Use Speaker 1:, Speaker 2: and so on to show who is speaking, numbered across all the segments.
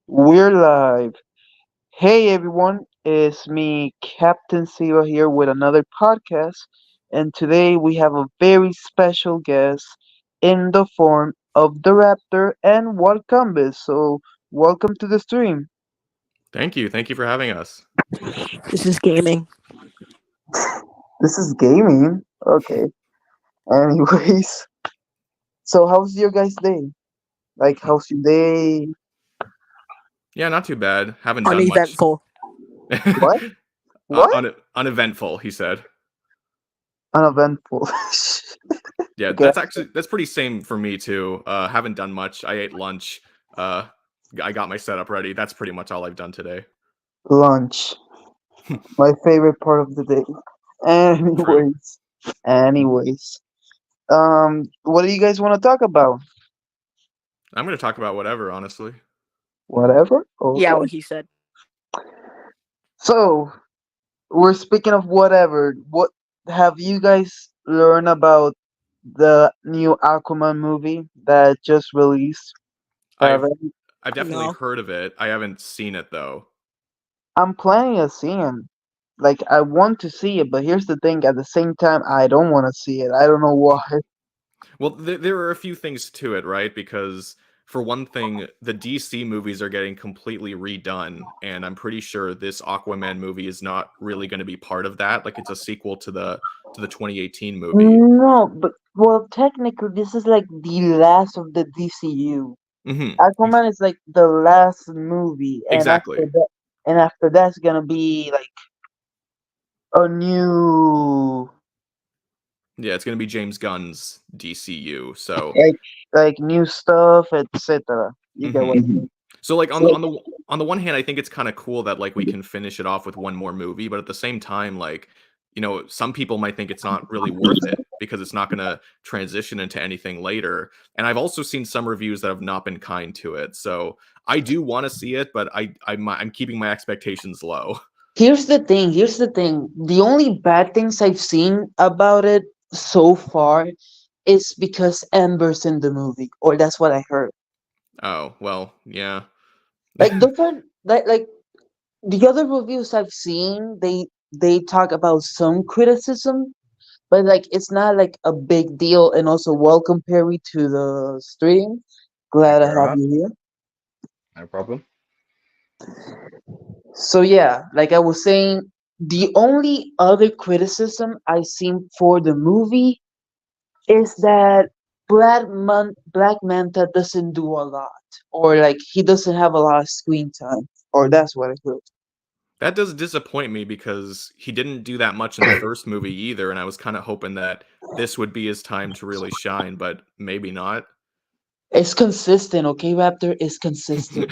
Speaker 1: We're live. Hey everyone, it's me, Captain Seba here with another podcast, and today we have a very special guest in the form of the Raptor and Walcumbus. So, welcome to the stream.
Speaker 2: Thank you. Thank you for having us.
Speaker 3: This is gaming.
Speaker 1: This is gaming. Okay. Anyways, so how's your guys' day? Like, how's your day?
Speaker 2: Yeah, not too bad. Haven't done much.
Speaker 3: Uneventful.
Speaker 1: What? What?
Speaker 2: Uneventful, he said.
Speaker 1: Uneventful.
Speaker 2: Yeah,
Speaker 1: Okay.
Speaker 2: that's pretty same for me too. Haven't done much. I ate lunch. Uh, I got my setup ready. That's pretty much all I've done today.
Speaker 1: Lunch. My favorite part of the day.
Speaker 2: True.
Speaker 1: Anyways, what do you guys want to talk about?
Speaker 2: I'm gonna talk about whatever, honestly.
Speaker 1: Whatever.
Speaker 3: Yeah,
Speaker 1: Okay.
Speaker 3: what he said.
Speaker 1: So we're speaking of whatever. What have you guys learned about the new Aquaman movie that just released? Have
Speaker 2: I've
Speaker 1: any-
Speaker 2: I've definitely
Speaker 3: No.
Speaker 2: heard of it. I haven't seen it though.
Speaker 1: I'm planning to see him. Like I want to see it, but here's the thing. At the same time, I don't want to see it. I don't know why.
Speaker 2: Well, there are a few things to it, right? Because for one thing, the DC movies are getting completely redone, and I'm pretty sure this Aquaman movie is not really going to be part of that. Like it's a sequel to the 2018 movie.
Speaker 1: No, but well, technically, this is like the last of the DCU.
Speaker 2: Hmm.
Speaker 1: Aquaman is like the last movie,
Speaker 2: Exactly.
Speaker 1: and after that's gonna be like a new,
Speaker 2: Yeah, it's going to be James Gunn's DCU. So,
Speaker 1: like, like new stuff, etc. You get what
Speaker 2: hmm
Speaker 1: I mean?
Speaker 2: so like
Speaker 1: So,
Speaker 2: on the one hand, I think it's kind of cool that like we can finish it off with one more movie, but at the same time, like some people might think it's not really worth it because it's not going to transition into anything later. And I've also seen some reviews that have not been kind to it. So I do want to see it, but I'm keeping my expectations low.
Speaker 1: here's the thing. Here's the thing. The only bad things I've seen about it so far is because Amber's in the movie, or that's what I heard.
Speaker 2: Oh well, yeah.
Speaker 1: Like those are like the other reviews I've seen, they talk about some criticism, but like it's not like a big deal. And also, welcome Perry to the stream.
Speaker 4: Thank
Speaker 1: Glad
Speaker 4: you
Speaker 1: I
Speaker 4: very
Speaker 1: have
Speaker 4: much.
Speaker 1: you here.
Speaker 4: No problem.
Speaker 1: So yeah, like I was saying, the only other criticism I seen for the movie is that Black Manta doesn't do a lot, or like he doesn't have a lot of screen time, or that's what I heard.
Speaker 2: That does disappoint me because he didn't do that much in the first movie either, and I was kind of hoping that this would be his time to really shine, but maybe not.
Speaker 1: It's consistent, okay, Raptor? It's consistent.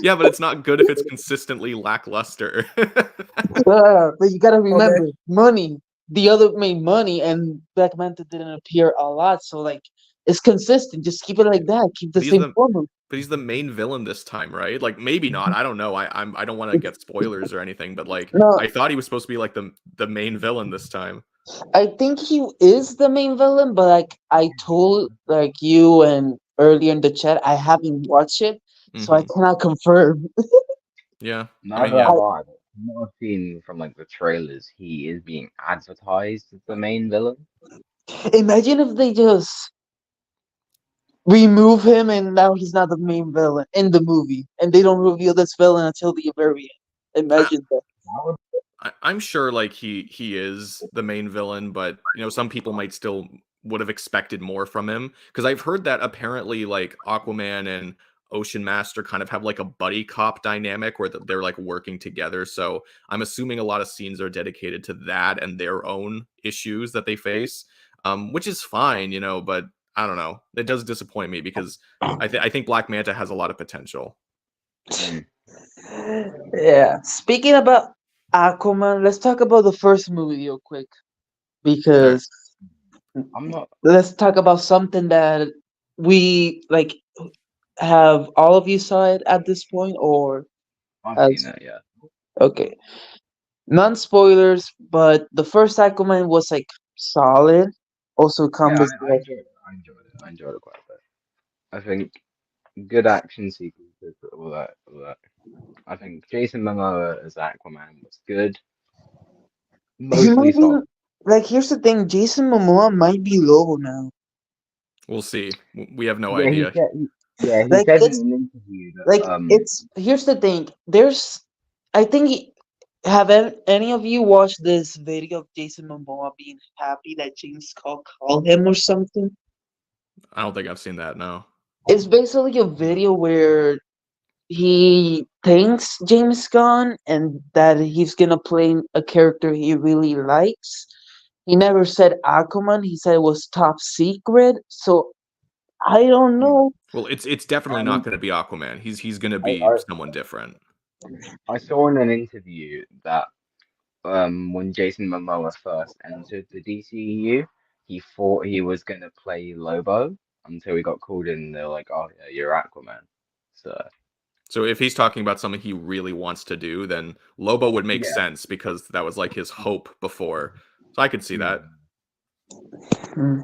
Speaker 2: Yeah, but it's not good if it's consistently lackluster.
Speaker 1: But you gotta
Speaker 3: Okay.
Speaker 1: remember, money. The other made money, and Black Manta didn't appear a lot. So like, it's consistent. Just keep it like that. Keep the
Speaker 2: But he's
Speaker 1: same
Speaker 2: the
Speaker 1: formula.
Speaker 2: but he's the main villain this time, right? Like maybe not. I don't know. I don't want to get spoilers or anything, but like
Speaker 1: No,
Speaker 2: I thought he was supposed to be like the main villain this time.
Speaker 1: I think he is the main villain, but like I told like you and earlier in the chat, I haven't watched it, so I
Speaker 2: Hmm.
Speaker 1: cannot confirm.
Speaker 2: Yeah. I mean,
Speaker 4: Neither
Speaker 2: yeah.
Speaker 4: have I. But from what I've seen from like the trailers, he is being advertised as the main villain.
Speaker 1: Imagine if they just remove him and now he's not the main villain in the movie, and they don't reveal this villain until the very end.
Speaker 2: I,
Speaker 1: Imagine that.
Speaker 4: That would
Speaker 2: I'm sure like he is the main villain, but some people might still would have expected more from him because I've heard that apparently like Aquaman and Ocean Master kind of have like a buddy cop dynamic where they're like working together. So I'm assuming a lot of scenes are dedicated to that and their own issues that they face, which is fine, but I don't know. It does disappoint me because I think Black Manta has a lot of potential.
Speaker 4: mm,
Speaker 1: Yeah. Speaking about Aquaman, let's talk about the first movie real quick
Speaker 2: Okay.
Speaker 1: because
Speaker 4: I'm not.
Speaker 1: let's talk about something that we like. Have all of you saw it at this point, or
Speaker 4: I've seen
Speaker 1: as
Speaker 4: it. Yeah.
Speaker 1: okay? Non spoilers, but the first Aquaman was like solid. Also,
Speaker 4: Yeah,
Speaker 1: comes
Speaker 4: I enjoyed it. I enjoyed it. I enjoyed it quite a bit. I think good action sequence. all that. I think Jason Momoa as Aquaman was good,
Speaker 1: He
Speaker 4: mostly
Speaker 1: might be
Speaker 4: solid.
Speaker 1: like. Here's the thing: Jason Momoa might be low now.
Speaker 2: We'll see. We have no
Speaker 4: Yeah,
Speaker 2: idea.
Speaker 4: he
Speaker 1: Like
Speaker 4: said in
Speaker 1: this,
Speaker 4: an interview that
Speaker 1: like it's. Here's the thing: there's. I think. Have any of you watched this video of Jason Momoa being happy that James called him or something?
Speaker 2: I don't think I've seen that. No.
Speaker 1: It's basically a video where he thanks James Gunn and that he's gonna play a character he really likes. He never said Aquaman. He said it was top secret. So I don't
Speaker 4: mm,
Speaker 1: know.
Speaker 2: Well, it's definitely not
Speaker 4: and
Speaker 2: going to be Aquaman. He's going to
Speaker 4: I,
Speaker 2: be
Speaker 4: I
Speaker 2: someone different.
Speaker 4: I saw in an interview that when Jason Momoa first entered the DCEU, he thought he was gonna play Lobo until he got called in. They're like, "Oh yeah, you're Aquaman." So
Speaker 2: So if he's talking about something he really wants to do, then Lobo would make
Speaker 4: yeah.
Speaker 2: sense because that was like his hope before. So I could see that.
Speaker 4: Mm.
Speaker 1: Hmm.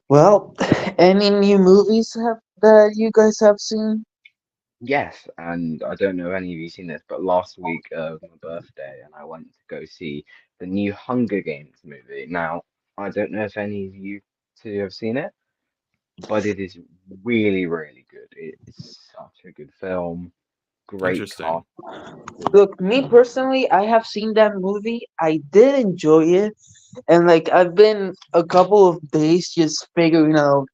Speaker 1: Well, any new movies have that you guys have seen?
Speaker 4: Yes, and I don't know if any of you seen this, but last week was my birthday, and I went to go see the new Hunger Games movie. Now, I don't know if any of you two have seen it, but it is really, really good. It's such a good film, great
Speaker 2: Interesting.
Speaker 4: cast. Good.
Speaker 1: Look, me personally, I have seen that movie. I did enjoy it, and like I've been a couple of days just figuring out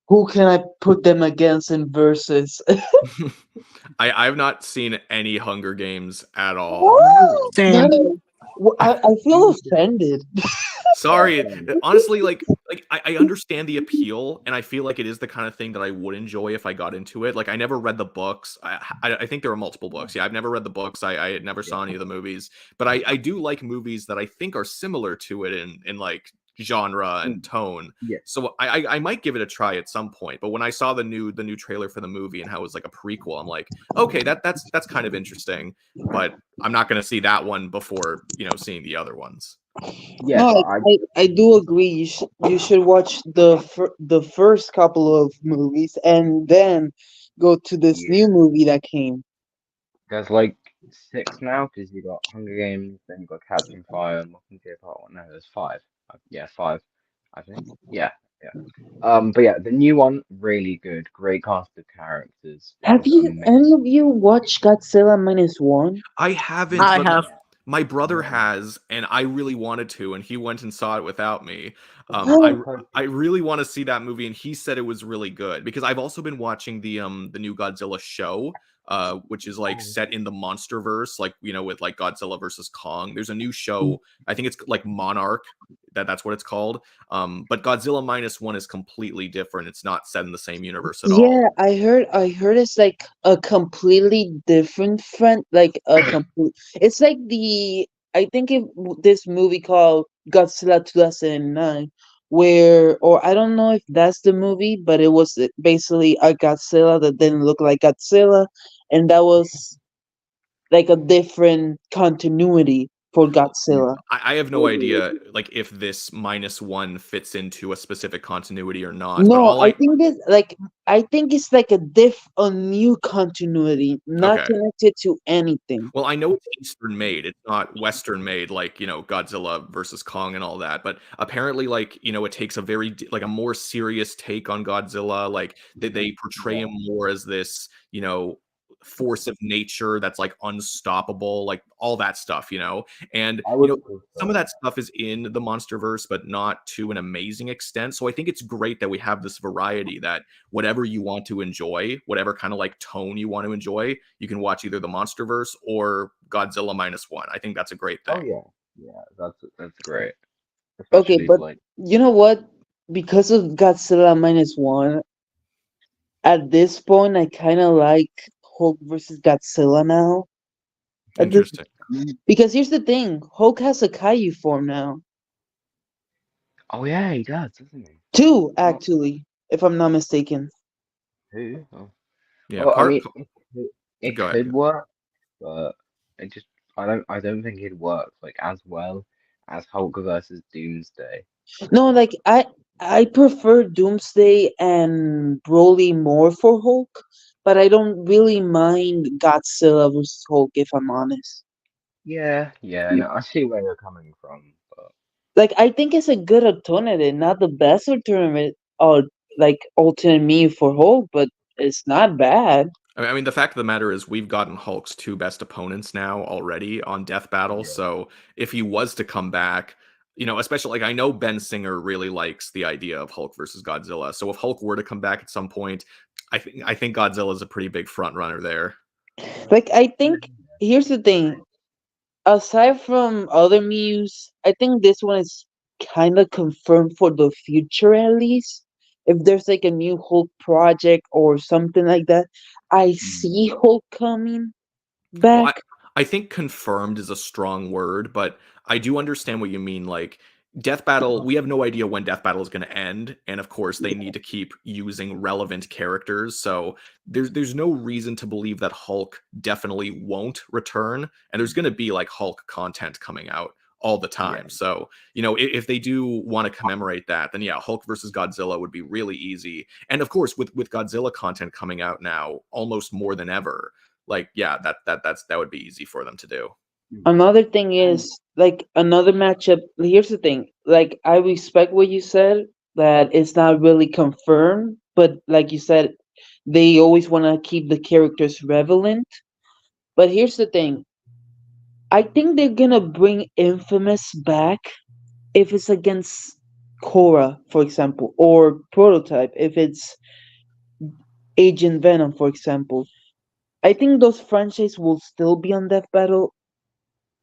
Speaker 1: who can I put them against in versus.
Speaker 2: I've not seen any Hunger Games at all.
Speaker 1: What?
Speaker 3: Same.
Speaker 1: Man, I feel
Speaker 4: You
Speaker 1: offended.
Speaker 4: Yeah,
Speaker 2: Sorry.
Speaker 4: same.
Speaker 2: Honestly, I understand the appeal, and I feel like it is the kind of thing that I would enjoy if I got into it. Like I never read the books. I think there are multiple books. Yeah, I've never read the books. I never
Speaker 4: Yeah.
Speaker 2: saw any of the movies, but I do like movies that I think are similar to it in like genre and
Speaker 4: Mm,
Speaker 2: tone.
Speaker 4: yeah.
Speaker 2: So I might give it a try at some point. But when I saw the new trailer for the movie and how it was like a prequel, I'm like, okay, that's kind of interesting. But I'm not going to see that one before seeing the other ones.
Speaker 4: Yeah,
Speaker 1: No,
Speaker 4: but
Speaker 1: I do agree. You should watch the first couple of movies and then go to this
Speaker 4: yeah.
Speaker 1: new movie that came.
Speaker 4: There's like six now because you got Hunger Games, then you got Catching Fire, and Mockingjay Part One. No, there's five. Yeah, five, I think. Yeah, yeah. But yeah, the new one really good. Great cast of characters. It
Speaker 1: Have
Speaker 4: was
Speaker 1: you
Speaker 4: amazing.
Speaker 1: any of you watched Godzilla minus one?
Speaker 2: I haven't,
Speaker 3: I
Speaker 2: but
Speaker 3: have.
Speaker 4: Yeah,
Speaker 2: my brother
Speaker 4: yeah.
Speaker 2: has, and I really wanted to, and he went and saw it without me. Um,
Speaker 4: I
Speaker 2: I I
Speaker 4: posted.
Speaker 2: really want to see that movie, and he said it was really good because I've also been watching the new Godzilla show, which is like
Speaker 4: Oh,
Speaker 2: set in the monster verse, like with like Godzilla versus Kong. There's a new
Speaker 1: Mm.
Speaker 2: show, I think it's like Monarch, that's what it's called. But Godzilla minus one is completely different. It's not set in the same universe at all.
Speaker 1: Yeah, I heard it's like a completely different friend, like a complete. It's like I think this movie called Godzilla 2009, where or I don't know if that's the movie, but it was basically a Godzilla that didn't look like Godzilla, and that was like a different continuity for
Speaker 4: mm.
Speaker 1: Godzilla.
Speaker 2: I have no idea like if this minus one fits into a specific continuity or not, but
Speaker 1: No,
Speaker 2: all I
Speaker 1: I think it's like a new continuity, not
Speaker 2: okay.
Speaker 1: connected to anything.
Speaker 2: Well, I know it's Eastern made. It's not Western made like, Godzilla versus Kong and all that, but apparently like, it takes a very like a more serious take on Godzilla, like they portray him
Speaker 4: Yeah,
Speaker 2: more as this, force of nature that's like unstoppable, like all that stuff. And,
Speaker 4: I would
Speaker 2: some of
Speaker 4: prefer.
Speaker 2: that stuff is in the Monsterverse, but not to an amazing extent. So I think it's great that we have this variety that whatever you want to enjoy, whatever kind of like tone you want to enjoy, you can watch either the Monsterverse or Godzilla minus one. I think that's a great
Speaker 4: Oh
Speaker 2: thing.
Speaker 4: yeah, yeah. That's great,
Speaker 1: Okay,
Speaker 4: especially
Speaker 1: but
Speaker 4: for like.
Speaker 1: you know what? Because of Godzilla minus one, at this point, I kind of like Hulk versus Godzilla now. At this,
Speaker 2: Interesting.
Speaker 1: because here's the thing: Hulk has a Kaiju form now.
Speaker 4: Oh yeah, he does, doesn't he?
Speaker 1: Two,
Speaker 4: Oh,
Speaker 1: actually, if I'm not mistaken.
Speaker 4: who? Oh.
Speaker 2: Yeah,
Speaker 4: Well, I
Speaker 2: part
Speaker 4: mean, it
Speaker 2: go ahead.
Speaker 4: could work, but it just I don't think it'd work like as well as Hulk versus Doomsday.
Speaker 1: No, like I prefer Doomsday and Broly more for Hulk, but I don't really mind Godzilla versus Hulk if I'm honest.
Speaker 4: Yeah, yeah, no, I see where you're coming from, but
Speaker 1: Like I think it's a good alternative, not the best alternative or like alternate me for Hulk, but it's not bad.
Speaker 2: I mean, the fact of the matter is we've gotten Hulk's two best opponents now already on Death Battle.
Speaker 4: yeah.
Speaker 2: So if he was to come back, especially like I know Ben Singer really likes the idea of Hulk versus Godzilla. So if Hulk were to come back at some point, I think Godzilla is a pretty big front runner there.
Speaker 1: Like I think here's the thing. Aside from other news, I think this one is kind of confirmed for the future at least. If there's like a new Hulk project or something like that, I
Speaker 4: Mm,
Speaker 1: see Hulk coming
Speaker 2: Well,
Speaker 1: back.
Speaker 2: I think confirmed is a strong word, but I do understand what you mean. Like Death Battle, we have no idea when Death Battle is going to end, and of course they need to keep using relevant characters. So there's no reason to believe that Hulk definitely won't return, and there's going to be like Hulk content coming out all the
Speaker 4: yeah,
Speaker 2: time. So if they do want to commemorate that, then yeah, Hulk versus Godzilla would be really easy. And of course, with Godzilla content coming out now almost more than ever, like yeah, that would be easy for them to do.
Speaker 4: mm,
Speaker 1: Another thing
Speaker 4: and
Speaker 1: is like another matchup. Here's the thing. Like I respect what you said that it's not really confirmed, but like you said, they always want to keep the characters relevant. But here's the thing. I think they're gonna bring Infamous back if it's against Cora, for example, or Prototype if it's Agent Venom, for example. I think those franchises will still be on Death Battle,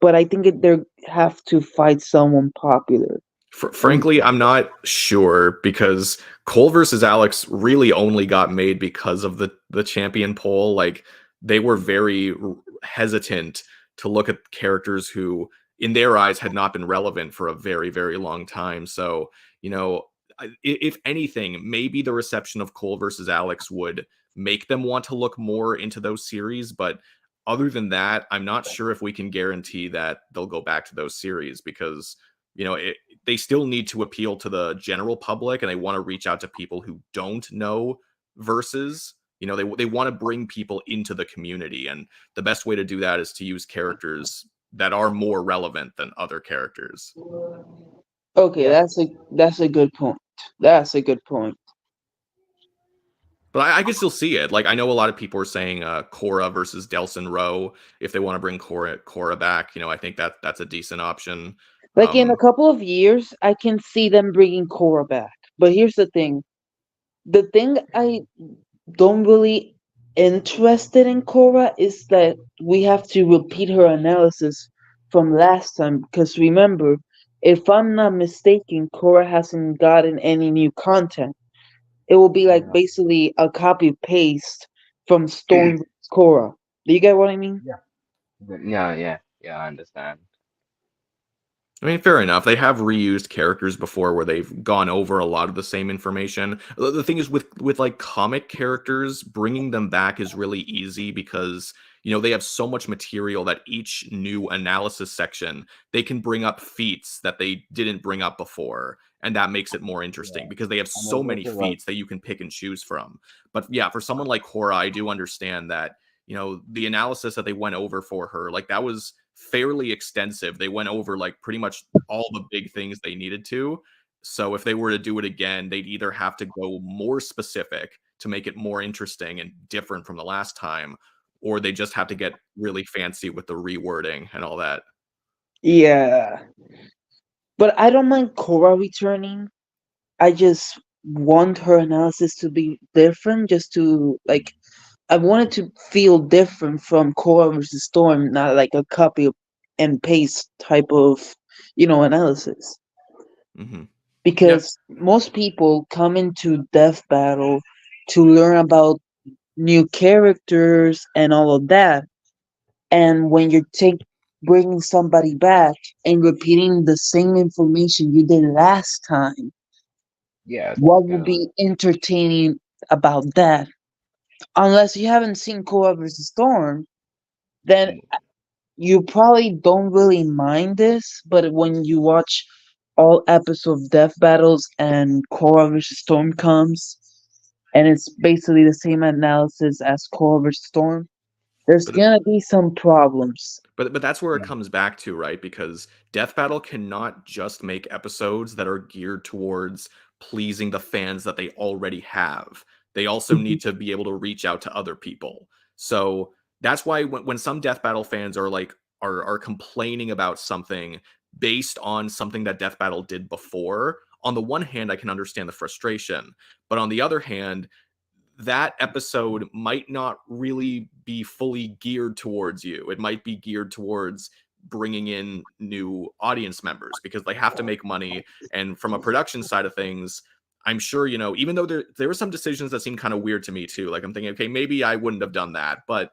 Speaker 1: but I think they have to fight someone popular.
Speaker 2: Frankly, I'm not sure because Cole versus Alex really only got made because of the champion poll. Like they were very hesitant to look at characters who, in their eyes, had not been relevant for a very, very long time. So, if anything, maybe the reception of Cole versus Alex would make them want to look more into those series. But other than that, I'm not sure if we can guarantee that they'll go back to those series because they still need to appeal to the general public and they want to reach out to people who don't know verses. They want to bring people into the community, and the best way to do that is to use characters that are more relevant than other characters.
Speaker 1: Okay,
Speaker 4: yeah,
Speaker 1: that's a good point. That's a good point.
Speaker 2: But I can still see it. Like I know a lot of people are saying Cora versus Delson Rowe if they want to bring Cora back. I think that's a decent option.
Speaker 1: Like in a
Speaker 2: Um,
Speaker 1: couple of years, I can see them bringing Cora back. But here's the thing: the thing I don't really interested in Cora is that we have to repeat her analysis from last time. Because remember, if I'm not mistaken, Cora hasn't gotten any new content. It will be like
Speaker 4: no,
Speaker 1: basically a copy paste from Storm Cora. Do you get what I mean?
Speaker 4: yeah, yeah, yeah, yeah, I understand.
Speaker 2: I mean, fair enough. They have reused characters before where they've gone over a lot of the same information. The thing is with like comic characters, bringing them back is really easy because they have so much material that each new analysis section they can bring up feats that they didn't bring up before, and that makes it more interesting
Speaker 4: Yeah,
Speaker 2: because they have
Speaker 4: and
Speaker 2: so
Speaker 4: there's
Speaker 2: many
Speaker 4: also like,
Speaker 2: feats that you can pick and choose from. But yeah, for someone like Cora, I do understand that the analysis that they went over for her, like that was fairly extensive. They went over like pretty much all the big things they needed to. So if they were to do it again, they'd either have to go more specific to make it more interesting and different from the last time, or they just have to get really fancy with the rewording and all that.
Speaker 1: Yeah. But I don't mind Cora returning. I just want her analysis to be different, just to like I want it to feel different from Cora versus Storm, not like a copy and paste type of, analysis.
Speaker 2: Hmm. Yeah.
Speaker 1: Because most people come into Death Battle to learn about new characters and all of that. And when you're bringing somebody back and repeating the same information you did last time,
Speaker 4: yeah, it's not
Speaker 1: what would
Speaker 4: gonna.
Speaker 1: be entertaining about that? Unless you haven't seen Korra vs. Storm, then
Speaker 4: Mm,
Speaker 1: you probably don't really mind this. But when you watch all episodes of Death Battles and Korra vs. Storm comes, and it's basically the same analysis as Culver Storm, there's
Speaker 2: But
Speaker 1: gonna be some problems.
Speaker 2: but that's where it
Speaker 4: Yeah.
Speaker 2: comes back to, right? Because Death Battle cannot just make episodes that are geared towards pleasing the fans that they already have. They also need to be able to reach out to other people. So that's why when some Death Battle fans are like are complaining about something based on something that Death Battle did before, on the one hand, I can understand the frustration, but on the other hand, that episode might not really be fully geared towards you. It might be geared towards bringing in new audience members because they have to make money. And from a production side of things, I'm sure, even though there were some decisions that seemed kind of weird to me too. Like I'm thinking, okay, maybe I wouldn't have done that. But,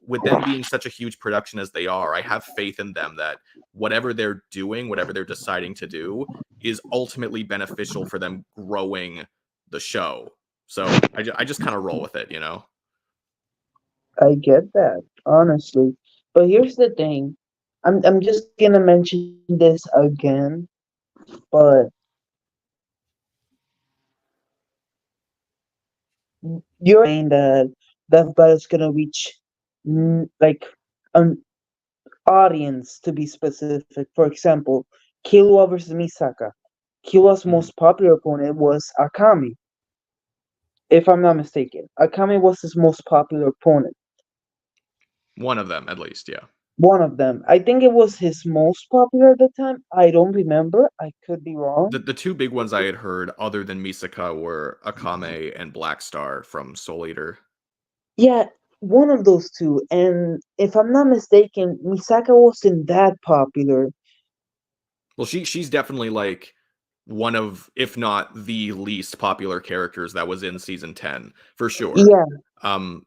Speaker 2: with them being such a huge production as they are, I have faith in them that whatever they're doing, whatever they're deciding to do, is ultimately beneficial for them growing the show. So I just kind of roll with it.
Speaker 1: I get that, honestly. But here's the thing. I'm just gonna mention this again, but you're saying that Death Battle is gonna reach like an audience to be specific. For example, Killua versus Misaka. Killua's
Speaker 2: Mhm.
Speaker 1: most popular opponent was Akami, if I'm not mistaken. Akami was his most popular opponent.
Speaker 2: One of them, at least, yeah.
Speaker 1: One of them. I think it was his most popular at the time. I don't remember. I could be
Speaker 2: The
Speaker 1: wrong.
Speaker 2: the two big ones I had heard, other than Misaka, were Akame and Black Star from Soul Eater.
Speaker 1: Yeah, one of those two. And if I'm not mistaken, Misaka wasn't that popular.
Speaker 2: Well, she's definitely like one of, if not the least popular characters that was in season 10 for sure.
Speaker 1: Yeah,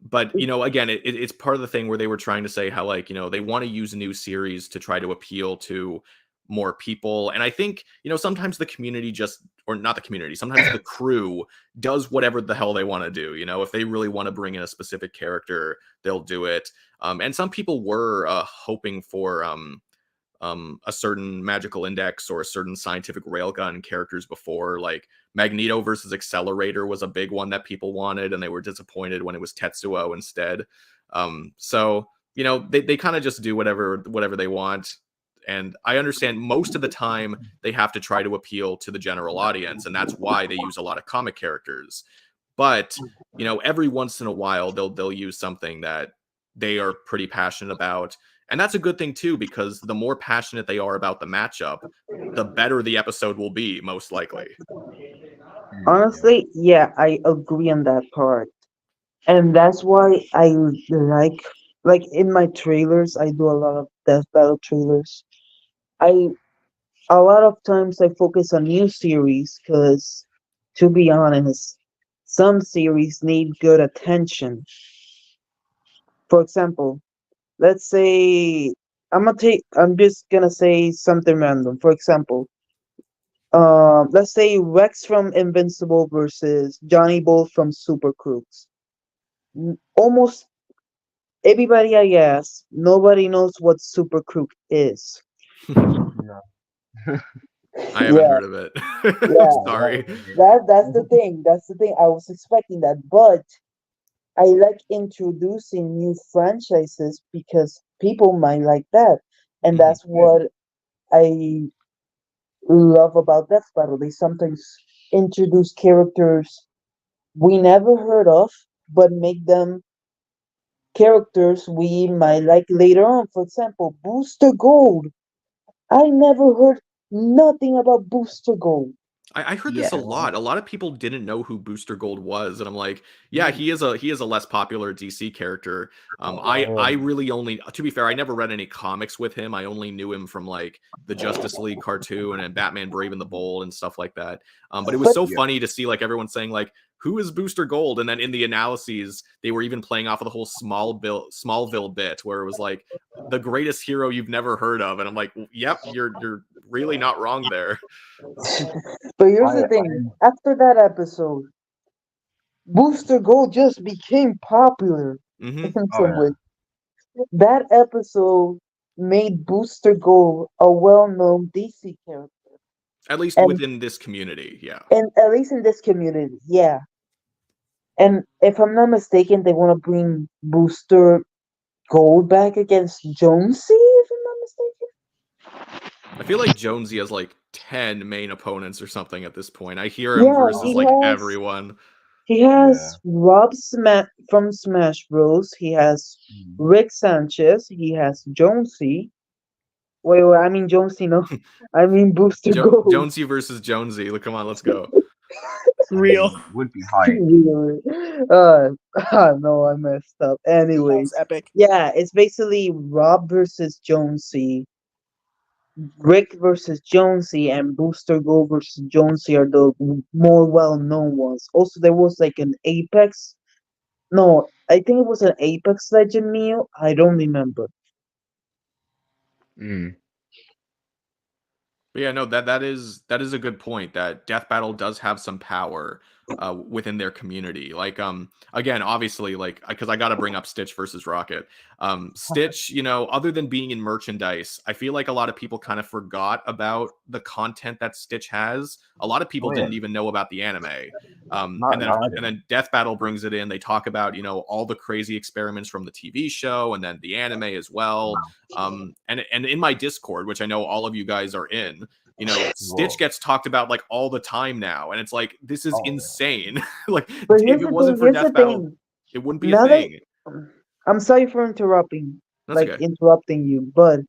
Speaker 2: But again, it's part of the thing where they were trying to say how, like, they want to use a new series to try to appeal to more people. And I think, sometimes the community just, or not the community, sometimes the crew does whatever the hell they want to do. If they really want to bring in a specific character, they'll do it. And some people were hoping for a certain magical index or a certain scientific railgun characters before. Like Magneto versus Accelerator was a big one that people wanted, and they were disappointed when it was Tetsuo instead. So they kind of just do whatever they want. And I understand most of the time they have to try to appeal to the general audience, and that's why they use a lot of comic characters. But every once in a while they'll use something that they are pretty passionate about, and that's a good thing too, because the more passionate they are about the matchup, the better the episode will be, most likely.
Speaker 4: Yeah.
Speaker 1: honestly, yeah, I agree on that part. And that's why I like in my trailers, I do a lot of Death Battle trailers. I a lot of times I focus on new series because, to be honest, some series need good attention. For example, let's say I'm just gonna say something random. For example, let's say Rex from Invincible versus Johnny Bolt from Super Crooks. Almost everybody I ask, nobody knows what Super Crook is.
Speaker 4: No.
Speaker 2: I haven't
Speaker 1: Yeah,
Speaker 2: heard of it. I'm
Speaker 1: yeah.
Speaker 2: sorry.
Speaker 1: That's the thing. That's the thing. I was expecting that, but I like introducing new franchises because people might like that, and
Speaker 2: Mhm.
Speaker 1: that's what I love about Death Battle. They sometimes introduce characters we never heard of, but make them characters we might like later on. For example, Booster Gold. I never heard nothing about Booster Gold.
Speaker 2: I heard this a
Speaker 4: Yeah.
Speaker 2: lot. A lot of people didn't know who Booster Gold was, and I'm like, yeah, he is a less popular DC character. I
Speaker 4: Oh,
Speaker 2: really only, to be fair, I never read any comics with him. I only knew him from like the Justice League cartoon and Batman Brave and the Bold and stuff like that. But it was
Speaker 1: But
Speaker 2: so
Speaker 4: yeah.
Speaker 2: funny to see like everyone saying like, who is Booster Gold? And then in the analyses, they were even playing off of the whole Smallville bit where it was like the greatest hero you've never heard of, and I'm like, yep, you're really not wrong there.
Speaker 1: but here's
Speaker 4: I
Speaker 1: the thing. After that episode, Booster Gold just became popular
Speaker 2: Hmm.
Speaker 1: in
Speaker 4: oh
Speaker 1: some
Speaker 4: yeah.
Speaker 1: way. That episode made Booster Gold a well-known DC character,
Speaker 2: At least
Speaker 1: and
Speaker 2: within this community, yeah.
Speaker 1: and at least in this community, yeah. And if I'm not mistaken, they want to bring Booster Gold back against Jonesy, if I'm not mistaken.
Speaker 2: I feel like Jonesy has like 10 main opponents or something at this point. I hear him
Speaker 1: Yeah,
Speaker 2: versus
Speaker 4: Oh,
Speaker 2: like everyone.
Speaker 1: he
Speaker 4: yeah.
Speaker 1: has from Smash Bros. He has
Speaker 4: Mm.
Speaker 1: Rick Sanchez. He has Jonesy. Wait, I mean Jonesy, no, I mean Booster Gold.
Speaker 2: Jonesy versus Jonesy. Look, come on, let's go.
Speaker 3: Real.
Speaker 4: Would be hype.
Speaker 1: Really? No, I messed up.
Speaker 3: That was
Speaker 1: Anyways,
Speaker 3: epic.
Speaker 1: yeah, it's basically Rob versus Jonesy, Rick versus Jonesy, and Booster Gold versus Jonesy are the more well-known ones. Also, there was like an Apex. No, I think it was an Apex Legend meal. I don't remember.
Speaker 4: Mm.
Speaker 2: But yeah, no, that is a good point. That Death Battle does have some power within their community. Like, again, obviously, like, because I got to bring up Stitch versus Rocket. Stitch, other than being in merchandise, I feel like a lot of people kind of forgot about the content that Stitch has. A lot of people
Speaker 4: Oh yeah.
Speaker 2: didn't even know about the anime.
Speaker 4: Not,
Speaker 2: And then
Speaker 4: no, I
Speaker 2: and
Speaker 4: didn't.
Speaker 2: then Death Battle brings it in. They talk about all the crazy experiments from the TV show and then the anime as well.
Speaker 4: Wow.
Speaker 2: And in my Discord, which I know all of you guys are in, Stitch
Speaker 4: Whoa.
Speaker 2: gets talked about like all the time now, and it's like this is
Speaker 4: Oh
Speaker 2: insane. Like
Speaker 1: But
Speaker 2: if
Speaker 1: here's
Speaker 2: it
Speaker 1: the
Speaker 2: wasn't
Speaker 1: thing.
Speaker 2: for
Speaker 1: Here's the
Speaker 2: Death Battle,
Speaker 1: thing.
Speaker 2: it wouldn't be a
Speaker 1: Now that
Speaker 2: thing.
Speaker 1: I'm sorry for interrupting,
Speaker 2: That's
Speaker 1: like
Speaker 2: okay.
Speaker 1: interrupting you, but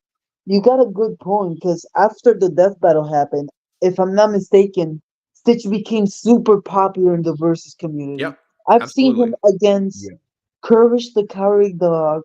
Speaker 1: you got a good point because after the death battle happened, if I'm not mistaken, Stitch became super popular in the versus community.
Speaker 2: Yep,
Speaker 1: I've seen him
Speaker 2: absolutely.
Speaker 1: against
Speaker 4: yeah.
Speaker 1: Courage the Cowardly Dog,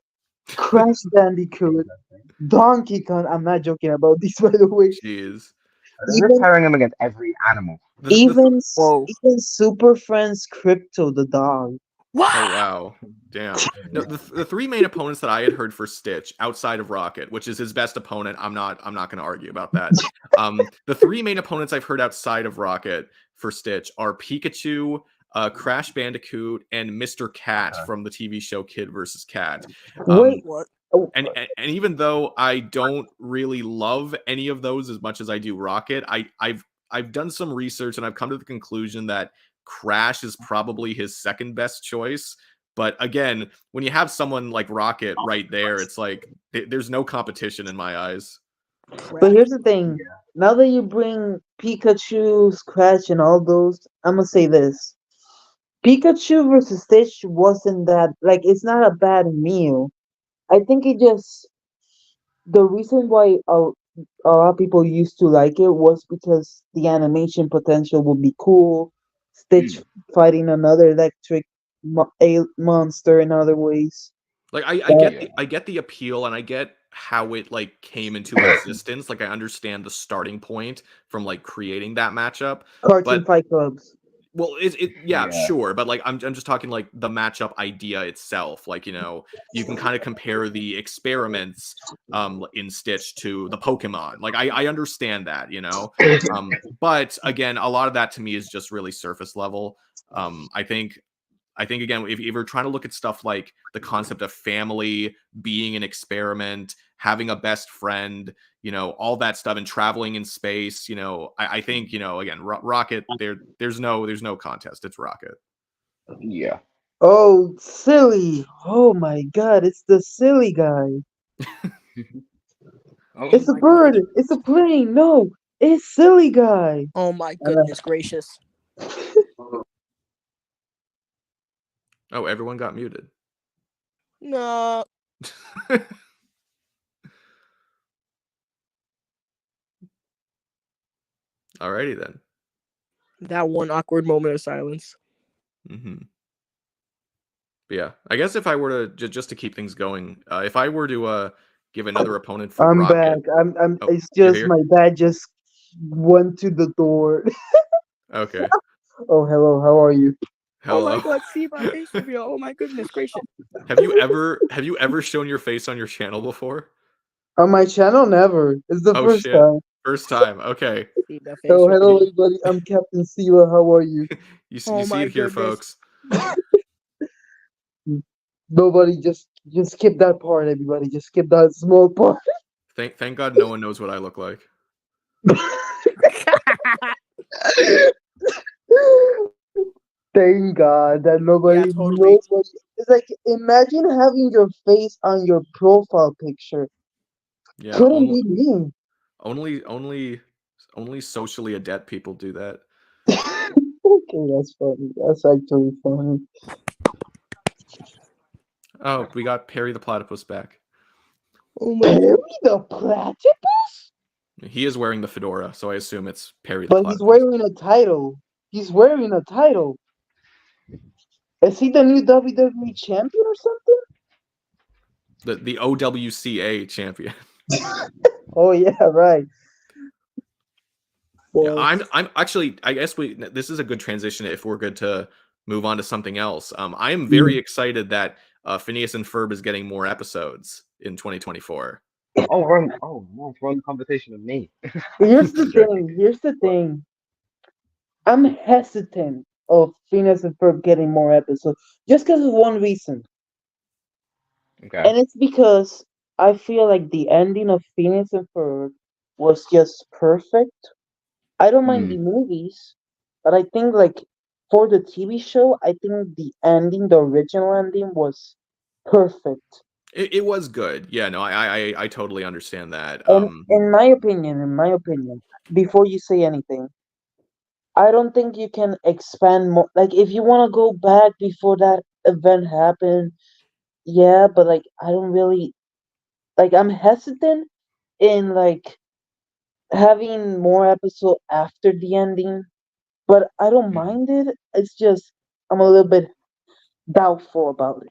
Speaker 1: Crash Bandicoot,
Speaker 4: Exactly.
Speaker 1: Donkey Kong. I'm not joking about this, by the way.
Speaker 2: Jeez.
Speaker 4: They're just
Speaker 1: Even
Speaker 4: pairing him against every animal.
Speaker 1: even
Speaker 3: Whoa.
Speaker 1: even Super Friends Crypto the dog.
Speaker 2: Oh
Speaker 3: Wow.
Speaker 2: wow, damn. No, the three main opponents that I had heard for Stitch outside of Rocket, which is his best opponent, I'm not going to argue about that. The three main opponents I've heard outside of Rocket for Stitch are Pikachu, Crash Bandicoot, and Mr. Cat from the TV show Kid versus Cat. Um,
Speaker 1: Wait,
Speaker 3: What?
Speaker 1: oh,
Speaker 2: and even though I don't really love any of those as much as I do Rocket, I've done some research and I've come to the conclusion that Crash is probably his second best choice. But again, when you have someone like Rocket right there, it's like there's no competition in my eyes.
Speaker 1: but
Speaker 3: Crash.
Speaker 1: here's the thing.
Speaker 4: Yeah.
Speaker 1: Now that you bring Pikachu, Scratch, and all those, I'm gonna say this. Pikachu versus Stitch wasn't that like it's not a bad meal. I think it just the reason why a lot of people used to like it was because the animation potential would be cool. Stitch
Speaker 4: Mm.
Speaker 1: fighting another electric monster in other ways.
Speaker 2: Like I
Speaker 1: That
Speaker 2: get
Speaker 4: Yeah.
Speaker 2: I get the appeal and I get how it like came into existence. Like I understand the starting point from like creating that matchup,
Speaker 1: cartoon
Speaker 2: but
Speaker 1: fight clubs.
Speaker 2: well, yeah,
Speaker 4: Yeah.
Speaker 2: sure, but like I'm just talking like the matchup idea itself. Like you can kind of compare the experiments in Stitch to the Pokemon. Like I understand that. But again, a lot of that to me is just really surface level. I think again, if you're trying to look at stuff like the concept of family being an experiment, having a best friend, all that stuff, and traveling in space, I think again, Rocket. There's no contest. It's Rocket.
Speaker 4: Yeah.
Speaker 1: Oh, silly! Oh my God, it's the silly guy.
Speaker 4: Oh,
Speaker 3: Oh
Speaker 1: It's a
Speaker 3: my
Speaker 1: bird.
Speaker 3: goodness.
Speaker 1: It's a plane. No, it's silly guy.
Speaker 3: Oh my
Speaker 1: And I-
Speaker 3: goodness gracious.
Speaker 2: Oh, everyone got muted.
Speaker 3: No.
Speaker 2: Alrighty then.
Speaker 3: That one awkward moment of silence.
Speaker 2: hmm But yeah, I guess if I were to just to keep things going, if I were to give another opponent for
Speaker 1: I'm back.
Speaker 2: Rocket.
Speaker 1: I'm.
Speaker 2: Oh,
Speaker 1: It's
Speaker 2: you're
Speaker 1: just
Speaker 2: here.
Speaker 1: my dad just went to the door.
Speaker 2: Okay.
Speaker 1: Oh, hello. How are you?
Speaker 3: Oh my
Speaker 2: Hello.
Speaker 3: god, see my face reveal. Oh my goodness gracious.
Speaker 2: Have you ever shown your face on your channel before?
Speaker 1: On my channel, never. It's the
Speaker 2: Oh
Speaker 1: first
Speaker 2: shit.
Speaker 1: time.
Speaker 2: First time. Okay.
Speaker 3: See the face
Speaker 1: Oh, hello,
Speaker 3: reveal.
Speaker 1: everybody. I'm Captain Seba. How are you?
Speaker 2: You
Speaker 3: Oh
Speaker 2: see
Speaker 3: my
Speaker 2: it here,
Speaker 3: goodness.
Speaker 2: folks.
Speaker 1: Nobody just skip that part, everybody. Just skip that small part.
Speaker 2: Thank God no one knows what I look like.
Speaker 1: Thank God that
Speaker 3: Yeah,
Speaker 1: nobody
Speaker 3: totally.
Speaker 1: knows what. It's like imagine having your face on your profile picture.
Speaker 2: Yeah,
Speaker 1: Couldn't be me.
Speaker 2: only only only socially adept people do that.
Speaker 1: Okay, that's funny. That's actually funny.
Speaker 2: Oh, we got Perry the Platypus back.
Speaker 3: Oh my
Speaker 1: Perry
Speaker 3: god.
Speaker 1: the platypus?
Speaker 2: He is wearing the fedora, so I assume it's Perry the
Speaker 1: But he's
Speaker 2: Platypus.
Speaker 1: wearing a title. He's wearing a title. Is he the new WWE champion or something?
Speaker 2: The OWCA champion.
Speaker 1: Oh yeah, right.
Speaker 2: Yeah,
Speaker 1: Well,
Speaker 2: I'm actually. I guess this is a good transition if we're good to move on to something else. I am very
Speaker 1: mm,
Speaker 2: excited that Phineas and Ferb is getting more episodes in 2024.
Speaker 4: Oh, wrong. Oh, no, wrong conversation with me.
Speaker 1: here's the
Speaker 4: I'm joking.
Speaker 1: thing. Here's the
Speaker 4: But
Speaker 1: thing. I'm hesitant of Phineas and Ferb getting more episodes just because of one reason,
Speaker 4: okay.
Speaker 1: and it's because I feel like the ending of Phineas and Ferb was just perfect. I don't mind
Speaker 4: Hmm.
Speaker 1: the movies, but I think like for the TV show, I think the ending, the original ending, was perfect.
Speaker 2: It was good. Yeah, no, I totally understand that.
Speaker 1: And in my opinion, before you say anything, I don't think you can expand more. Like, if you want to go back before that event happened, yeah, but like, I don't really like. I'm hesitant in like having more episode after the ending, but I don't
Speaker 4: Hmm.
Speaker 1: mind it. It's just I'm a little bit doubtful about it.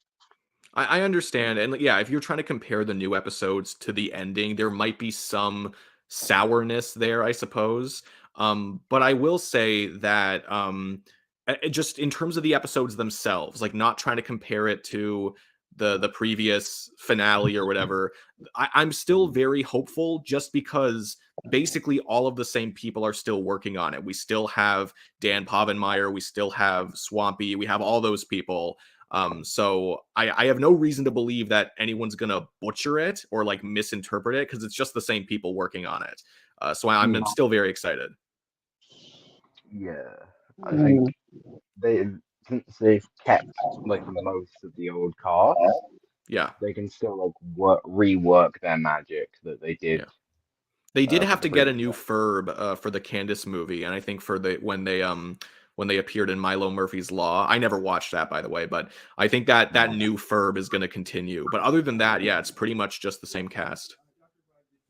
Speaker 2: I understand, and yeah, if you're trying to compare the new episodes to the ending, there might be some sourness there, I suppose. But I will say that just in terms of the episodes themselves, like not trying to compare it to the previous finale or whatever, I'm still very hopeful, just because basically all of the same people are still working on it. We still have Dan Povenmire, we still have Swampy, we have all those people. So I have no reason to believe that anyone's gonna butcher it or like misinterpret it, because it's just the same people working on it. So I'm
Speaker 4: Hmm.
Speaker 2: still very excited.
Speaker 4: Yeah. I think
Speaker 1: Mm.
Speaker 4: they since they've kept like most of the old cast,
Speaker 2: Yeah,
Speaker 4: they can still like rework their magic that they did
Speaker 2: yeah. They did
Speaker 4: for
Speaker 2: have
Speaker 4: the
Speaker 2: to get a
Speaker 4: previous
Speaker 2: new
Speaker 4: one.
Speaker 2: Ferb for the Candace movie, and I think for the when they appeared in Milo Murphy's Law. I never watched that, by the way, but I think that that new Ferb is going to continue. But other than that, yeah, it's pretty much just the same cast.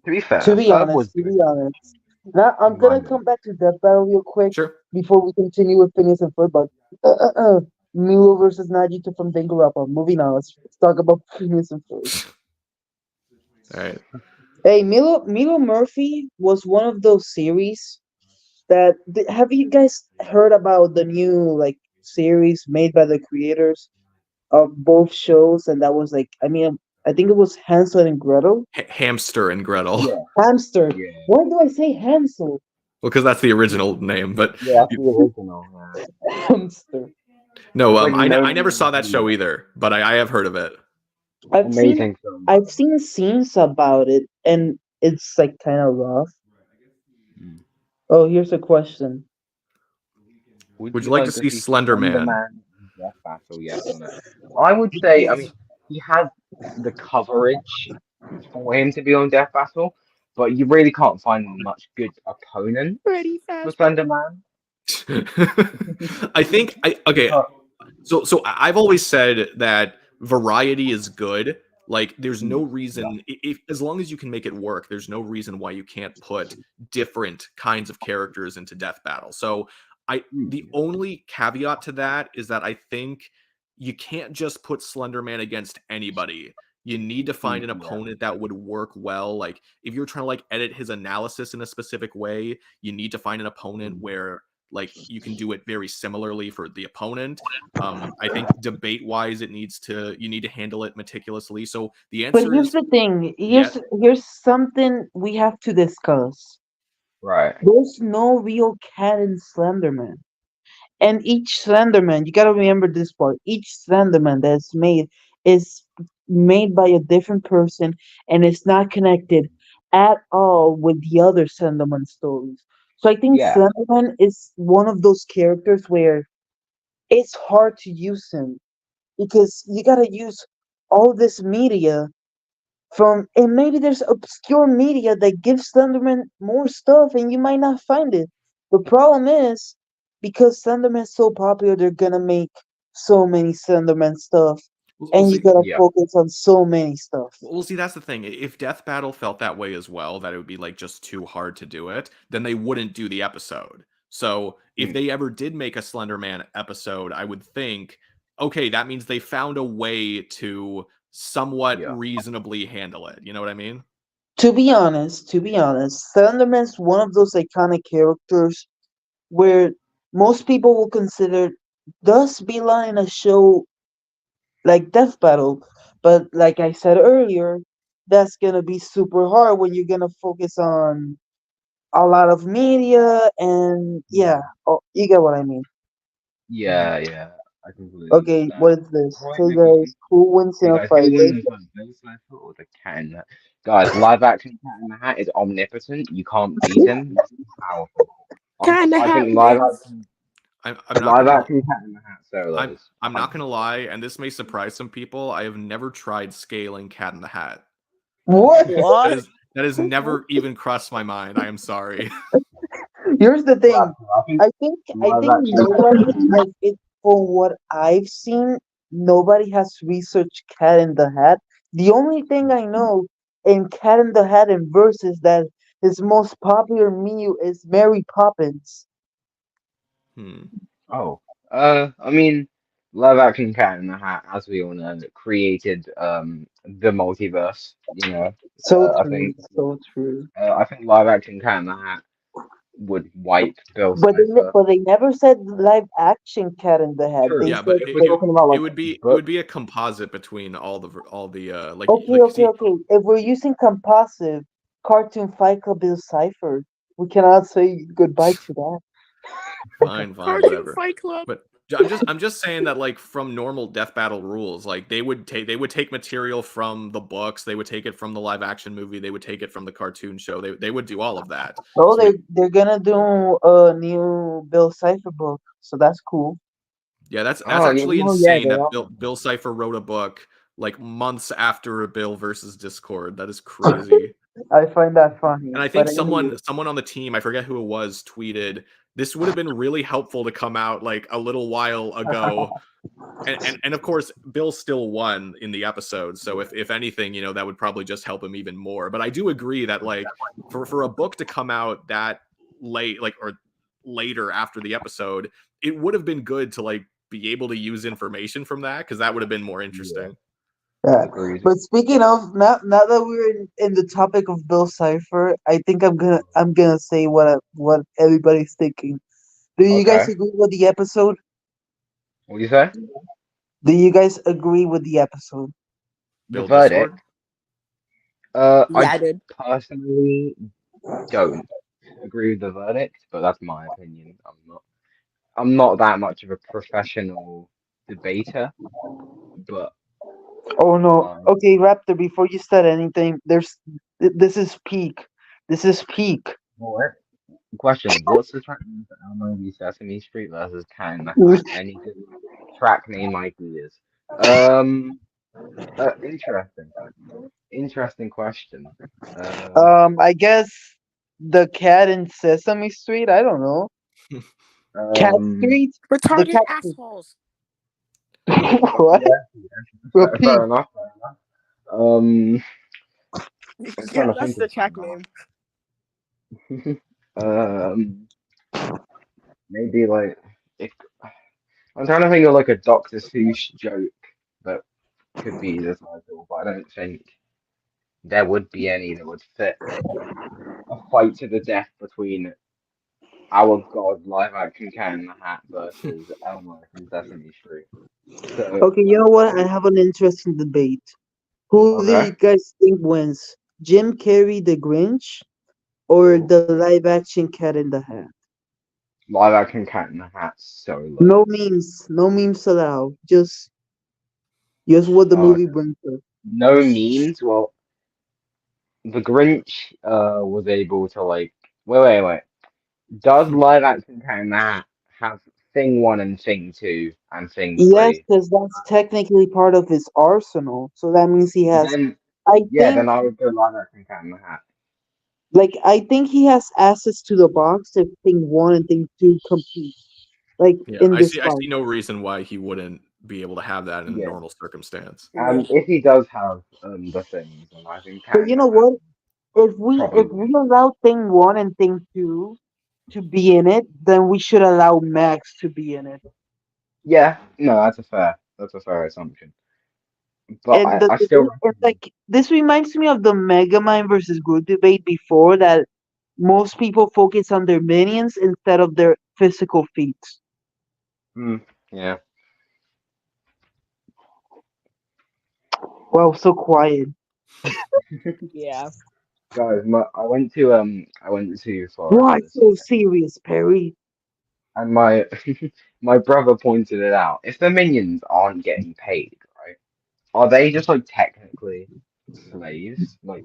Speaker 4: To be fair,
Speaker 1: To be
Speaker 4: Ferb
Speaker 1: honest,
Speaker 4: was
Speaker 1: to
Speaker 4: good
Speaker 1: be honest. Now I'm
Speaker 4: in my
Speaker 1: gonna come
Speaker 4: opinion.
Speaker 1: back to Death Battle real quick
Speaker 2: Sure.
Speaker 1: before we continue with Phineas and Ferb. But Milo versus Najito from Danganronpa. Moving on. Let's talk about Phineas and Ferb.
Speaker 2: All right.
Speaker 1: Hey, Milo Murphy was one of those series that have you guys heard about the new like series made by the creators of both shows? And that was like, I mean, I think it was Hansel and Gretel.
Speaker 2: Hamster and Gretel.
Speaker 4: Yeah,
Speaker 1: Hamster.
Speaker 4: yeah,
Speaker 1: Why do I say Hansel?
Speaker 2: Well, because that's the original name, but
Speaker 4: yeah. That's the original. Yeah.
Speaker 1: Hamster.
Speaker 2: no,
Speaker 4: It's like
Speaker 2: I never
Speaker 4: mainly
Speaker 2: saw that show either, but I have heard of it.
Speaker 1: I've seen
Speaker 4: amazing film.
Speaker 1: I've seen scenes about it, and it's like kind of rough.
Speaker 4: Mm.
Speaker 1: Oh, here's a question.
Speaker 4: Would
Speaker 2: Would you
Speaker 4: you
Speaker 2: like to
Speaker 4: like to
Speaker 2: see
Speaker 4: see
Speaker 2: Slender
Speaker 4: Slender
Speaker 2: Man?
Speaker 4: Man in Death Battle? Yes or no? I would say. I mean, he has the coverage for him to be on Death Battle, but you really can't find much good opponent
Speaker 3: Pretty
Speaker 4: for
Speaker 3: fast.
Speaker 4: Slender Man.
Speaker 2: I think I okay.
Speaker 4: Because,
Speaker 2: So I've always said that variety is good. Like there's no
Speaker 4: yeah,
Speaker 2: reason, if as long as you can make it work, there's no reason why you can't put different kinds of characters into Death Battle. So I the
Speaker 4: mm,
Speaker 2: only caveat to that is that I think you can't just put Slender Man against anybody. You need to find an
Speaker 4: yeah,
Speaker 2: opponent that would work well. Like if you're trying to like edit his analysis in a specific way, you need to find an opponent
Speaker 4: mm,
Speaker 2: where like you can do it very similarly for the opponent. I think debate wise, you need to handle it meticulously. So the
Speaker 1: But
Speaker 2: answer
Speaker 1: here's
Speaker 2: is
Speaker 1: the thing.
Speaker 2: yeah.
Speaker 1: Here's something we have to discuss.
Speaker 4: right,
Speaker 1: There's no real canon Slenderman. And each Slenderman, you gotta remember this part. Each Slenderman that's made is made by a different person and it's not connected at all with the other Slenderman stories. So I think
Speaker 4: yeah,
Speaker 1: Slenderman is one of those characters where it's hard to use him because you gotta use all this media from, and maybe there's obscure media that gives Slenderman more stuff and you might not find it. The problem is because Slenderman's so popular, they're gonna make so many Slenderman stuff,
Speaker 2: We'll
Speaker 1: and you
Speaker 2: see.
Speaker 1: gotta
Speaker 4: Yeah,
Speaker 1: focus on so many stuff.
Speaker 2: Well, see, that's the thing. If Death Battle felt that way as well, that it would be like just too hard to do it, then they wouldn't do the episode. So if
Speaker 4: mm,
Speaker 2: they ever did make a Slender Man episode, I would think, okay, that means they found a way to somewhat
Speaker 4: yeah,
Speaker 2: reasonably handle it. You know what I mean?
Speaker 1: To be honest, Slenderman's one of those iconic characters where most people will consider does belong in a show like Death Battle. But like I said earlier, that's gonna be super hard when you're gonna focus on a lot of media and yeah,
Speaker 4: mm,
Speaker 1: oh, you get what I mean.
Speaker 2: Hmm.
Speaker 4: yeah. I completely
Speaker 1: Okay,
Speaker 4: understand.
Speaker 1: what is this?
Speaker 4: Right,
Speaker 1: Hey
Speaker 4: maybe,
Speaker 1: guys, who wins in
Speaker 4: hey
Speaker 1: a
Speaker 4: guys, who
Speaker 1: fight?
Speaker 4: wins the fight, Bill Cipher or the Cat in the Guys, live action Cat in the Hat is omnipotent. You can't beat him. He's powerful.
Speaker 3: Cat in the
Speaker 4: I
Speaker 3: Hat
Speaker 4: think
Speaker 3: wins.
Speaker 2: I'm not
Speaker 4: live
Speaker 2: gonna
Speaker 4: action Cat in the Hat
Speaker 2: I'm
Speaker 4: solos.
Speaker 2: I'm not gonna
Speaker 4: 100%.
Speaker 2: lie, and this may surprise some people. I have never tried scaling Cat in the Hat.
Speaker 1: What?
Speaker 2: That
Speaker 3: What?
Speaker 2: is that has never even crossed my mind. I am sorry.
Speaker 1: Here's the thing.
Speaker 4: Raptor, I think
Speaker 1: I think
Speaker 4: live action Cat in
Speaker 1: nobody
Speaker 4: the Hat.
Speaker 1: like it from what I've seen, nobody has researched Cat in the Hat. The only thing I know in Cat in the Hat and Versus that his most popular Mew is Mary Poppins.
Speaker 2: Hmm.
Speaker 4: Oh, I mean, live action Cat in the Hat, as we all know, created the multiverse.
Speaker 1: So
Speaker 4: I
Speaker 1: true,
Speaker 4: think
Speaker 1: so true.
Speaker 4: live action Cat in the Hat would wipe Bill
Speaker 1: But
Speaker 4: Cipher.
Speaker 1: but they never said live action Cat in the Hat. They
Speaker 4: True.
Speaker 2: Yeah, but
Speaker 1: said
Speaker 4: If we're
Speaker 1: like
Speaker 4: talking about
Speaker 2: it
Speaker 4: like
Speaker 2: would be it
Speaker 4: book,
Speaker 2: would be a composite between all the
Speaker 1: okay,
Speaker 2: like
Speaker 1: okay,
Speaker 2: see
Speaker 1: okay. If we're using composite cartoon Fight Club Bill Cipher, we cannot say goodbye to that.
Speaker 2: fine,
Speaker 3: Cartoon
Speaker 2: whatever.
Speaker 3: Fight Club.
Speaker 2: But I'm just saying that like from normal death battle rules, like they would take material from the books, they would take it from the live action movie, they would take it from the cartoon show. They would do all of that.
Speaker 1: Oh,
Speaker 2: So
Speaker 1: they're gonna do a new Bill Cipher book, so that's cool.
Speaker 2: yeah, that's
Speaker 4: oh,
Speaker 2: actually
Speaker 4: well, yeah,
Speaker 2: insane
Speaker 4: they
Speaker 2: that
Speaker 4: are.
Speaker 2: Bill Cipher wrote a book like months after Bill versus Discord. That is crazy.
Speaker 1: I find that funny.
Speaker 2: And I
Speaker 1: But
Speaker 2: think
Speaker 1: anyway,
Speaker 2: someone on the team, I forget who it was, tweeted this would have been really helpful to come out like a little while ago. And of course, Bill still won in the episode. So if anything, that would probably just help him even more. But I do agree that like for a book to come out that late, like or later after the episode, it would have been good to like be able to use information from that because that would have been more
Speaker 4: Yeah,
Speaker 2: interesting.
Speaker 1: yeah.
Speaker 4: agreed.
Speaker 1: But speaking of, now that we're in the topic of Bill Cipher, I think I'm gonna say what everybody's thinking. Do you guys
Speaker 4: Okay.
Speaker 1: agree with the episode?
Speaker 4: What do you say?
Speaker 1: Do you guys agree with the episode?
Speaker 4: The
Speaker 2: Bill Discord.
Speaker 4: verdict?
Speaker 3: Yeah,
Speaker 4: I
Speaker 3: I did.
Speaker 4: personally don't agree with the verdict, but that's my opinion. I'm not that much of a professional debater, but
Speaker 1: Oh no.
Speaker 4: um,
Speaker 1: Okay, Raptor, before you start anything, this is peak. This is peak.
Speaker 4: what? Question: What's the track name for Elmo v Sesame Street versus Cat in the Hat? Any good track name ideas? Um, interesting. Interesting question. Uh,
Speaker 1: I guess the cat in Sesame Street. I don't know. Cat
Speaker 4: um,
Speaker 1: Street. The
Speaker 3: Retarded
Speaker 1: cat Street.
Speaker 3: assholes.
Speaker 1: What?
Speaker 4: yeah, fair
Speaker 1: Repeat.
Speaker 4: enough. Fair enough. Um, I'm trying
Speaker 3: Yeah,
Speaker 4: to
Speaker 3: that's
Speaker 4: think
Speaker 3: the
Speaker 4: of
Speaker 3: track
Speaker 4: one
Speaker 3: name.
Speaker 4: now. Maybe like if I'm trying to think of like a Doctor Seuss joke that could be the title, but I don't think there would be any that would fit a fight to the death between our god live action Cat in the Hat versus Elmo from Sesame Street. So,
Speaker 1: Okay, you know what? I have an interesting debate. Who do you
Speaker 4: okay,
Speaker 1: guys think wins? Jim Carrey, the Grinch, or
Speaker 4: Ooh.
Speaker 1: the live action Cat in the Hat?
Speaker 4: Live action Cat in the Hat
Speaker 1: No
Speaker 4: solos.
Speaker 1: memes. No memes allowed. Just what the
Speaker 4: Oh,
Speaker 1: movie brings us.
Speaker 4: no memes. Well, the Grinch was able to like. Wait. Does live action Cat in the Hat have Thing 1 and Thing 2 and Thing
Speaker 1: Yes,
Speaker 4: 3.
Speaker 1: because that's technically part of his arsenal. So that means he has.
Speaker 4: Then
Speaker 1: I
Speaker 4: yeah,
Speaker 1: think,
Speaker 4: then I would go live action Cat in the Hat.
Speaker 1: I think he has access to the box if Thing One and Thing Two compete, like
Speaker 2: Yeah,
Speaker 1: in
Speaker 2: I
Speaker 1: this
Speaker 2: see. I
Speaker 1: fight.
Speaker 2: see no reason why he wouldn't be able to have that in a
Speaker 4: Yeah.
Speaker 2: normal circumstance.
Speaker 3: Yeah.
Speaker 4: And if he does have the things, then I think Cat
Speaker 1: But
Speaker 4: in
Speaker 1: you
Speaker 4: the
Speaker 1: know
Speaker 4: Hat
Speaker 1: what?
Speaker 4: probably
Speaker 1: If we allow Thing One and Thing Two to be in it, then we should allow Max to be in it.
Speaker 4: yeah, no, that's a fair assumption. But
Speaker 1: And
Speaker 4: I still reckon,
Speaker 1: like this reminds me of the Megamind versus Groot debate before that. Most people focus on their minions instead of their physical feats.
Speaker 4: mm, yeah.
Speaker 1: Wow, so quiet.
Speaker 3: Yeah.
Speaker 4: Guys, I went to Forest
Speaker 1: Why
Speaker 4: this
Speaker 1: so
Speaker 4: year,
Speaker 1: serious, Perry?
Speaker 4: and my my brother pointed it out. If the minions aren't getting paid, right, are they just like technically slaves? Like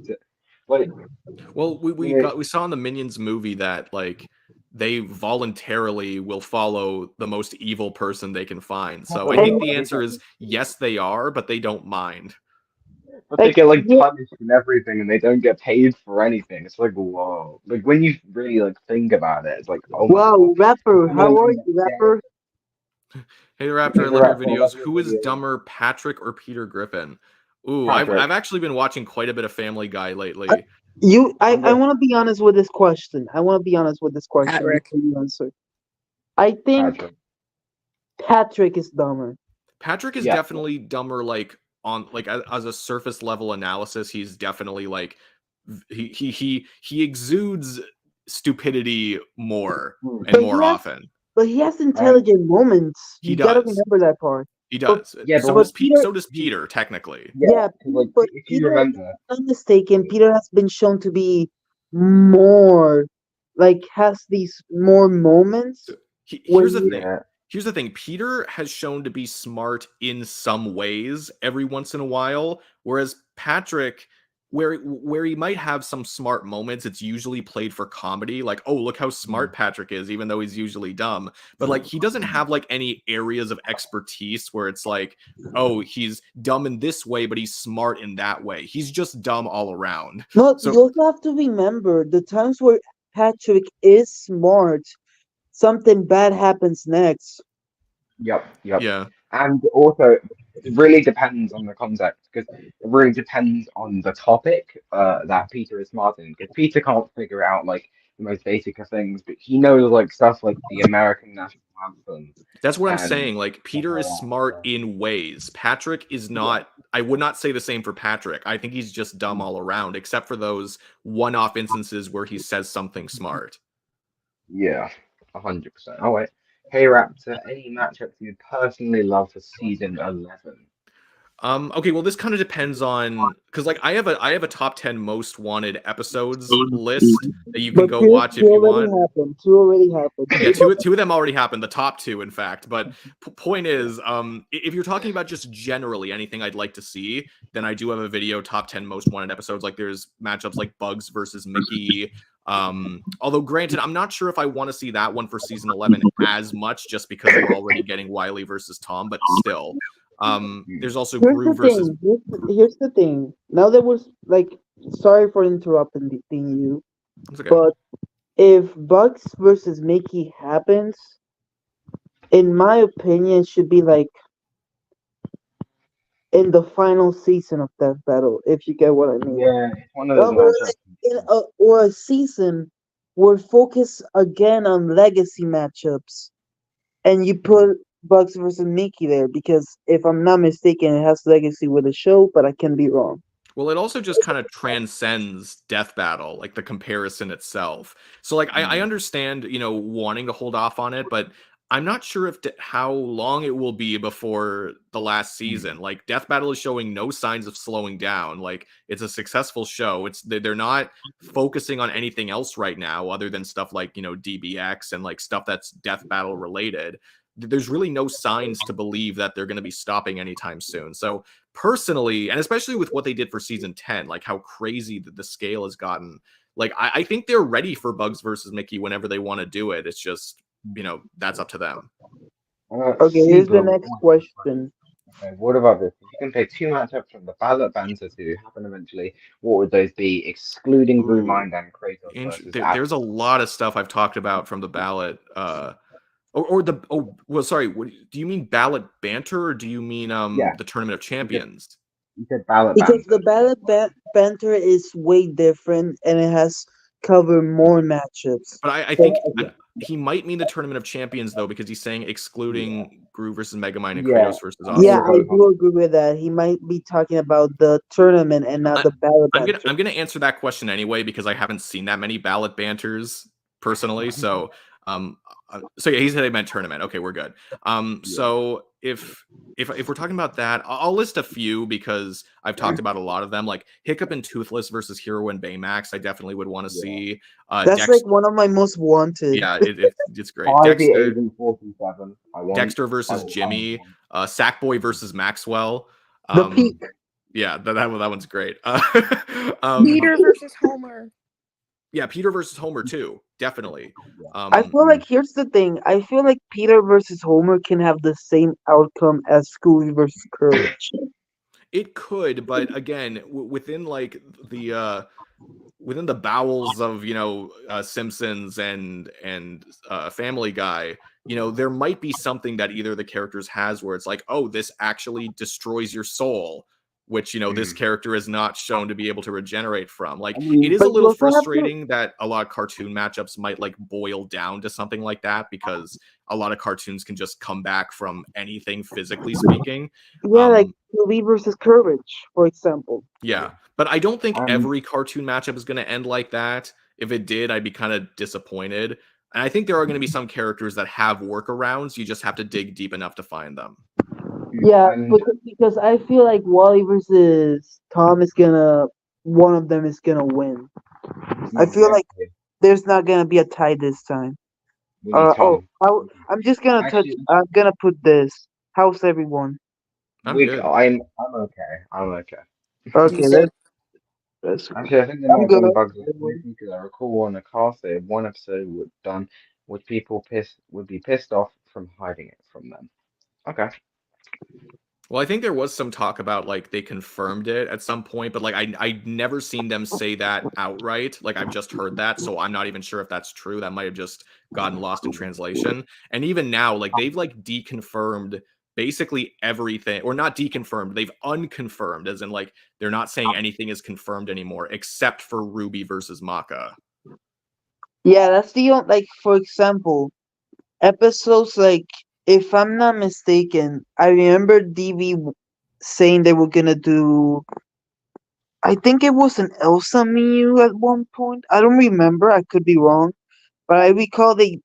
Speaker 2: Well,
Speaker 4: you know,
Speaker 2: we saw in the Minions movie that like they voluntarily will follow the most evil person they can find. So I think
Speaker 1: And
Speaker 2: the answer is yes, they are, but they don't mind.
Speaker 4: but they
Speaker 1: like
Speaker 4: get like
Speaker 1: yeah,
Speaker 4: punished and everything, and they don't get paid for anything. It's like whoa. Like when you really like think about it, it's like oh my god.
Speaker 1: wow, rapper,
Speaker 4: And then
Speaker 1: how are
Speaker 4: in
Speaker 1: you,
Speaker 4: the
Speaker 1: rapper?
Speaker 2: Hey Raptor, I love your
Speaker 4: Interact, I love
Speaker 2: videos.
Speaker 4: your
Speaker 2: Who is
Speaker 4: videos.
Speaker 2: dumber, Patrick or Peter Griffin? Ooh, I've
Speaker 4: Patrick,
Speaker 2: actually been watching quite a bit of Family Guy
Speaker 1: Uh,
Speaker 2: lately.
Speaker 4: I'm
Speaker 1: I
Speaker 4: gonna
Speaker 1: want to be honest with this question. I want to be honest with this question
Speaker 3: Patrick.
Speaker 1: before you answer. I think
Speaker 4: Patrick.
Speaker 1: Patrick is dumber.
Speaker 2: Patrick is
Speaker 4: Yeah,
Speaker 2: definitely dumber, like on like as a surface level analysis. He's definitely like he exudes stupidity more
Speaker 4: mm.
Speaker 2: and
Speaker 1: But
Speaker 2: more often.
Speaker 1: he has
Speaker 4: And
Speaker 1: intelligent moments.
Speaker 2: He
Speaker 1: You gotta
Speaker 2: does.
Speaker 1: remember that part.
Speaker 2: He
Speaker 1: But
Speaker 2: does.
Speaker 4: yeah, but
Speaker 2: So does Pete.
Speaker 1: Peter,
Speaker 2: So does Peter. Technically,
Speaker 4: yeah,
Speaker 1: yeah,
Speaker 4: 'cause, like
Speaker 1: but
Speaker 4: if you
Speaker 1: Peter, if
Speaker 4: remember,
Speaker 1: I'm not mistaken, Peter has been shown to be more has these more moments
Speaker 2: here's the
Speaker 1: when
Speaker 2: thing.
Speaker 4: yeah,
Speaker 2: Here's the thing. Peter has shown to be smart in some ways every once in a while, whereas Patrick, where he might have some smart moments, it's usually played for comedy. Like, oh, look how
Speaker 4: mm,
Speaker 2: smart Patrick is, even though he's usually dumb. But like, he doesn't have like any areas of expertise where it's like, oh, he's dumb in this way, but he's smart in that way. He's just dumb all around.
Speaker 1: no,
Speaker 2: So
Speaker 1: you also have to remember the times where Patrick is smart, something bad happens next.
Speaker 4: yep.
Speaker 2: yeah.
Speaker 4: And also, it really depends on the context because it really depends on the topic that Peter is smart in. Because Peter can't figure out like the most basic of things, but he knows like stuff like the American national anthem
Speaker 2: That's what I'm
Speaker 4: and
Speaker 2: saying. Like
Speaker 4: stuff
Speaker 2: Peter
Speaker 4: like
Speaker 2: is
Speaker 4: that.
Speaker 2: smart
Speaker 4: So,
Speaker 2: in ways. Patrick is
Speaker 4: yeah,
Speaker 2: not. I would not say the same for Patrick. I think he's just dumb
Speaker 4: mm,
Speaker 2: all around, except for those one-off instances where he says something smart.
Speaker 4: yeah, 100%. Oh wait, hey Raptor, any matchups you'd personally love for season 11?
Speaker 2: Okay, well, this kind of depends on because like I have a top 10 most wanted episodes list that you can
Speaker 1: But
Speaker 2: go watch
Speaker 1: two
Speaker 2: if you
Speaker 1: already
Speaker 2: want.
Speaker 1: happened. Two already happened.
Speaker 2: Yeah, two of them already happened. The top two, in fact. But point is, if you're talking about just generally anything I'd like to see, then I do have a video top 10 most wanted episodes. Like there's matchups like Bugs versus Mickey. Although granted, I'm not sure if I want to see that one for season 11 as much, just because we're already getting Wiley versus Tom. But still,
Speaker 4: Mm,
Speaker 2: there's also
Speaker 1: Here's
Speaker 2: Gru
Speaker 1: the
Speaker 2: versus.
Speaker 1: thing. Here's the thing. Now that was sorry for interrupting you,
Speaker 2: It's okay.
Speaker 1: but if Bugs versus Mickey happens, in my opinion, it should be in the final season of that battle, if you get what I mean.
Speaker 4: yeah, it's one of those
Speaker 1: Or
Speaker 4: matchups.
Speaker 1: or a season where focus again on legacy matchups, and you
Speaker 4: Mm,
Speaker 1: put Bugs versus Mickey there because if I'm not mistaken, it has legacy with the show, but I can be wrong.
Speaker 2: Well, it also just kind of transcends Death Battle, like the comparison itself. So, like, I
Speaker 4: mm,
Speaker 2: understand, wanting to hold off on it, but I'm not sure if how long it will be before the last
Speaker 4: mm,
Speaker 2: season. Like, Death Battle is showing no signs of slowing down. Like, it's a successful show. They're not focusing on anything else right now, other than stuff like DBX and like stuff that's Death Battle related. There's really no signs to believe that they're going to be stopping anytime soon. So personally, and especially with what they did for season 10, like how crazy the scale has gotten, like I think they're ready for Bugs versus Mickey whenever they want to do it. It's just that's up to them.
Speaker 1: Okay, here's the
Speaker 4: Seba,
Speaker 1: next question.
Speaker 4: okay, what about this? If you can pick two matchups from the ballot banter to happen eventually, what would those be, excluding
Speaker 2: Ooh,
Speaker 4: Mind and Kratos versus
Speaker 2: there's a
Speaker 4: Atlas?
Speaker 2: lot of stuff I've talked about from the ballot. Or the well, sorry. Do you mean ballot banter or do you mean
Speaker 4: Yeah,
Speaker 2: the Tournament of
Speaker 4: you said
Speaker 2: Champions?
Speaker 4: you said ballot
Speaker 1: Because the
Speaker 4: banter.
Speaker 1: banter is way different and it has covered more matchups.
Speaker 2: But I
Speaker 1: So,
Speaker 2: think
Speaker 4: Yeah,
Speaker 2: he might mean the Tournament of Champions though, because he's saying
Speaker 4: yeah,
Speaker 2: excluding Gru versus Megamind and
Speaker 4: yeah.
Speaker 2: Kratos versus
Speaker 1: yeah,
Speaker 4: Hold,
Speaker 1: I
Speaker 2: Asuka.
Speaker 4: hold, hold.
Speaker 1: do agree with that. He might be talking about the tournament and not
Speaker 2: I,
Speaker 1: the ballot
Speaker 2: I'm gonna
Speaker 1: banter.
Speaker 2: I'm gonna answer that question anyway because I haven't seen that many ballot banters personally. So yeah, he said he meant tournament. Okay, we're good.
Speaker 4: Yeah,
Speaker 2: So if we're talking about that, I'll list a few because I've talked about a lot of them, like Hiccup and Toothless versus Hero and Baymax. I definitely would want to
Speaker 4: yeah.
Speaker 2: see.
Speaker 1: That's like
Speaker 2: Dex,
Speaker 1: one of my most wanted.
Speaker 2: yeah, it's great.
Speaker 4: By the Agent 47,
Speaker 2: Dexter
Speaker 4: I
Speaker 2: versus
Speaker 4: want
Speaker 2: Jimmy,
Speaker 4: one.
Speaker 2: Sackboy versus Maxwell.
Speaker 1: The peak.
Speaker 2: Um, yeah, that one's great. Um,
Speaker 3: Peter versus Homer.
Speaker 2: yeah, Peter versus Homer too, definitely.
Speaker 4: Yeah.
Speaker 1: I
Speaker 2: Um,
Speaker 1: feel like here's the thing. I feel like Peter versus Homer can have the same outcome as Scooby versus Courage.
Speaker 2: it could, but again, within like the within the bowels of Simpsons and Family Guy, there might be something that either of the characters has where it's like, oh, this actually destroys your soul, which this
Speaker 4: Mm.
Speaker 2: character is not shown to be able to regenerate from.
Speaker 4: I
Speaker 2: Like, it
Speaker 4: mean,
Speaker 2: is
Speaker 1: But
Speaker 2: a
Speaker 1: you
Speaker 2: little
Speaker 1: also have to,
Speaker 2: frustrating that a lot of cartoon matchups might like boil down to something like that because a lot of cartoons can just come back from anything physically speaking.
Speaker 1: yeah, like
Speaker 2: um
Speaker 1: Scooby versus Courage, for example.
Speaker 2: yeah,
Speaker 4: yeah.
Speaker 2: but I don't think
Speaker 4: Um,
Speaker 2: every cartoon matchup is going to end like that. If it did, I'd be kind of disappointed. And I think there are going to be some characters that have workarounds. You just have to dig deep enough to find them.
Speaker 1: Yeah,
Speaker 4: and
Speaker 1: because I feel like Wally versus Tom is gonna, one of them is gonna win. I
Speaker 4: no,
Speaker 1: feel like
Speaker 4: okay,
Speaker 1: there's not gonna be a tie this time.
Speaker 4: we need
Speaker 1: Oh,
Speaker 4: Tom. Okay.
Speaker 1: I'm just gonna touch.
Speaker 4: Actually,
Speaker 1: I'm gonna put this. How's everyone?
Speaker 2: I'm good.
Speaker 4: I'm okay. I'm okay.
Speaker 1: Okay, let's.
Speaker 4: Actually, I think there might
Speaker 1: I'm
Speaker 4: have
Speaker 1: good.
Speaker 4: been bugs with me because I recall on the cast they had one episode was done with people would be pissed off from hiding it from them. Okay.
Speaker 2: Well, I think there was some talk about like they confirmed it at some point, but like I never seen them say that outright. Like I've just heard that, so I'm not even sure if that's true. That might have just gotten lost in translation. And even now, like they've like deconfirmed basically everything, or not deconfirmed, they've unconfirmed, as in like they're not saying anything is confirmed anymore, except for Ruby versus Maka.
Speaker 1: Yeah, that's the like. For example, episodes like, if I'm not mistaken, I remember DV saying they were gonna do. I think it was an Elsa Miu at one point. I don't remember. I could be wrong, but I recall they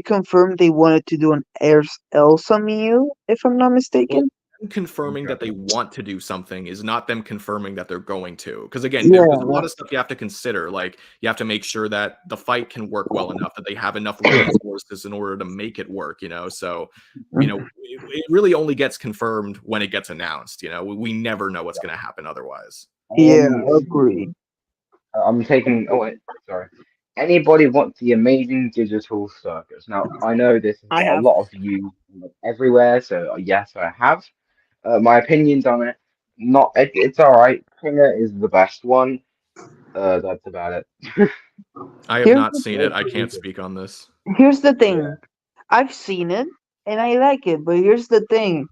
Speaker 1: confirmed they wanted to do an Elsa Miu, if I'm not
Speaker 2: Well,
Speaker 1: mistaken.
Speaker 2: them confirming that they
Speaker 4: Interesting.
Speaker 2: want to do something is not them confirming that they're going to. Because again, there's a
Speaker 1: Yeah,
Speaker 2: lot of stuff you have to consider. Like you have to make sure that the fight can work well enough, that they have enough resources in order to make it work. So it really only gets confirmed when it gets announced. We never know what's going to happen otherwise.
Speaker 1: yeah,
Speaker 4: Um,
Speaker 1: agree.
Speaker 4: I'm taking. Oh wait, sorry. Anybody want the amazing digital circus? Now I know this has
Speaker 3: I
Speaker 4: got a
Speaker 3: have.
Speaker 4: lot of views everywhere, so yes, I have. My opinions on it. Not it's all right. Klinger is the best one. That's about it.
Speaker 2: I have
Speaker 1: Here's
Speaker 2: not seen it. I can't speak on this.
Speaker 1: here's the
Speaker 4: Yeah,
Speaker 1: thing. I've seen it and I like it, but here's the thing.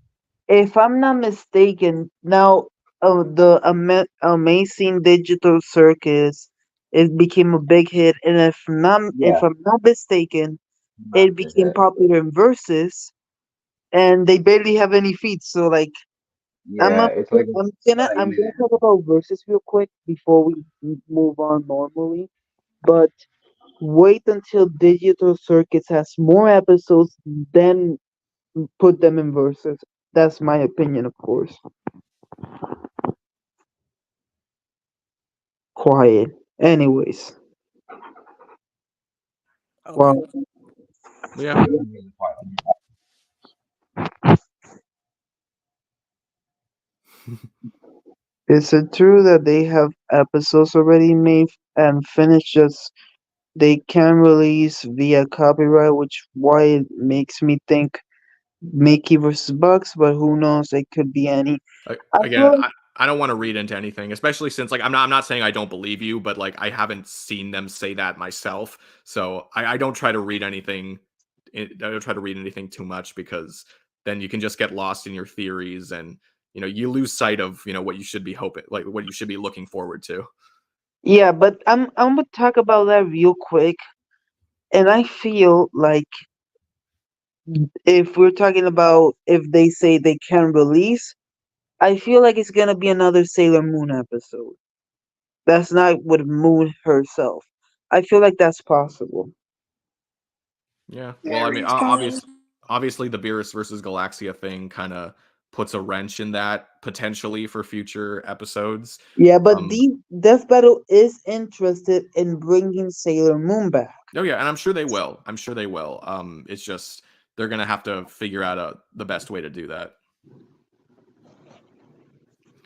Speaker 1: If I'm not mistaken, now the amazing digital circus, it became a big hit, and if
Speaker 4: yeah,
Speaker 1: I'm not mistaken, it
Speaker 4: massive
Speaker 1: became
Speaker 4: hit.
Speaker 1: popular in versus, and they barely have any feats. So like, I'm
Speaker 4: Yeah,
Speaker 1: up,
Speaker 4: it's like
Speaker 1: I'm
Speaker 4: 30
Speaker 1: gonna
Speaker 4: million.
Speaker 1: talk about versus real quick before we move on normally. But wait until digital circus has more episodes, then put them in versus. That's my opinion, of course. Quiet. Anyways,
Speaker 3: Okay.
Speaker 1: well,
Speaker 2: But yeah,
Speaker 1: is it true that they have episodes already made and finished, just they can release via copyright, which why it makes me think Mickey versus Bugs, but who knows? It could be any. I
Speaker 2: Again,
Speaker 1: feel
Speaker 2: I don't want to read into anything, especially since like I'm not saying I don't believe you, but like I haven't seen them say that myself, so I don't try to read anything. I don't try to read anything too much because then you can just get lost in your theories and you lose sight of what you should be hoping, like what you should be looking forward to.
Speaker 1: yeah, but I'm gonna talk about that real quick, and I feel like if we're talking about if they say they can release, I feel like it's gonna be another Sailor Moon episode. That's not with Moon herself. I feel like that's possible.
Speaker 2: Yeah, well, I mean, obviously the Beerus versus Galaxia thing kind of puts a wrench in that potentially for future episodes.
Speaker 1: Yeah, but
Speaker 2: Um,
Speaker 1: the Death Battle is interested in bringing Sailor Moon back.
Speaker 2: Oh yeah, and I'm sure they will. I'm sure they will. It's just they're gonna have to figure out the best way to do that.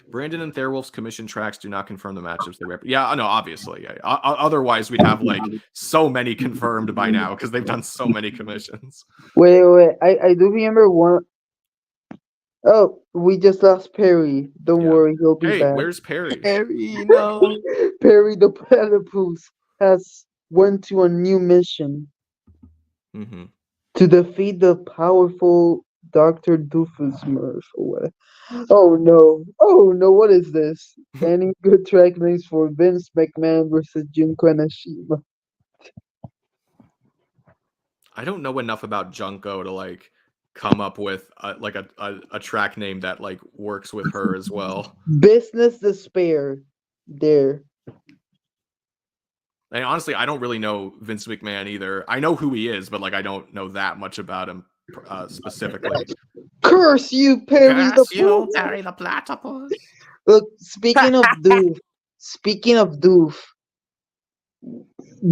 Speaker 2: Brandon and Therwolf's commission tracks do not confirm the matchups they rep. Yeah, no, obviously. Yeah. Otherwise, we'd have like so many confirmed by now because they've done so many commissions.
Speaker 1: Wait. I do remember one. Oh, we just lost Perry. Don't
Speaker 2: Yeah.
Speaker 1: worry, he'll be
Speaker 2: Hey,
Speaker 1: back.
Speaker 2: where's Perry?
Speaker 3: Harry, no.
Speaker 1: Perry the Platypus has went to a new mission
Speaker 2: Mm-hmm.
Speaker 1: to defeat the powerful Dr. Doofenshmirtz or whatever. Oh no. Oh no, what is this? Any good track names for Vince McMahon versus Junko Nashima?
Speaker 2: I don't know enough about Junko to like come up with like a track name that like works with her as well.
Speaker 1: Business Despair. There.
Speaker 2: And honestly, I don't really know Vince McMahon either. I know who he is, but like I don't know that much about him specifically.
Speaker 1: Curse you, Perry the
Speaker 2: Curse you,
Speaker 1: Platypus.
Speaker 2: Perry the Platypus.
Speaker 1: Look, speaking of Doof,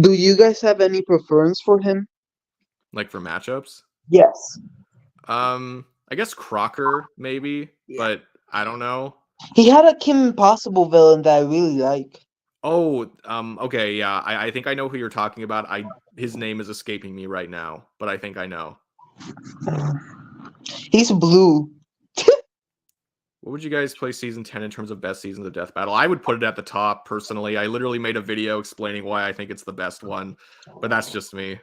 Speaker 1: do you guys have any preference for him?
Speaker 2: Like for matchups?
Speaker 1: Yes.
Speaker 2: I guess Crocker maybe,
Speaker 3: Yeah.
Speaker 2: but I don't know.
Speaker 1: He had a Kim Possible villain that I really like.
Speaker 2: Oh, okay, yeah. I think I know who you're talking about. His name is escaping me right now, but I think I know.
Speaker 1: He's blue.
Speaker 2: What would you guys play season 10 in terms of best seasons of Death Battle? I would put it at the top personally. I literally made a video explaining why I think it's the best one, but that's just me.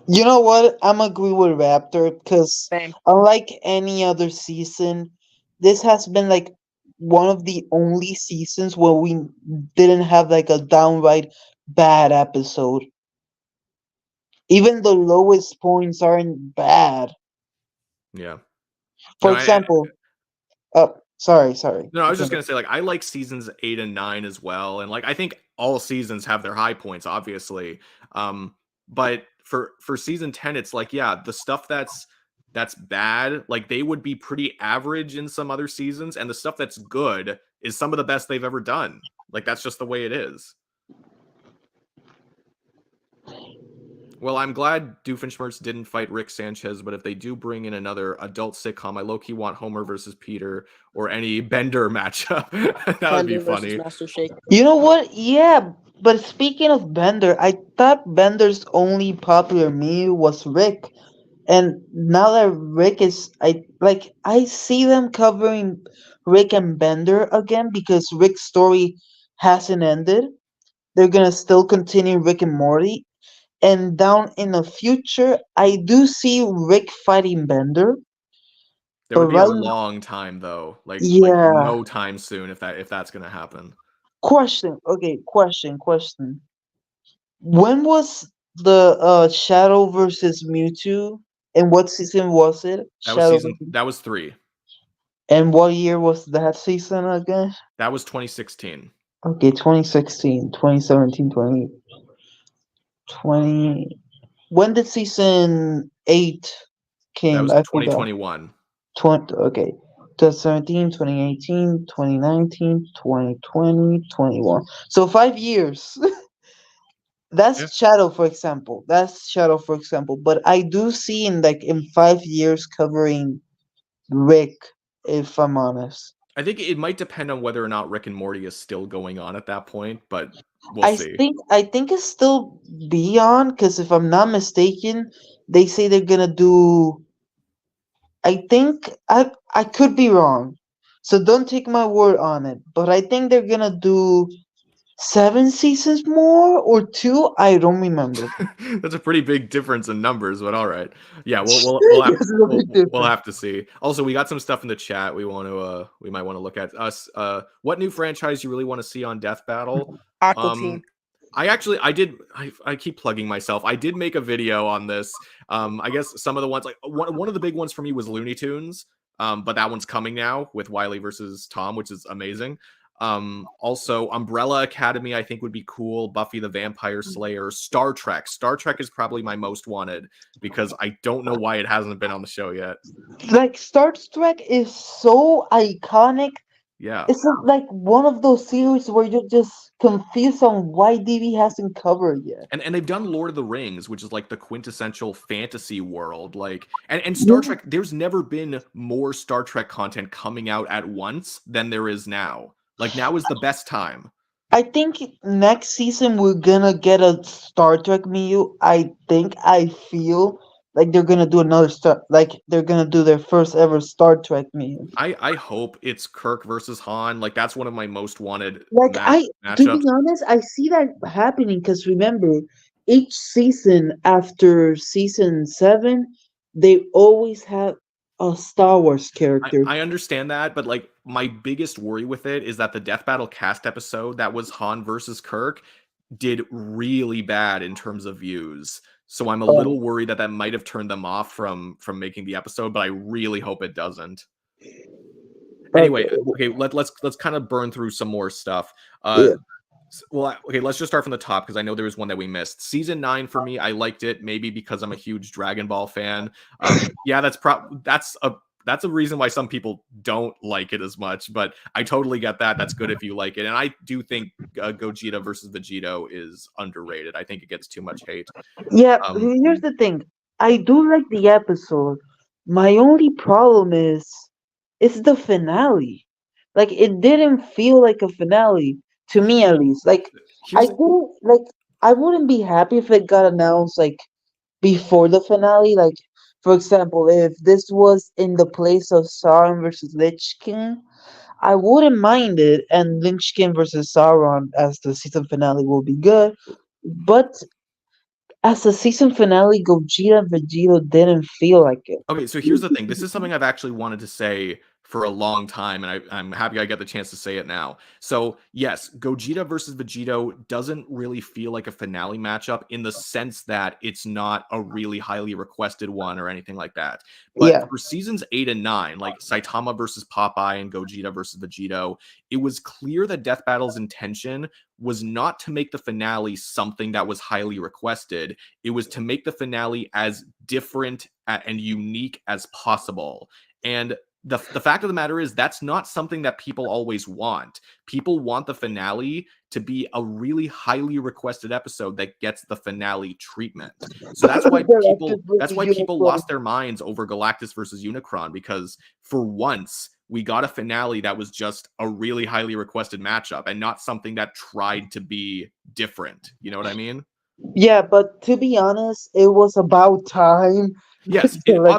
Speaker 1: You know what? I'm agree with Raptor because
Speaker 3: Same.
Speaker 1: unlike any other season, this has been like one of the only seasons where we didn't have like a downright bad episode. Even the lowest points aren't bad.
Speaker 2: Yeah.
Speaker 1: For
Speaker 2: No,
Speaker 1: example, oh, sorry.
Speaker 2: no, I was just gonna say, like, I like seasons 8 and 9 as well, and like I think all seasons have their high points, obviously. But for season 10, it's like, yeah, the stuff that's bad, like they would be pretty average in some other seasons, and the stuff that's good is some of the best they've ever done. Like that's just the way it is. Well, I'm glad Doofenshmirtz didn't fight Rick Sanchez, but if they do bring in another adult sitcom, I low-key want Homer versus Peter or any Bender matchup. That would be
Speaker 3: Bender versus
Speaker 2: funny.
Speaker 3: Master Shake.
Speaker 1: You know what? Yeah, but speaking of Bender, I thought Bender's only popular meme was Rick. And now that Rick is I see them covering Rick and Bender again because Rick's story hasn't ended. They're gonna still continue Rick and Morty. And down in the future, I do see Rick fighting Bender.
Speaker 2: There
Speaker 1: But
Speaker 2: would be a
Speaker 1: right now,
Speaker 2: long time though, like
Speaker 1: yeah.
Speaker 2: no time soon if that's gonna happen.
Speaker 1: Question. Okay, question. When was the Shadow versus Mewtwo? And what season was it? Shadow versus.
Speaker 2: That was 3.
Speaker 1: And what year was that season again?
Speaker 2: That was 2016.
Speaker 1: Okay, 2016, 2017, 20. When did season 8
Speaker 2: That
Speaker 1: came?
Speaker 2: was
Speaker 1: I forgot.
Speaker 2: 2021.
Speaker 1: 20, okay. 2017, 2018, 2019, 2020, 21. So 5 years.
Speaker 2: Yeah.
Speaker 1: That's Shadow, for example. That's Shadow, for example. But I do see in 5 years covering Rick, if I'm honest.
Speaker 2: I think it might depend on whether or not Rick and Morty is still going on at that point, but we'll
Speaker 1: I
Speaker 2: see.
Speaker 1: think it's still beyond because if I'm not mistaken, they say they're gonna do. I think I could be wrong, so don't take my word on it. But I think they're gonna do 7 seasons more or two. I don't remember.
Speaker 2: That's a pretty big difference in numbers, but all right. Yeah, we'll have
Speaker 1: Yes, it's a big
Speaker 2: we'll
Speaker 1: difference.
Speaker 2: have to see. Also, we got some stuff in the chat we might want to look at. Us what new franchise you really want to see on Death Battle?
Speaker 3: Aqua
Speaker 2: Um
Speaker 3: Teen.
Speaker 2: I keep plugging myself. I did make a video on this. I guess some of the ones like one of the big ones for me was Looney Tunes. But that one's coming now with Wiley versus Tom, which is amazing. Also Umbrella Academy I think would be cool. Buffy the Vampire Slayer, Star Trek. Star Trek is probably my most wanted because I don't know why it hasn't been on the show yet.
Speaker 1: Like Star Trek is so iconic.
Speaker 2: Yeah.
Speaker 1: It's like one of those series where you're just confused on why DB hasn't covered yet.
Speaker 2: And they've done Lord of the Rings, which is like the quintessential fantasy world. Like and Star
Speaker 1: Yeah.
Speaker 2: Trek, there's never been more Star Trek content coming out at once than there is now. Like now is the best time.
Speaker 1: I think next season we're gonna get a Star Trek Miyu. I feel like they're gonna do another like they're gonna do their first ever Star Trek Miyu.
Speaker 2: I hope it's Kirk versus Han. Like that's one of my most wanted
Speaker 1: Like to be
Speaker 2: matchups.
Speaker 1: honest, I see that happening because remember, each season after season 7, they always have a Star Wars character.
Speaker 2: I understand that, but like my biggest worry with it is that the Death Battle cast episode that was Han versus Kirk did really bad in terms of views. So I'm a
Speaker 1: Oh,
Speaker 2: little worried that that might have turned them off from making the episode, but I really hope it doesn't. Anyway,
Speaker 1: okay.
Speaker 2: okay, let's kind of burn through some more stuff.
Speaker 1: Yeah.
Speaker 2: Well, okay, let's just start from the top because I know there was one that we missed. Season 9 for me, I liked it, maybe because I'm a huge Dragon Ball fan. Yeah, that's a reason why some people don't like it as much, but I totally get that. That's good if you like it, and I do think Gogeta versus Vegito is underrated. I think it gets too much hate.
Speaker 1: Yeah,
Speaker 2: Um,
Speaker 1: here's the thing. I do like the episode. My only problem is it's the finale. Like it didn't feel like a finale to me at least. Like I
Speaker 2: here's
Speaker 1: didn't like I wouldn't be happy if it got announced like before the finale. Like for example, if this was in the place of Sauron versus Lich King, I wouldn't mind it, and Lich King versus Sauron as the season finale will be good. But as a season finale, Gogeta and Vegito didn't feel like it.
Speaker 2: Okay, so here's the thing. This is something I've actually wanted to say for a long time, and I'm happy I get the chance to say it now. So, yes, Gogeta versus Vegito doesn't really feel like a finale matchup in the sense that it's not a really highly requested one or anything like that. But
Speaker 1: Yeah.
Speaker 2: for seasons 8 and 9, like Saitama versus Popeye and Gogeta versus Vegito, it was clear that Death Battle's intention was not to make the finale something that was highly requested. It was to make the finale as different and unique as possible. And the fact of the matter is that's not something that people always want. People want the finale to be a really highly requested episode that gets the finale treatment. So that's why
Speaker 1: Galactus
Speaker 2: that's
Speaker 1: versus
Speaker 2: why people
Speaker 1: Unicron.
Speaker 2: lost their minds over Galactus versus Unicron, because for once we got a finale that was just a really highly requested matchup and not something that tried to be different. You know what I mean?
Speaker 1: Yeah, but to be honest, it was about time.
Speaker 2: Yes,
Speaker 1: Like,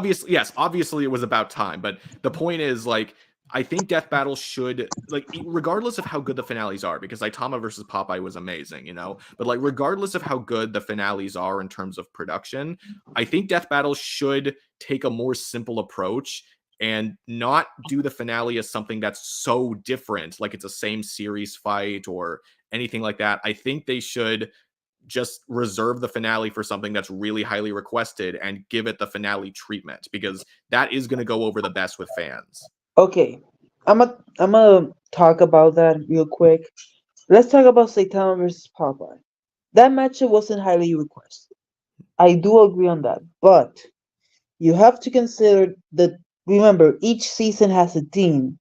Speaker 2: obviously it was about time, but the point is like I think Death Battle should like regardless of how good the finales are, because Saitama versus Popeye was amazing, you know, but like regardless of how good the finales are in terms of production, I think Death Battle should take a more simple approach and not do the finale as something that's so different, like it's a same series fight or anything like that. I think they should just reserve the finale for something that's really highly requested and give it the finale treatment, because that is going to go over the best with fans.
Speaker 1: okay, I'm gonna talk about that real quick. Let's talk about Saitama versus Popeye. That matchup wasn't highly requested. I do agree on that, but you have to consider that. Remember, each season has a theme.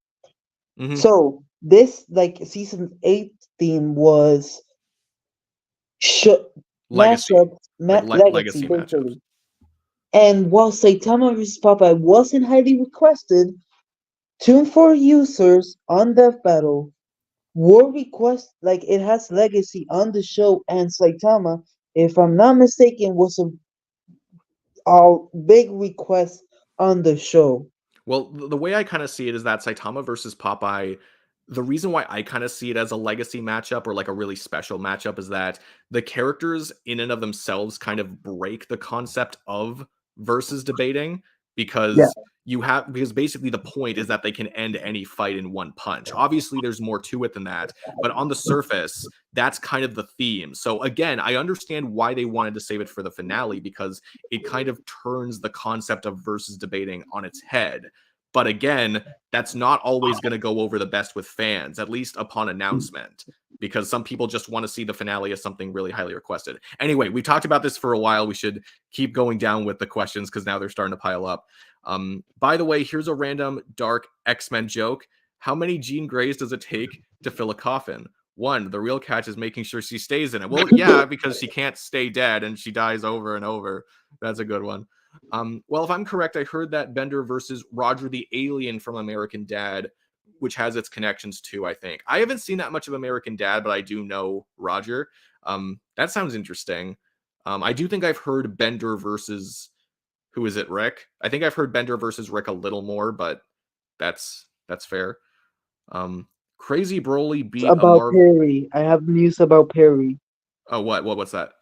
Speaker 2: Mm-hmm.
Speaker 1: So this like season 8 theme was sh-
Speaker 2: Legacy,
Speaker 1: matchup legacy
Speaker 2: legacy matchups.
Speaker 1: basically. And while Saitama vs Popeye wasn't highly requested, Tune for users on Death Battle were request like it has legacy on the show, and Saitama, if I'm not mistaken, was a big request on the show.
Speaker 2: Well, the way I kind of see it is that Saitama versus Popeye, the reason why I kind of see it as a legacy matchup or like a really special matchup is that the characters in and of themselves kind of break the concept of versus debating
Speaker 1: Yeah.
Speaker 2: because basically the point is that they can end any fight in one punch. Obviously there's more to it than that, but on the surface that's kind of the theme. So again, I understand why they wanted to save it for the finale because it kind of turns the concept of versus debating on its head. But again, that's not always going to go over the best with fans, at least upon announcement, because some people just want to see the finale as something really highly requested. Anyway, we talked about this for a while. We should keep going down with the questions because now they're starting to pile up. By the way, here's a random dark X-Men joke. How many Jean Greys does it take to fill a coffin? One, the real catch is making sure she stays in it. Well, yeah, because she can't stay dead and she dies over and over. That's a good one. Well, if I'm correct, I heard that Bender versus Roger the Alien from American Dad, which has its connections too, I think. I haven't seen that much of American Dad, but I do know Roger. That sounds interesting. I do think I've heard Bender versus, who is it, Rick? I think I've heard Bender versus Rick a little more, but that's fair. Crazy Broly beat a
Speaker 1: About
Speaker 2: Marvel.
Speaker 1: Perry, I have news about Perry.
Speaker 2: Oh, what's that?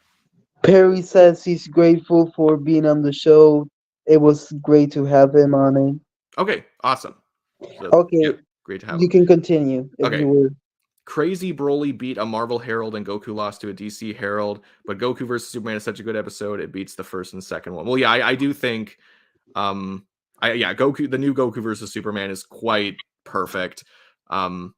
Speaker 1: Perry says he's grateful for being on the show. It was great to have him on it.
Speaker 2: Okay, awesome. So, yeah,
Speaker 1: Okay,
Speaker 2: great to have
Speaker 1: you
Speaker 2: him.
Speaker 1: can continue if
Speaker 2: Okay.
Speaker 1: you were.
Speaker 2: Crazy Broly beat a Marvel Herald and Goku lost to a DC Herald, but Goku versus Superman is such a good episode, it beats the first and second one. Well, yeah, I do think Goku, the new Goku versus Superman is quite perfect. And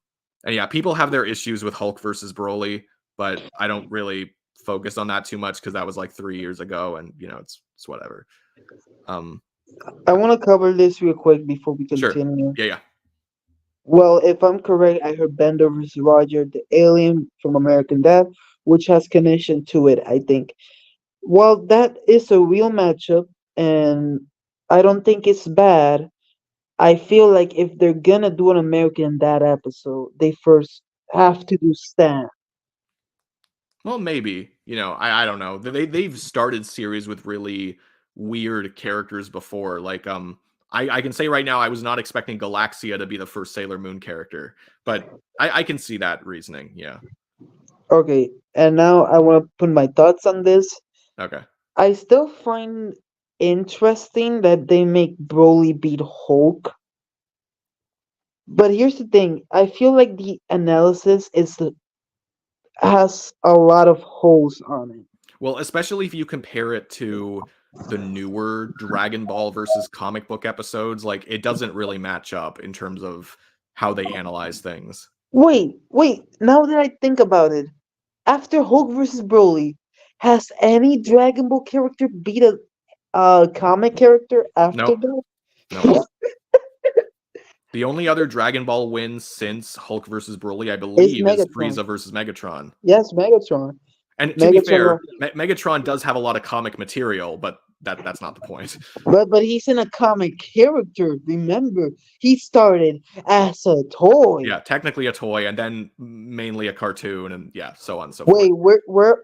Speaker 2: yeah, people have their issues with Hulk versus Broly, but I don't really focus on that too much because that was like 3 years ago, and it's whatever.
Speaker 1: I want to cover this real quick before we
Speaker 2: Sure.
Speaker 1: continue.
Speaker 2: Yeah.
Speaker 1: Well, if I'm correct, I heard Bender versus Roger, the alien from American Dad, which has connection to it, I think. Well, that is a real matchup, and I don't think it's bad. I feel like if they're gonna do an American Dad episode, they first have to do Stan.
Speaker 2: Well, maybe. I don't know. They've started series with really weird characters before. Like I can say right now I was not expecting Galaxia to be the first Sailor Moon character, but I can see that reasoning. Yeah.
Speaker 1: Okay, and now I want to put my thoughts on this.
Speaker 2: Okay.
Speaker 1: I still find interesting that they make Broly beat Hulk. But here's the thing, I feel like the analysis has a lot of holes on it.
Speaker 2: Well, especially if you compare it to the newer Dragon Ball versus comic book episodes, like it doesn't really match up in terms of how they analyze things.
Speaker 1: Wait, now that I think about it, after Hulk versus Broly, has any Dragon Ball character beat a comic character after
Speaker 2: Nope.
Speaker 1: that?
Speaker 2: Nope. The only other Dragon Ball win since Hulk versus Broly, I believe, is
Speaker 1: Megatron.
Speaker 2: Frieza versus Megatron.
Speaker 1: Yes, Megatron.
Speaker 2: And to be fair, Megatron does have a lot of comic material, but that's not the point.
Speaker 1: But he's in a comic character. Remember, he started as a toy.
Speaker 2: Yeah, technically a toy, and then mainly a cartoon, and yeah, so on and so forth.
Speaker 1: Wait,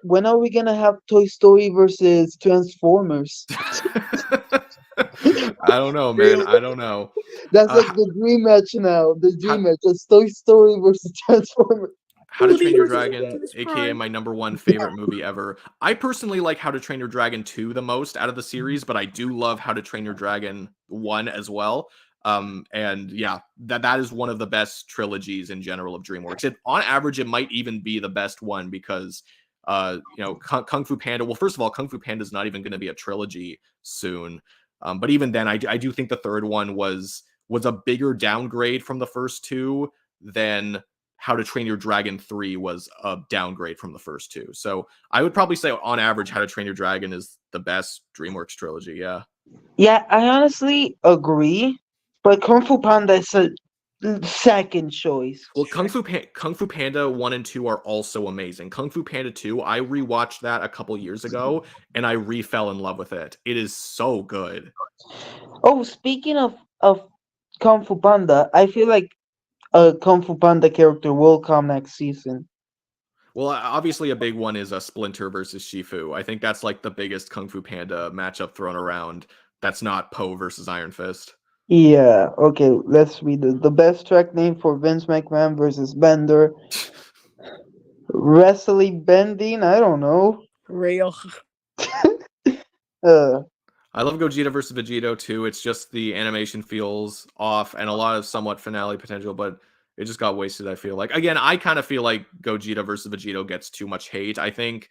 Speaker 1: when are we gonna have Toy Story versus Transformers?
Speaker 2: I don't know, man. I don't know.
Speaker 1: That's like the dream match now. The dream match is Toy Story versus Transformers.
Speaker 2: How to Train Your Dragon, aka my number one favorite movie ever. I personally like How to Train Your Dragon 2 the most out of the series, but I do love How to Train Your Dragon 1 as well. And yeah, that is one of the best trilogies in general of DreamWorks. On average, it might even be the best one because Kung Fu Panda. Well, first of all, Kung Fu Panda is not even going to be a trilogy soon. But even then, I do think the third one was a bigger downgrade from the first two than How to Train Your Dragon 3 was a downgrade from the first two. So I would probably say on average, How to Train Your Dragon is the best DreamWorks trilogy. Yeah.
Speaker 1: Yeah, I honestly agree. But Kung Fu Panda is a second choice.
Speaker 2: Well, Kung Fu Panda 1 and 2 are also amazing. Kung Fu Panda 2, I rewatched that a couple years ago, and I fell in love with it. It is so good.
Speaker 1: Oh, speaking of Kung Fu Panda, I feel like a Kung Fu Panda character will come next season.
Speaker 2: Well, obviously a big one is a Splinter versus Shifu. I think that's like the biggest Kung Fu Panda matchup thrown around. That's not Poe versus Iron Fist.
Speaker 1: Yeah, okay, let's read the best track name for Vince McMahon versus Bender. Wrestling Bending, I don't know.
Speaker 3: Real.
Speaker 1: Uh,
Speaker 2: I love Gogeta versus Vegito too. It's just the animation feels off and a lot of somewhat finale potential, but it just got wasted. I feel like again, I kind of feel like Gogeta versus Vegito gets too much hate. I think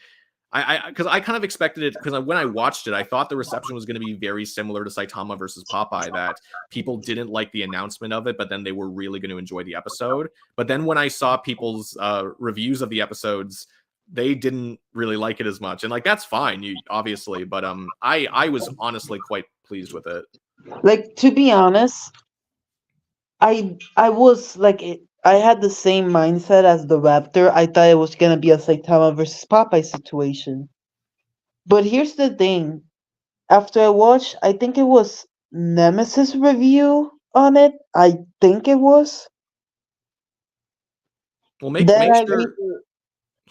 Speaker 2: because I kind of expected it because when I watched it, I thought the reception was going to be very similar to Saitama versus Popeye, that people didn't like the announcement of it, but then they were really going to enjoy the episode. But then when I saw people's reviews of the episodes, they didn't really like it as much, and like that's fine, you obviously. But I was honestly quite pleased with it.
Speaker 1: like to be honest, I was like I had the same mindset as the Raptor. I thought it was gonna be a Saitama versus Popeye situation. But here's the thing. After I watched, I think it was Nemesis review on it. I think it was.
Speaker 2: Well,
Speaker 1: Then
Speaker 2: make
Speaker 1: I read.
Speaker 2: sure.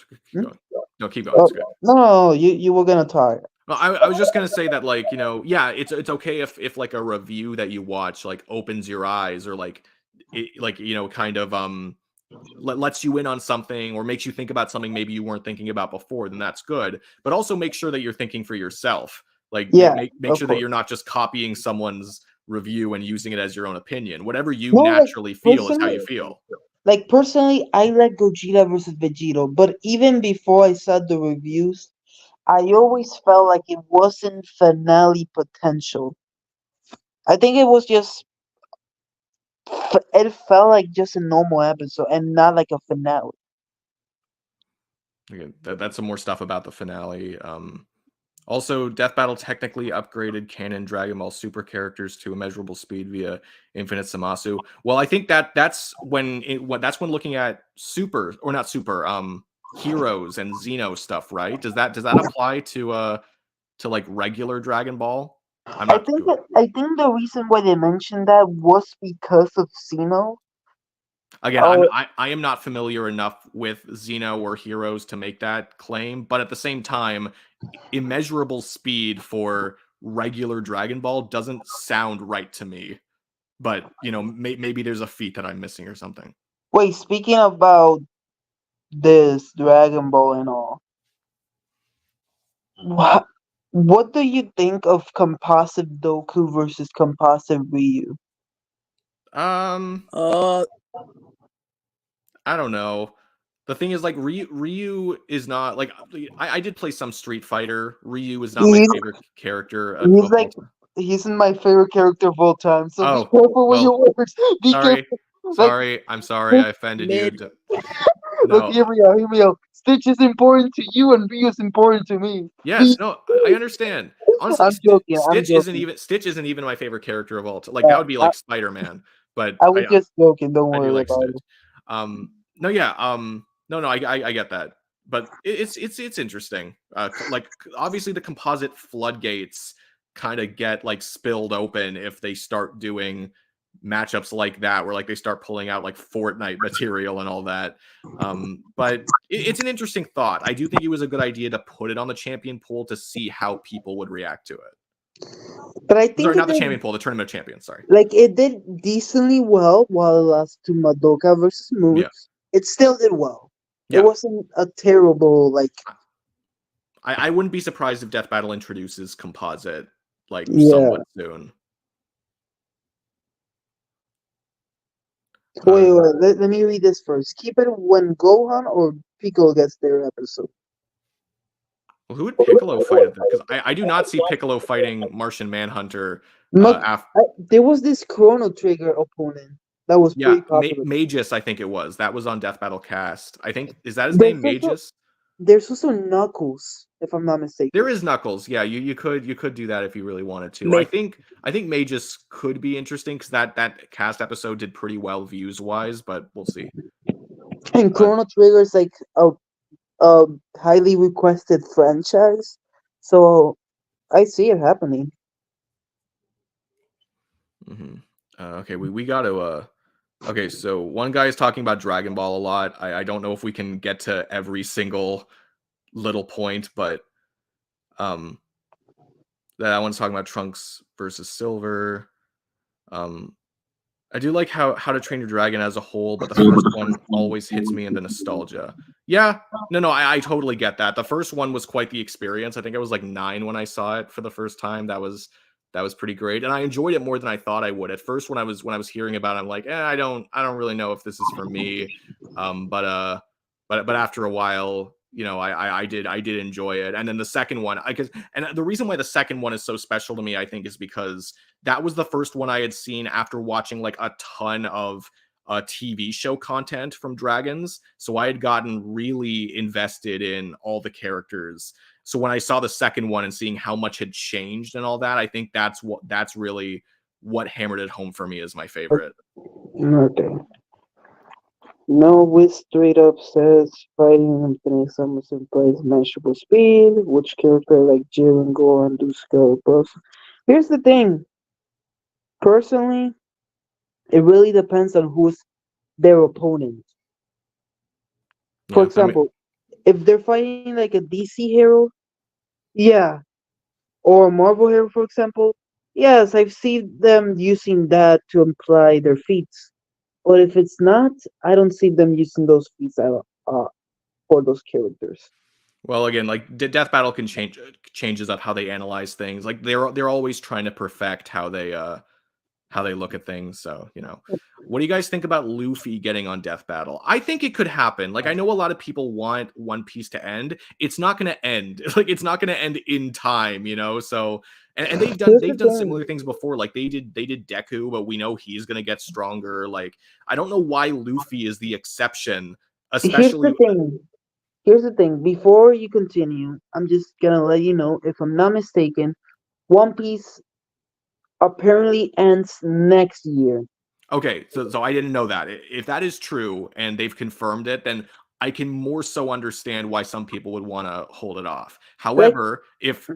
Speaker 2: Keep
Speaker 1: Hmm?
Speaker 2: going. No, keep going.
Speaker 1: Oh,
Speaker 2: It's good.
Speaker 1: no, you were gonna talk.
Speaker 2: No, I was just gonna say that, like, yeah, it's okay if like a review that you watch like opens your eyes or like like kind of lets you in on something or makes you think about something maybe you weren't thinking about before, then that's good. But also make sure that you're thinking for yourself. Like
Speaker 1: Yeah,
Speaker 2: make
Speaker 1: of
Speaker 2: sure that
Speaker 1: course.
Speaker 2: you're not just copying someone's review and using it as your own opinion. Whatever you
Speaker 1: No,
Speaker 2: naturally feel is how you
Speaker 1: personally,
Speaker 2: feel.
Speaker 1: personally, I like Gogeta versus Vegito, but even before I saw the reviews, I always felt like it wasn't finale potential. I think it was just it felt like just a normal episode and not like a finale.
Speaker 2: Again, that's some more stuff about the finale. Also, Death Battle technically upgraded canon Dragon Ball Super characters to immeasurable speed via Infinite Samasu. Well, I think that's when looking at super or not super heroes and Xeno stuff, right? Does that apply to like regular Dragon Ball? I'm not sure.
Speaker 1: I think the reason why they mentioned that was because of Xeno.
Speaker 2: Again,
Speaker 1: Oh,
Speaker 2: I am not familiar enough with Xeno or heroes to make that claim, but at the same time, immeasurable speed for regular Dragon Ball doesn't sound right to me. But maybe there's a feat that I'm missing or something.
Speaker 1: wait, speaking about this Dragon Ball and all, what what do you think of composite Doku versus composite Ryu?
Speaker 2: Um,
Speaker 3: Uh,
Speaker 2: I don't know. The thing is, like Ryu is not like I did play some Street Fighter. Ryu is not my
Speaker 1: He's
Speaker 2: favorite character
Speaker 1: he's
Speaker 2: of
Speaker 1: like
Speaker 2: all time.
Speaker 1: he's my favorite character of all time. So be
Speaker 2: Oh
Speaker 1: careful with
Speaker 2: well,
Speaker 1: your words. Be
Speaker 2: sorry,
Speaker 1: careful. Like,
Speaker 2: I'm sorry, I offended you.
Speaker 3: mid.
Speaker 1: look,
Speaker 2: No,
Speaker 1: hear me out. Hear me out. Stitch is important to you, and Ryu is important to me.
Speaker 2: yes,
Speaker 1: Please,
Speaker 2: no, I understand. Honestly,
Speaker 1: I'm joking. I'm joking.
Speaker 2: Stitch isn't even my favorite character of all time. Like that
Speaker 1: Uh,
Speaker 2: would be
Speaker 1: I,
Speaker 2: like Spider Man, but
Speaker 1: I was just joking. Don't
Speaker 2: I do
Speaker 1: worry
Speaker 2: like
Speaker 1: about
Speaker 2: Stitch.
Speaker 1: it.
Speaker 2: No, yeah, no, I get that, but it's interesting. Like obviously the composite floodgates kind of get like spilled open if they start doing matchups like that, where like they start pulling out like Fortnite material and all that. But it's an interesting thought. I do think it was a good idea to put it on the champion pool to see how people would react to it.
Speaker 1: But I
Speaker 2: Sorry,
Speaker 1: think it
Speaker 2: not the
Speaker 1: did
Speaker 2: champion pool, the tournament of champions. Sorry.
Speaker 1: like it did decently well while it lost to Madoka versus Moon.
Speaker 2: Yeah,
Speaker 1: It still did well. It
Speaker 2: yeah.
Speaker 1: wasn't a terrible like
Speaker 2: I wouldn't be surprised if Death Battle introduces composite like
Speaker 1: yeah.
Speaker 2: somewhat soon.
Speaker 1: Wait, let me read this first. Keep it when Gohan or Piccolo gets their episode.
Speaker 2: Well, who would Piccolo fight at that? Because I do not see Piccolo fighting Martian Manhunter.
Speaker 1: Look, there was this Chrono Trigger opponent that was
Speaker 2: Yeah,
Speaker 1: pretty popular.
Speaker 2: Magus, I think it was. That was on Death Battle Cast. I think is that his
Speaker 1: There's
Speaker 2: name,
Speaker 1: also
Speaker 2: Magus?
Speaker 1: there's also Knuckles, if I'm not mistaken.
Speaker 2: There is Knuckles. Yeah, you could do that if you really wanted to.
Speaker 3: Mid.
Speaker 2: I think Magus could be interesting because that cast episode did pretty well views wise, but we'll see.
Speaker 1: And
Speaker 2: But
Speaker 1: Chrono Trigger is like a highly requested franchise, so I see it happening.
Speaker 2: mhm. Okay, we got to okay, so one guy is talking about Dragon Ball a lot. I don't know if we can get to every single little point, but um that one's talking about Trunks versus Silver. Um I do like How to Train Your Dragon as a whole, but the first one always hits me in the nostalgia. Yeah, no, I totally get that. The first one was quite the experience. I think I was like 9 when I saw it for the first time. That was pretty great, and I enjoyed it more than I thought I would. At first, when I was hearing about it, I'm like, I don't really know if this is for me. But after a while, I did enjoy it. And then the second one, I guess, and the reason why the second one is so special to me, I think, is because that was the first one I had seen after watching like a ton of TV show content from Dragons. So I had gotten really invested in all the characters. So when I saw the second one and seeing how much had changed and all that, I think that's really what hammered it home for me as my favorite.
Speaker 1: Okay. No, we straight up says fighting Infinite Summers implies measurable speed, which character like Jiren, Gohan do scale above. Here's the thing. Personally, it really depends on who's their opponent. For
Speaker 2: Yeah, I mean,
Speaker 1: example, if they're fighting like a DC hero, yeah, or a Marvel hero, for example, yes, I've seen them using that to imply their feats. But if it's not, I don't see them using those feats for those characters.
Speaker 2: well, again, like Death Battle can changes up how they analyze things. Like they're always trying to perfect how they look at things. So, what do you guys think about Luffy getting on Death Battle? I think it could happen. Like, I know a lot of people want One Piece to end. It's not going to end. Like, it's not going to end in time. So, and they've done
Speaker 1: Here's the
Speaker 2: they've done
Speaker 1: thing.
Speaker 2: similar things before. Like they did Deku, but we know he's going to get stronger. Like, I don't know why Luffy is the exception,
Speaker 1: Here's the
Speaker 2: especially.
Speaker 1: thing. Here's the thing. Before you continue, I'm just gonna let you know, if I'm not mistaken, One Piece apparently ends next year.
Speaker 2: Okay, so I didn't know that. If that is true and they've confirmed it, then I can more so understand why some people would want to hold it off.
Speaker 1: Like,
Speaker 2: However, if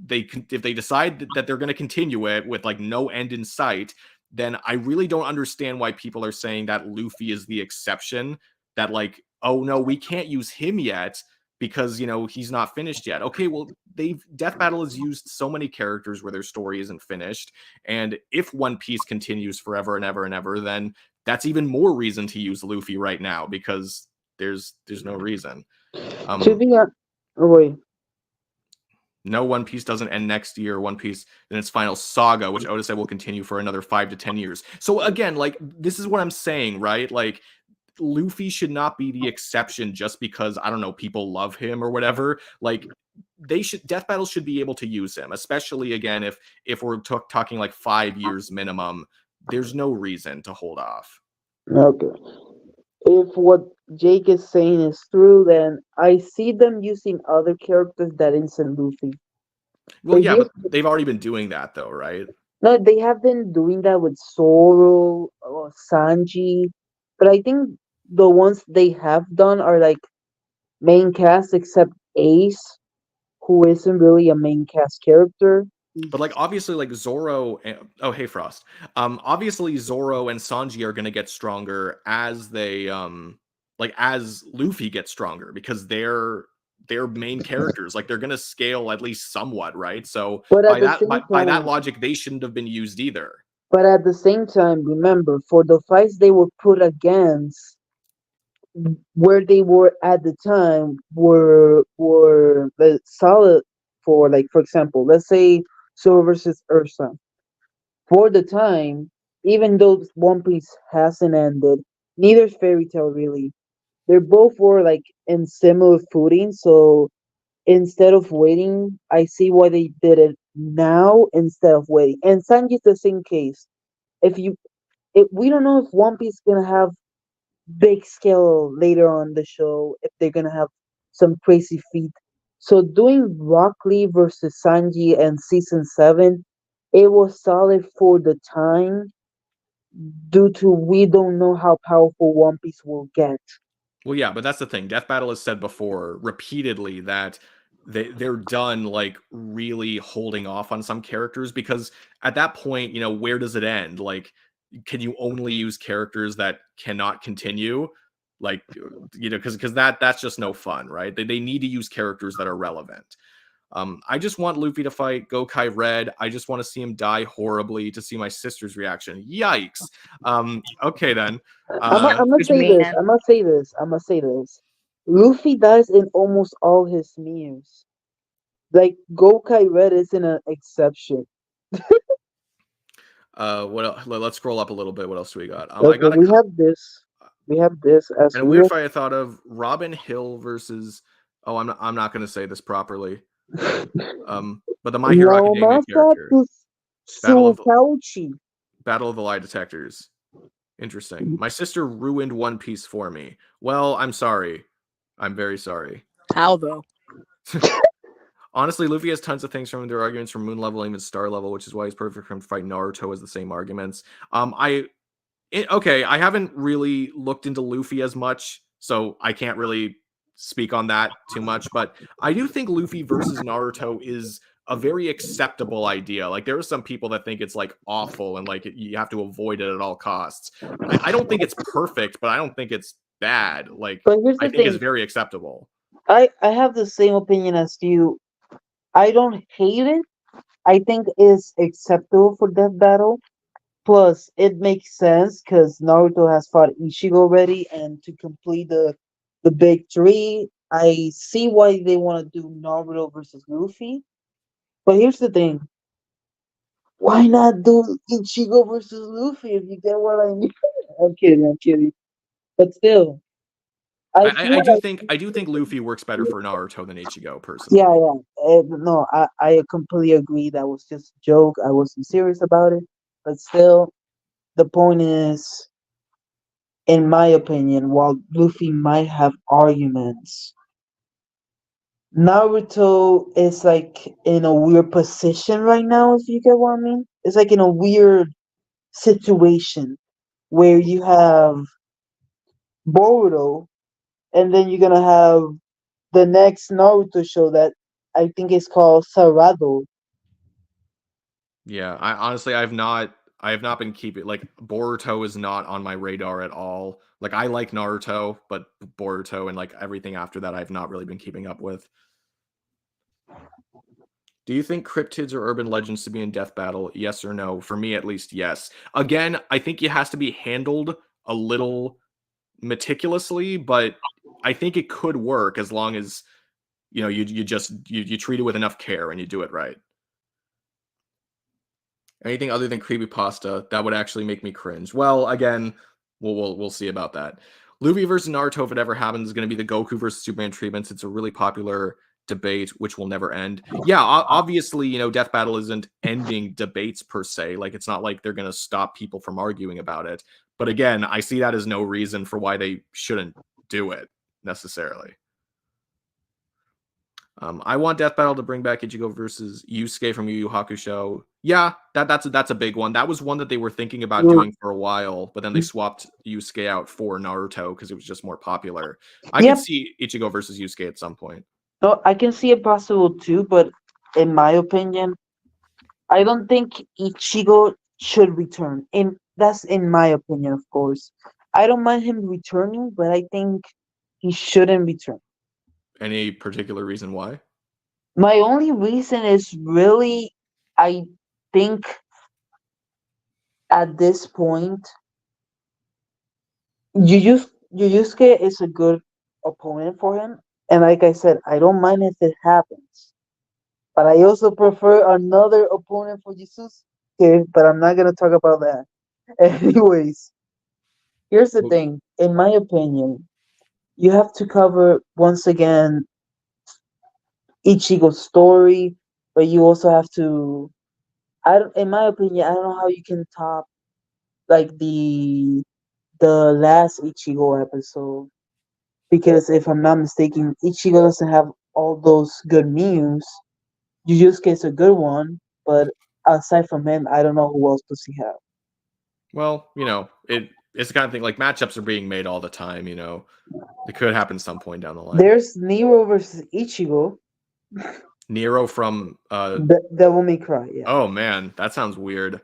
Speaker 2: they decide that they're going to continue it with like no end in sight, then I really don't understand why people are saying that Luffy is the exception. That like, oh no, we can't use him yet because he's not finished yet. Okay, well, they've Death Battle has used so many characters where their story isn't finished. And if One Piece continues forever and ever and ever, then that's even more reason to use Luffy right now because there's no reason.
Speaker 1: to
Speaker 2: Um,
Speaker 1: be honest, oh, wait,
Speaker 2: no, One Piece doesn't end next year. One Piece in its final saga, which Oda said will continue for another 5 to 10 years. So again, like this is what I'm saying, right? Like Luffy should not be the exception just because I don't know people love him or whatever. Like Death Battle should be able to use him, especially again if we're talking like 5 years minimum. There's no reason to hold off.
Speaker 1: okay. If what Jake is saying is true, then I see them using other characters that isn't Luffy.
Speaker 2: Well,
Speaker 1: But
Speaker 2: yeah,
Speaker 1: here's
Speaker 2: but they've already been doing that though, right?
Speaker 1: no, they have been doing that with Zoro or Sanji, but I think the ones they have done are like main cast, except Ace, who isn't really a main cast character.
Speaker 2: But like
Speaker 1: He's
Speaker 2: obviously like Zoro oh hey Frost. Obviously Zoro and Sanji are gonna get stronger as they like as Luffy gets stronger because they're main characters. Like they're gonna scale at least somewhat, right? So
Speaker 1: but at
Speaker 2: by
Speaker 1: the
Speaker 2: that
Speaker 1: same
Speaker 2: by that
Speaker 1: time,
Speaker 2: logic, they shouldn't have been used either.
Speaker 1: but at the same time, remember for the fights they were put against, where they were at the time were solid for, like, for example, let's say Silver versus Ursa. For the time, even though One Piece hasn't ended, neither's Fairy Tail really. They both were like in similar footing, so instead of waiting, I see why they did it now instead of waiting. And Sanji's the same case. If you, if we don't know if One Piece is gonna have big scale later on the show, if they're gonna have some crazy feat. So doing Rock Lee versus Sanji and season 7, it was solid for the time, due to we don't know how powerful One Piece will get.
Speaker 2: Well, yeah, but that's the thing. Death Battle has said before repeatedly that they're done like really holding off on some characters because at that point, where does it end? Like can you only use characters that cannot continue? Like, because that's just no fun, right? They need to use characters that are relevant. I just want Luffy to fight Gokai Red. I just want to see him die horribly to see my sister's reaction. Yikes. Okay then.
Speaker 1: I'm gonna say this.
Speaker 3: Man.
Speaker 1: I'm gonna say this. I'm gonna say this. Luffy dies in almost all his memes. Like Gokai Red isn't an exception.
Speaker 2: What else? Let's scroll up a little bit. What else do we got? I
Speaker 1: Okay,
Speaker 2: got a
Speaker 1: we have this. We have this as
Speaker 2: and a weird fight I thought of: Robin Hill versus. Oh, I'm not going to say this properly. But the My Hero Academia character. Battle of the Lie Detectors. Interesting. My sister ruined One Piece for me. Well, I'm sorry. I'm very sorry.
Speaker 3: How though?
Speaker 2: Honestly, Luffy has tons of things from their arguments from moon level, even star level, which is why he's perfect for him to fight Naruto as the same arguments. I haven't really looked into Luffy as much, so I can't really speak on that too much, but I do think Luffy versus Naruto is a very acceptable idea. Like, there are some people that think it's like awful and like you have to avoid it at all costs. I don't think it's perfect, but I don't think it's bad. Like,
Speaker 1: But here's the
Speaker 2: I think
Speaker 1: thing.
Speaker 2: it's very acceptable.
Speaker 1: I have the same opinion as you. I don't hate it. I think it's acceptable for Death Battle. Plus, it makes sense because Naruto has fought Ichigo already, and to complete the big three, I see why they want to do Naruto versus Luffy. But here's the thing: why not do Ichigo versus Luffy? If you get what I mean. I'm kidding. I'm kidding. But still, I feel
Speaker 2: I do think Luffy works better for Naruto than Ichigo personally.
Speaker 1: yeah, yeah. No, I completely agree. That was just a joke. I wasn't serious about it. But still, the point is, in my opinion, while Luffy might have arguments, Naruto is like in a weird position right now, if you get what I mean. It's like in a weird situation where you have Boruto, and then you're gonna have the next Naruto show that I think is called Sarado.
Speaker 2: Yeah, I have not been keeping, like, Boruto is not on my radar at all. Like, I like Naruto, but Boruto and like everything after that I've not really been keeping up with. Do you think cryptids are urban legends to be in Death Battle? Yes or no? For me, at least, yes. Again, I think it has to be handled a little meticulously, but I think it could work as long as you treat it with enough care and you do it right. Anything other than creepypasta that would actually make me cringe. Well, again, we'll see about that. Luffy versus Naruto, if it ever happens, is going to be the Goku versus Superman treatments. It's a really popular debate, which will never end. Yeah, obviously, Death Battle isn't ending debates per se. Like, it's not like they're going to stop people from arguing about it. But again, I see that as no reason for why they shouldn't do it necessarily. I want Death Battle to bring back Ichigo versus Yusuke from Yu Yu Hakusho. Yeah, that's a big one. That was one that they were thinking about doing for a while, but then they swapped Yusuke out for Naruto because it was just more popular. I could see Ichigo versus Yusuke at some point.
Speaker 1: No, I can see it possible too, but in my opinion, I don't think Ichigo should return. That's in my opinion, of course. I don't mind him returning, but I think he shouldn't return.
Speaker 2: Any particular reason why?
Speaker 1: My only reason is really, I think at this point, Yusuke is a good opponent for him, and like I said, I don't mind if it happens. But I also prefer another opponent for Yusuke, but I'm not gonna talk about that. Anyways, here's the thing. In my opinion, you have to cover once again Ichigo's story, but you also have to. In my opinion, I don't know how you can top like the last Ichigo episode, because if I'm not mistaken, Ichigo doesn't have all those good memes. Jujutsu's a good one, but aside from him, I don't know who else does he have.
Speaker 2: Well, it's the kind of thing, like, matchups are being made all the time. It could happen some point down the line.
Speaker 1: There's Nero versus Ichigo.
Speaker 2: Nero from
Speaker 1: Devil May Cry. Yeah.
Speaker 2: Oh man, that sounds weird.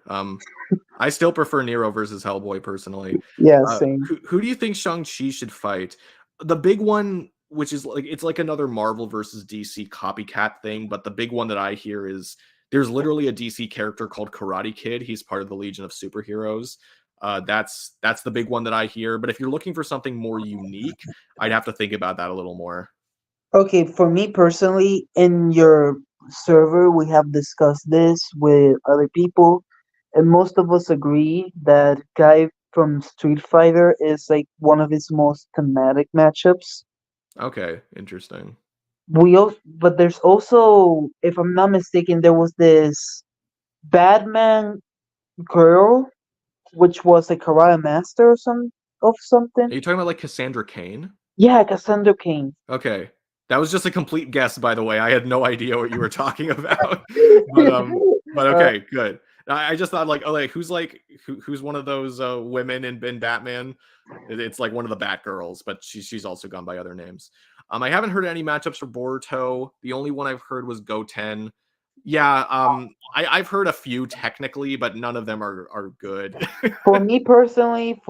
Speaker 2: I still prefer Nero versus Hellboy personally.
Speaker 1: Yeah, same.
Speaker 2: Who do you think Shang-Chi should fight? The big one, which is like it's like another Marvel versus DC copycat thing, but the big one that I hear is there's literally a DC character called Karate Kid. He's part of the Legion of Superheroes. That's the big one that I hear. But if you're looking for something more unique, I'd have to think about that a little more.
Speaker 1: Okay, for me personally, in your server, we have discussed this with other people, and most of us agree that guy from Street Fighter is like one of his most thematic matchups.
Speaker 2: Okay, interesting.
Speaker 1: But there's also, if I'm not mistaken, there was this Batman girl, which was a karate master or something.
Speaker 2: Are you talking about like Cassandra Cain?
Speaker 1: Yeah, Cassandra Cain.
Speaker 2: Okay. That was just a complete guess, by the way. I had no idea what you were talking about. but
Speaker 1: Uh,
Speaker 2: okay, good. I just thought who's who's one of those women in Batman? It's like one of the Batgirls, but she's also gone by other names. I haven't heard any matchups for Boruto. The only one I've heard was Goten. Yeah, I've heard a few technically, but none of them are good.
Speaker 1: for me personally,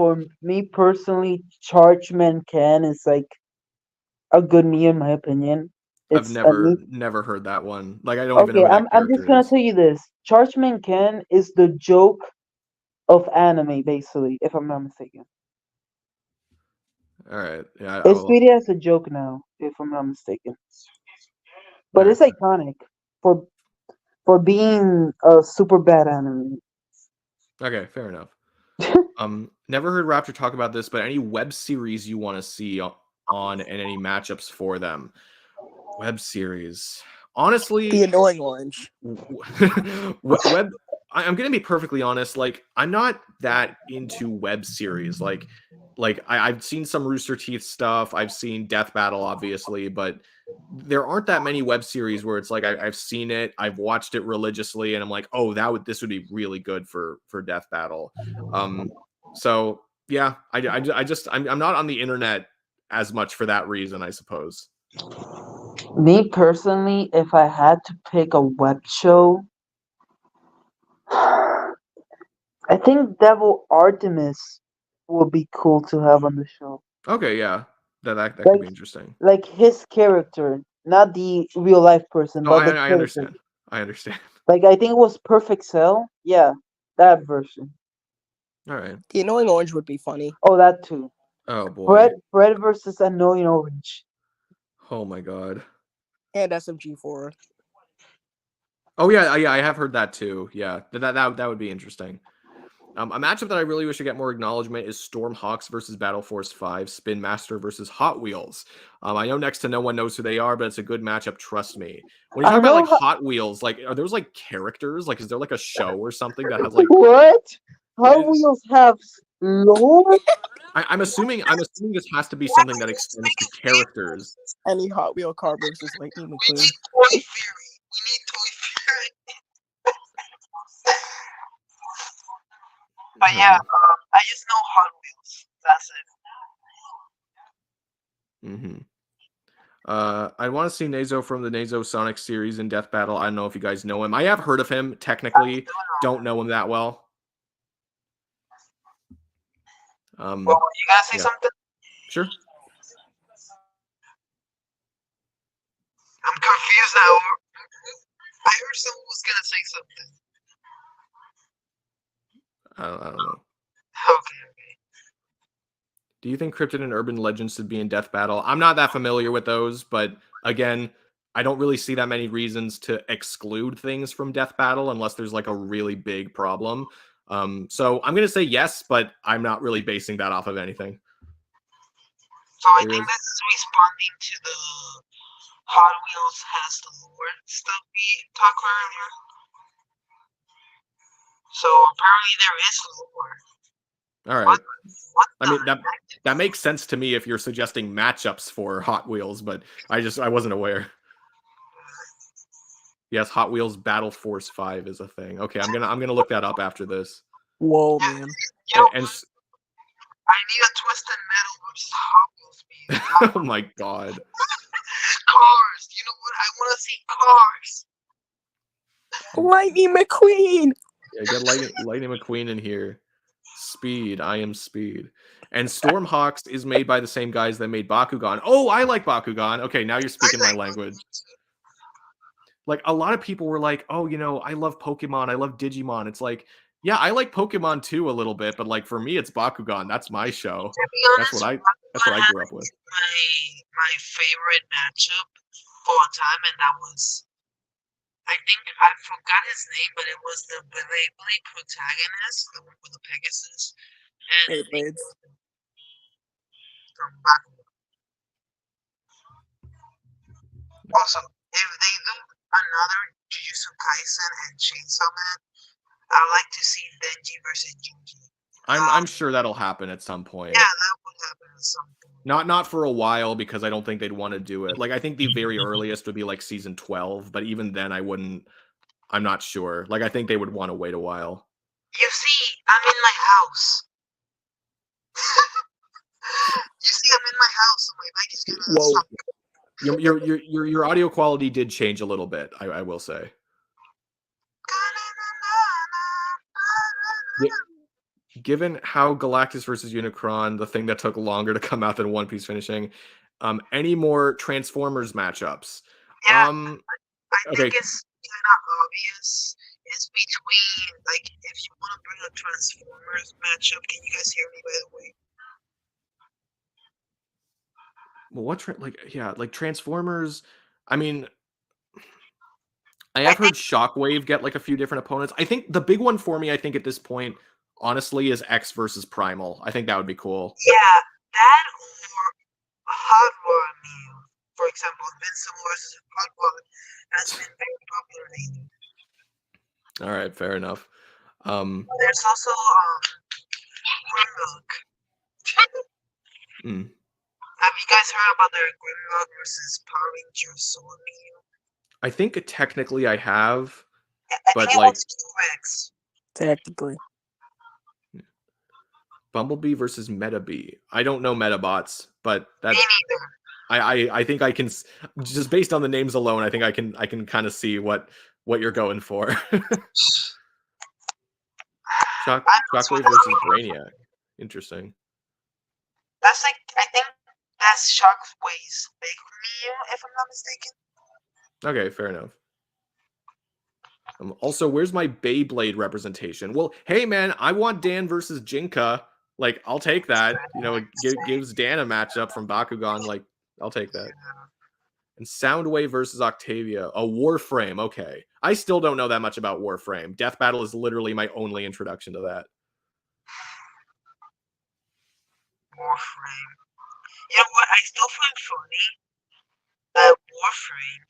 Speaker 1: Chargeman Ken is like a good me in my opinion.
Speaker 2: I've
Speaker 1: It's a
Speaker 2: never
Speaker 1: neat.
Speaker 2: never heard that one. Like I don't even know
Speaker 1: Okay,
Speaker 2: who that
Speaker 1: I'm just
Speaker 2: character
Speaker 1: gonna
Speaker 2: is.
Speaker 1: tell you this. Chargeman Ken is the joke of anime, basically, if I'm not mistaken.
Speaker 2: All right, yeah, I
Speaker 1: It's
Speaker 2: will.
Speaker 1: treated as a joke now, if I'm not mistaken.
Speaker 2: All
Speaker 1: But
Speaker 2: right.
Speaker 1: it's iconic for being a super bad anime.
Speaker 2: Okay, fair enough. Never heard Raptor talk about this, but any web series you want to see on and any matchups for them? Web series. Honestly,
Speaker 3: The Annoying Orange.
Speaker 2: web. I'm gonna be perfectly honest. Like, I'm not that into web series. I've seen some Rooster Teeth stuff. I've seen Death Battle, obviously, but there aren't that many web series where it's like I've seen it, I've watched it religiously, and I'm like, oh, this would be really good for Death Battle. So yeah, I'm not on the internet as much for that reason, I suppose.
Speaker 1: Me personally, if I had to pick a web show, I think Devil Artemis would be cool to have on the show.
Speaker 2: Okay, yeah, that could
Speaker 1: Like
Speaker 2: be interesting.
Speaker 1: like his character, not the real life person,
Speaker 2: No,
Speaker 1: but the
Speaker 2: I
Speaker 1: character.
Speaker 2: understand. I understand.
Speaker 1: Like I think it was Perfect Cell. Yeah, that version.
Speaker 2: All right.
Speaker 3: The Annoying Orange would be funny.
Speaker 1: Oh, that too.
Speaker 2: Oh boy.
Speaker 1: Fred versus Annoying Orange.
Speaker 2: Oh my god.
Speaker 3: And SMG4.
Speaker 2: Oh yeah, I have heard that too. Yeah, that would be interesting. A matchup that I really wish to get more acknowledgement is Stormhawks versus Battle Force 5, Spin Master versus Hot Wheels. I know next to no one knows who they are, but it's a good matchup, trust me. When you
Speaker 1: I
Speaker 2: talk about
Speaker 1: know
Speaker 2: like Hot Wheels, like are those like characters? Like is there like a show or something that has like
Speaker 1: what? Hot
Speaker 2: it-
Speaker 1: Wheels have lore?
Speaker 2: I'm assuming this has to be something that extends to characters.
Speaker 3: Any Hot Wheel car versus Lightning McQueen.
Speaker 1: But yeah, I just know Hot Wheels. That's it.
Speaker 2: Mm-hmm. I want to see Nazo from the Nazo Sonic series in Death Battle. I don't know if you guys know him. I have heard of him, technically. Don't know him that well.
Speaker 1: Well, you gotta say
Speaker 2: yeah.
Speaker 1: something?
Speaker 2: Sure.
Speaker 1: I'm confused now. I heard someone was gonna say something.
Speaker 2: I don't know.
Speaker 1: Okay.
Speaker 2: Do you think Cryptid and Urban Legends should be in Death Battle? I'm not that familiar with those, but again, I don't really see that many reasons to exclude things from Death Battle unless there's like a really big problem. So I'm gonna say yes, but I'm not really basing that off of anything.
Speaker 1: So I think this is responding to the Hot Wheels has the lore stuff we talked earlier. So apparently there is lore.
Speaker 2: All right. I mean that makes sense to me if you're suggesting matchups for Hot Wheels, but I wasn't aware. Yes, Hot Wheels Battle Force 5 is a thing. Okay, I'm gonna look that up after this.
Speaker 3: Whoa, man!
Speaker 2: And
Speaker 1: I need a Twisted Metal versus Hot Wheels beat.
Speaker 2: oh my god.
Speaker 1: Cars. You know what? I want to see cars.
Speaker 3: Lightning McQueen.
Speaker 2: Yeah, get Lightning McQueen in here. Speed, I am Speed. And Stormhawks is made by the same guys that made Bakugan. Oh, I like Bakugan. Okay, now you're speaking my language. Like, a lot of people were like, oh, I love Pokemon. I love Digimon. It's like, yeah, I like Pokemon too a little bit, but like for me, it's Bakugan. That's my show.
Speaker 5: To be
Speaker 2: That's
Speaker 5: honest,
Speaker 2: what I grew up
Speaker 5: Bakugan
Speaker 2: with.
Speaker 5: has my favorite matchup for a time, and that was, I think I forgot his name, but it was the Beyblade protagonist, the one with the Pegasus, and
Speaker 3: Beyblades.
Speaker 5: from Bakugan. Also, if they do another Jujutsu Kaisen and Chainsaw Man, I'd like to see Denji versus Jinji.
Speaker 2: I'm sure that'll happen at some point.
Speaker 5: Yeah, that would happen at some point.
Speaker 2: Not for a while, because I don't think they'd want to do it. Like, I think the very earliest would be like season 12, but even then I'm not sure. Like, I think they would want to wait a while.
Speaker 5: You see, I'm in my house. You see, I'm in my house, so my mic is gonna
Speaker 3: Whoa.
Speaker 5: stop.
Speaker 2: Your audio quality did change a little bit, I will say. Given how Galactus versus Unicron, the thing that took longer to come out than One Piece finishing, any more Transformers matchups?
Speaker 5: Yeah, I
Speaker 2: okay.
Speaker 5: think it's kind of obvious. It's between, like, if you want to bring a Transformers matchup, can you guys hear me, by the way?
Speaker 2: Well, like Transformers, I mean, I have heard Shockwave get like a few different opponents. I think the big one for me, I think at this point, honestly, is X versus Primal. I think that would be cool.
Speaker 5: Yeah, that or Hot Rod Mew, for example, Invincible versus Hot Rod has been very popular lately.
Speaker 2: All right, fair enough.
Speaker 5: There's also Grimlock. Have you guys heard about the Grimlock versus Power Ranger Sword Mew?
Speaker 2: I think technically I have, but
Speaker 5: think
Speaker 2: like
Speaker 5: it was T-Rex.
Speaker 3: Technically.
Speaker 2: Bumblebee versus Metabee. I don't know Metabots, but that's
Speaker 5: Me neither.
Speaker 2: I think I can, just based on the names alone, I think I can kind of see what you're going for. Shockwave versus Brainiac. Interesting.
Speaker 5: That's like, I think that's Shockwave's big Mew, if I'm not mistaken.
Speaker 2: Okay, fair enough. Also, where's my Beyblade representation? Well, hey man, I want Dan versus Jinka. Like, I'll take that. It gives Dan a matchup from Bakugan. Like, I'll take that. And Soundwave versus Octavia. A Warframe. Okay. I still don't know that much about Warframe. Death Battle is literally my only introduction to that.
Speaker 5: Warframe. You know what? I still find funny that Warframe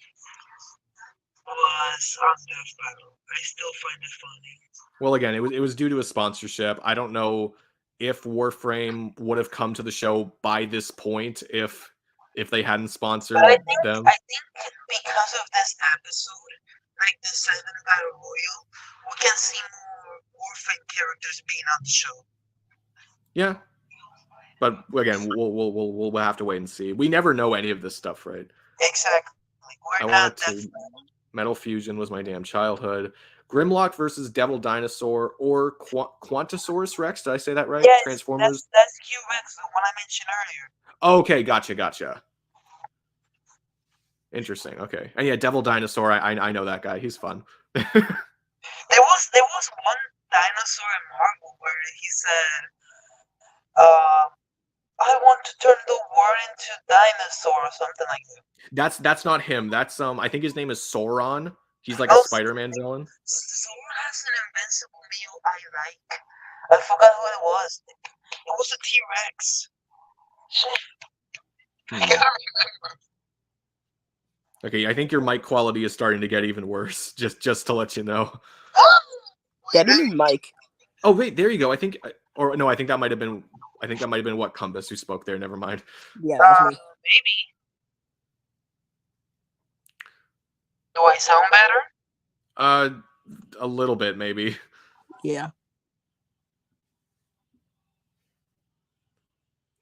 Speaker 5: was on Death Battle. I still find it funny.
Speaker 2: Well, again, it was due to a sponsorship. I don't know if Warframe would have come to the show by this point if they hadn't sponsored them.
Speaker 5: I think because of this episode, like the 7th Battle Royal, we can see more Warframe characters being on the show.
Speaker 2: Yeah. But again, we'll have to wait and see. We never know any of this stuff, right?
Speaker 5: Exactly.
Speaker 2: I wanted to. Metal Fusion was my damn childhood. Grimlock versus Devil Dinosaur or Quantosaurus Rex. Did I say that right?
Speaker 5: Yes,
Speaker 2: Transformers.
Speaker 5: That's Q-Rex, the one I mentioned earlier.
Speaker 2: Okay, gotcha. Interesting. Okay, and yeah, Devil Dinosaur. I know that guy. He's fun.
Speaker 5: There was one dinosaur in Marvel where he said, I want to turn the world into dinosaur or something like that.
Speaker 2: That's not him. That's I think his name is Sauron. He's like a Spider-Man villain.
Speaker 5: Sauron has an invincible meal I like. I forgot who it was. It was a T-Rex. Shit.
Speaker 2: Okay, I think your mic quality is starting to get even worse. Just to let you know.
Speaker 3: Get a new mic.
Speaker 2: Oh wait, there you go. I think that might have been what Cumbus who spoke there. Never mind.
Speaker 3: Yeah, that's me.
Speaker 5: Maybe. Do I sound better?
Speaker 2: A little bit maybe.
Speaker 3: Yeah.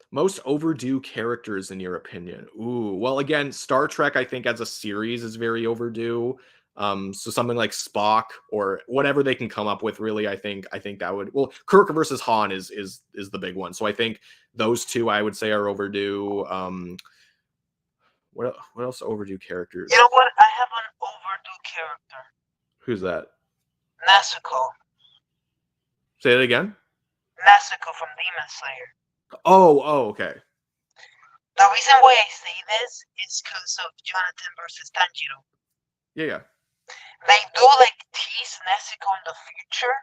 Speaker 2: Most overdue characters in your opinion? Ooh, well, again, Star Trek, I think as a series is very overdue. So something like Spock or whatever they can come up with. Really, I think that would, well, Kirk versus Han is the big one. So I think those two I would say are overdue. What else overdue characters?
Speaker 5: You know what? I have an overdue character.
Speaker 2: Who's that?
Speaker 5: Nezuko.
Speaker 2: Say it again.
Speaker 5: Nezuko from Demon Slayer.
Speaker 2: Oh, okay.
Speaker 5: The reason why I say this is because of Jonathan versus Tanjiro.
Speaker 2: Yeah.
Speaker 5: They do like tease Nezuko in the future,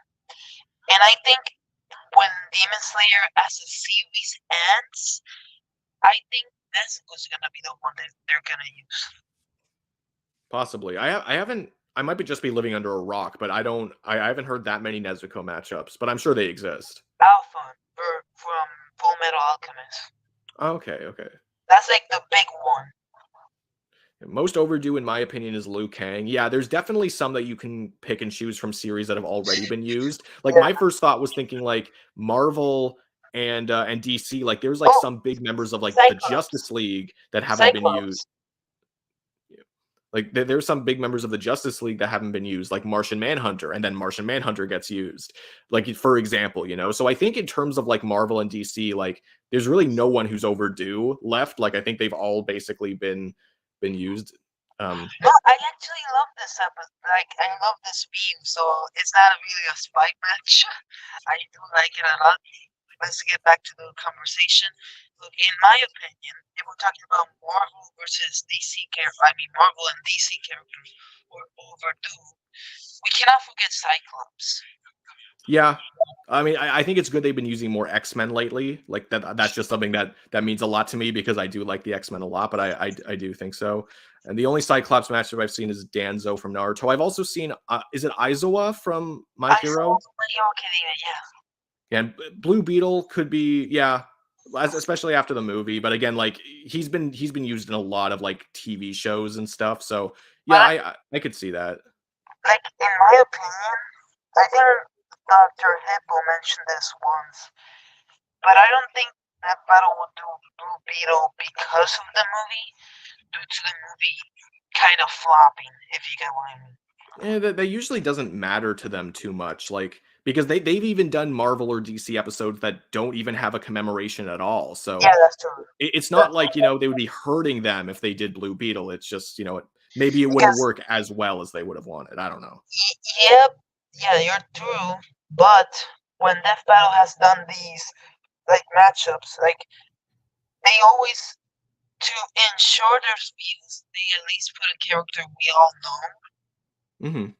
Speaker 5: and I think when Demon Slayer as a series ends, I think Nezuko's gonna be the one that they're gonna use.
Speaker 2: Possibly. I haven't. I might just be living under a rock, but I haven't heard that many Nezuko matchups, but I'm sure they exist.
Speaker 5: Alpha from Full Metal Alchemist.
Speaker 2: Okay.
Speaker 5: That's like the big one.
Speaker 2: Most overdue, in my opinion, is Liu Kang. Yeah, there's definitely some that you can pick and choose from series that have already been used. Like my first thought was thinking like Marvel and DC. Like there's like some big members of like
Speaker 5: Cyclops.
Speaker 2: the Justice League that haven't been used. Like there's some big members of the Justice League that haven't been used, like Martian Manhunter, and then Martian Manhunter gets used, like for example, So I think in terms of like Marvel and DC, like there's really no one who's overdue left. Like I think they've all basically been used.
Speaker 5: No, I actually love this episode. Like I love this meme, so it's not really a spike match. I do like it a lot. Let's get back to the conversation. Look, in my opinion, if we're talking about Marvel versus DC characters, I mean Marvel and DC characters were overdue. We cannot forget Cyclops.
Speaker 2: Yeah, I mean, I think it's good they've been using more X-Men lately. Like that's just something that means a lot to me because I do like the X-Men a lot. But I do think so. And the only Cyclops matchup I've seen is Danzo from Naruto. I've also seen is it Aizawa from My Hero? Yeah, and Blue Beetle could be, yeah, especially after the movie. But again, like he's been used in a lot of like TV shows and stuff. So yeah, I could see that.
Speaker 5: Like in my opinion, I think Dr. Hippo mentioned this once, but I don't think that battle would do Blue Beetle because of the movie, due to the movie kind of flopping, if you get what I mean.
Speaker 2: Yeah, that usually doesn't matter to them too much, like because they've even done Marvel or DC episodes that don't even have a commemoration at all. So
Speaker 5: yeah, that's true.
Speaker 2: It's not like they would be hurting them if they did Blue Beetle. It's just maybe it wouldn't work as well as they would have wanted. I don't know.
Speaker 5: Yep. Yeah, you're true. But when Death Battle has done these like matchups, like they always, to ensure their speeds, they at least put a character we all know.
Speaker 2: Mm-hmm.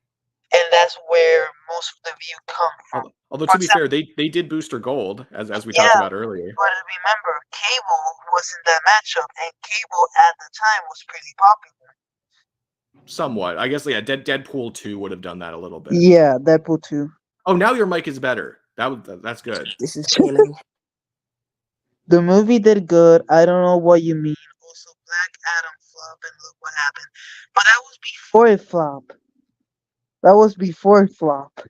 Speaker 5: And that's where most of the view come from.
Speaker 2: Although to be fair, they did Booster Gold as we talked about earlier.
Speaker 5: But remember, Cable was in that matchup, and Cable at the time was pretty popular.
Speaker 2: Somewhat, I guess. Yeah, Deadpool 2 would have done that a little bit.
Speaker 1: Yeah, Deadpool 2.
Speaker 2: Oh, now your mic is better. That's good.
Speaker 3: This is killing.
Speaker 1: The movie did good. I don't know what you mean.
Speaker 5: Also, Black Adam flop, and look what happened. But that was before
Speaker 1: it flopped. That was before it flopped.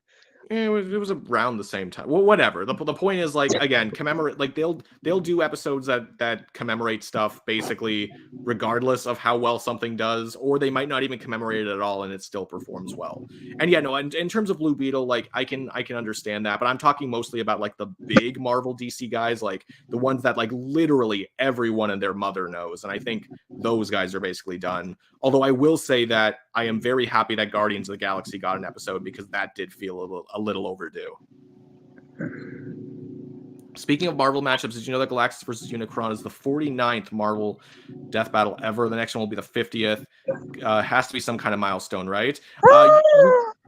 Speaker 2: It was around the same time. Well, whatever. The point is, like, again, commemorate. Like they'll do episodes that commemorate stuff basically regardless of how well something does, or they might not even commemorate it at all and it still performs well. And yeah, no, in terms of Blue Beetle, like I can understand that, but I'm talking mostly about like the big Marvel DC guys, like the ones that like literally everyone and their mother knows. And I think those guys are basically done. Although I will say that I am very happy that Guardians of the Galaxy got an episode because that did feel a little overdue. Speaking of Marvel matchups, did you know that Galactus versus Unicron is the 49th Marvel Death Battle ever? The next one will be the 50th. Has to be some kind of milestone, right?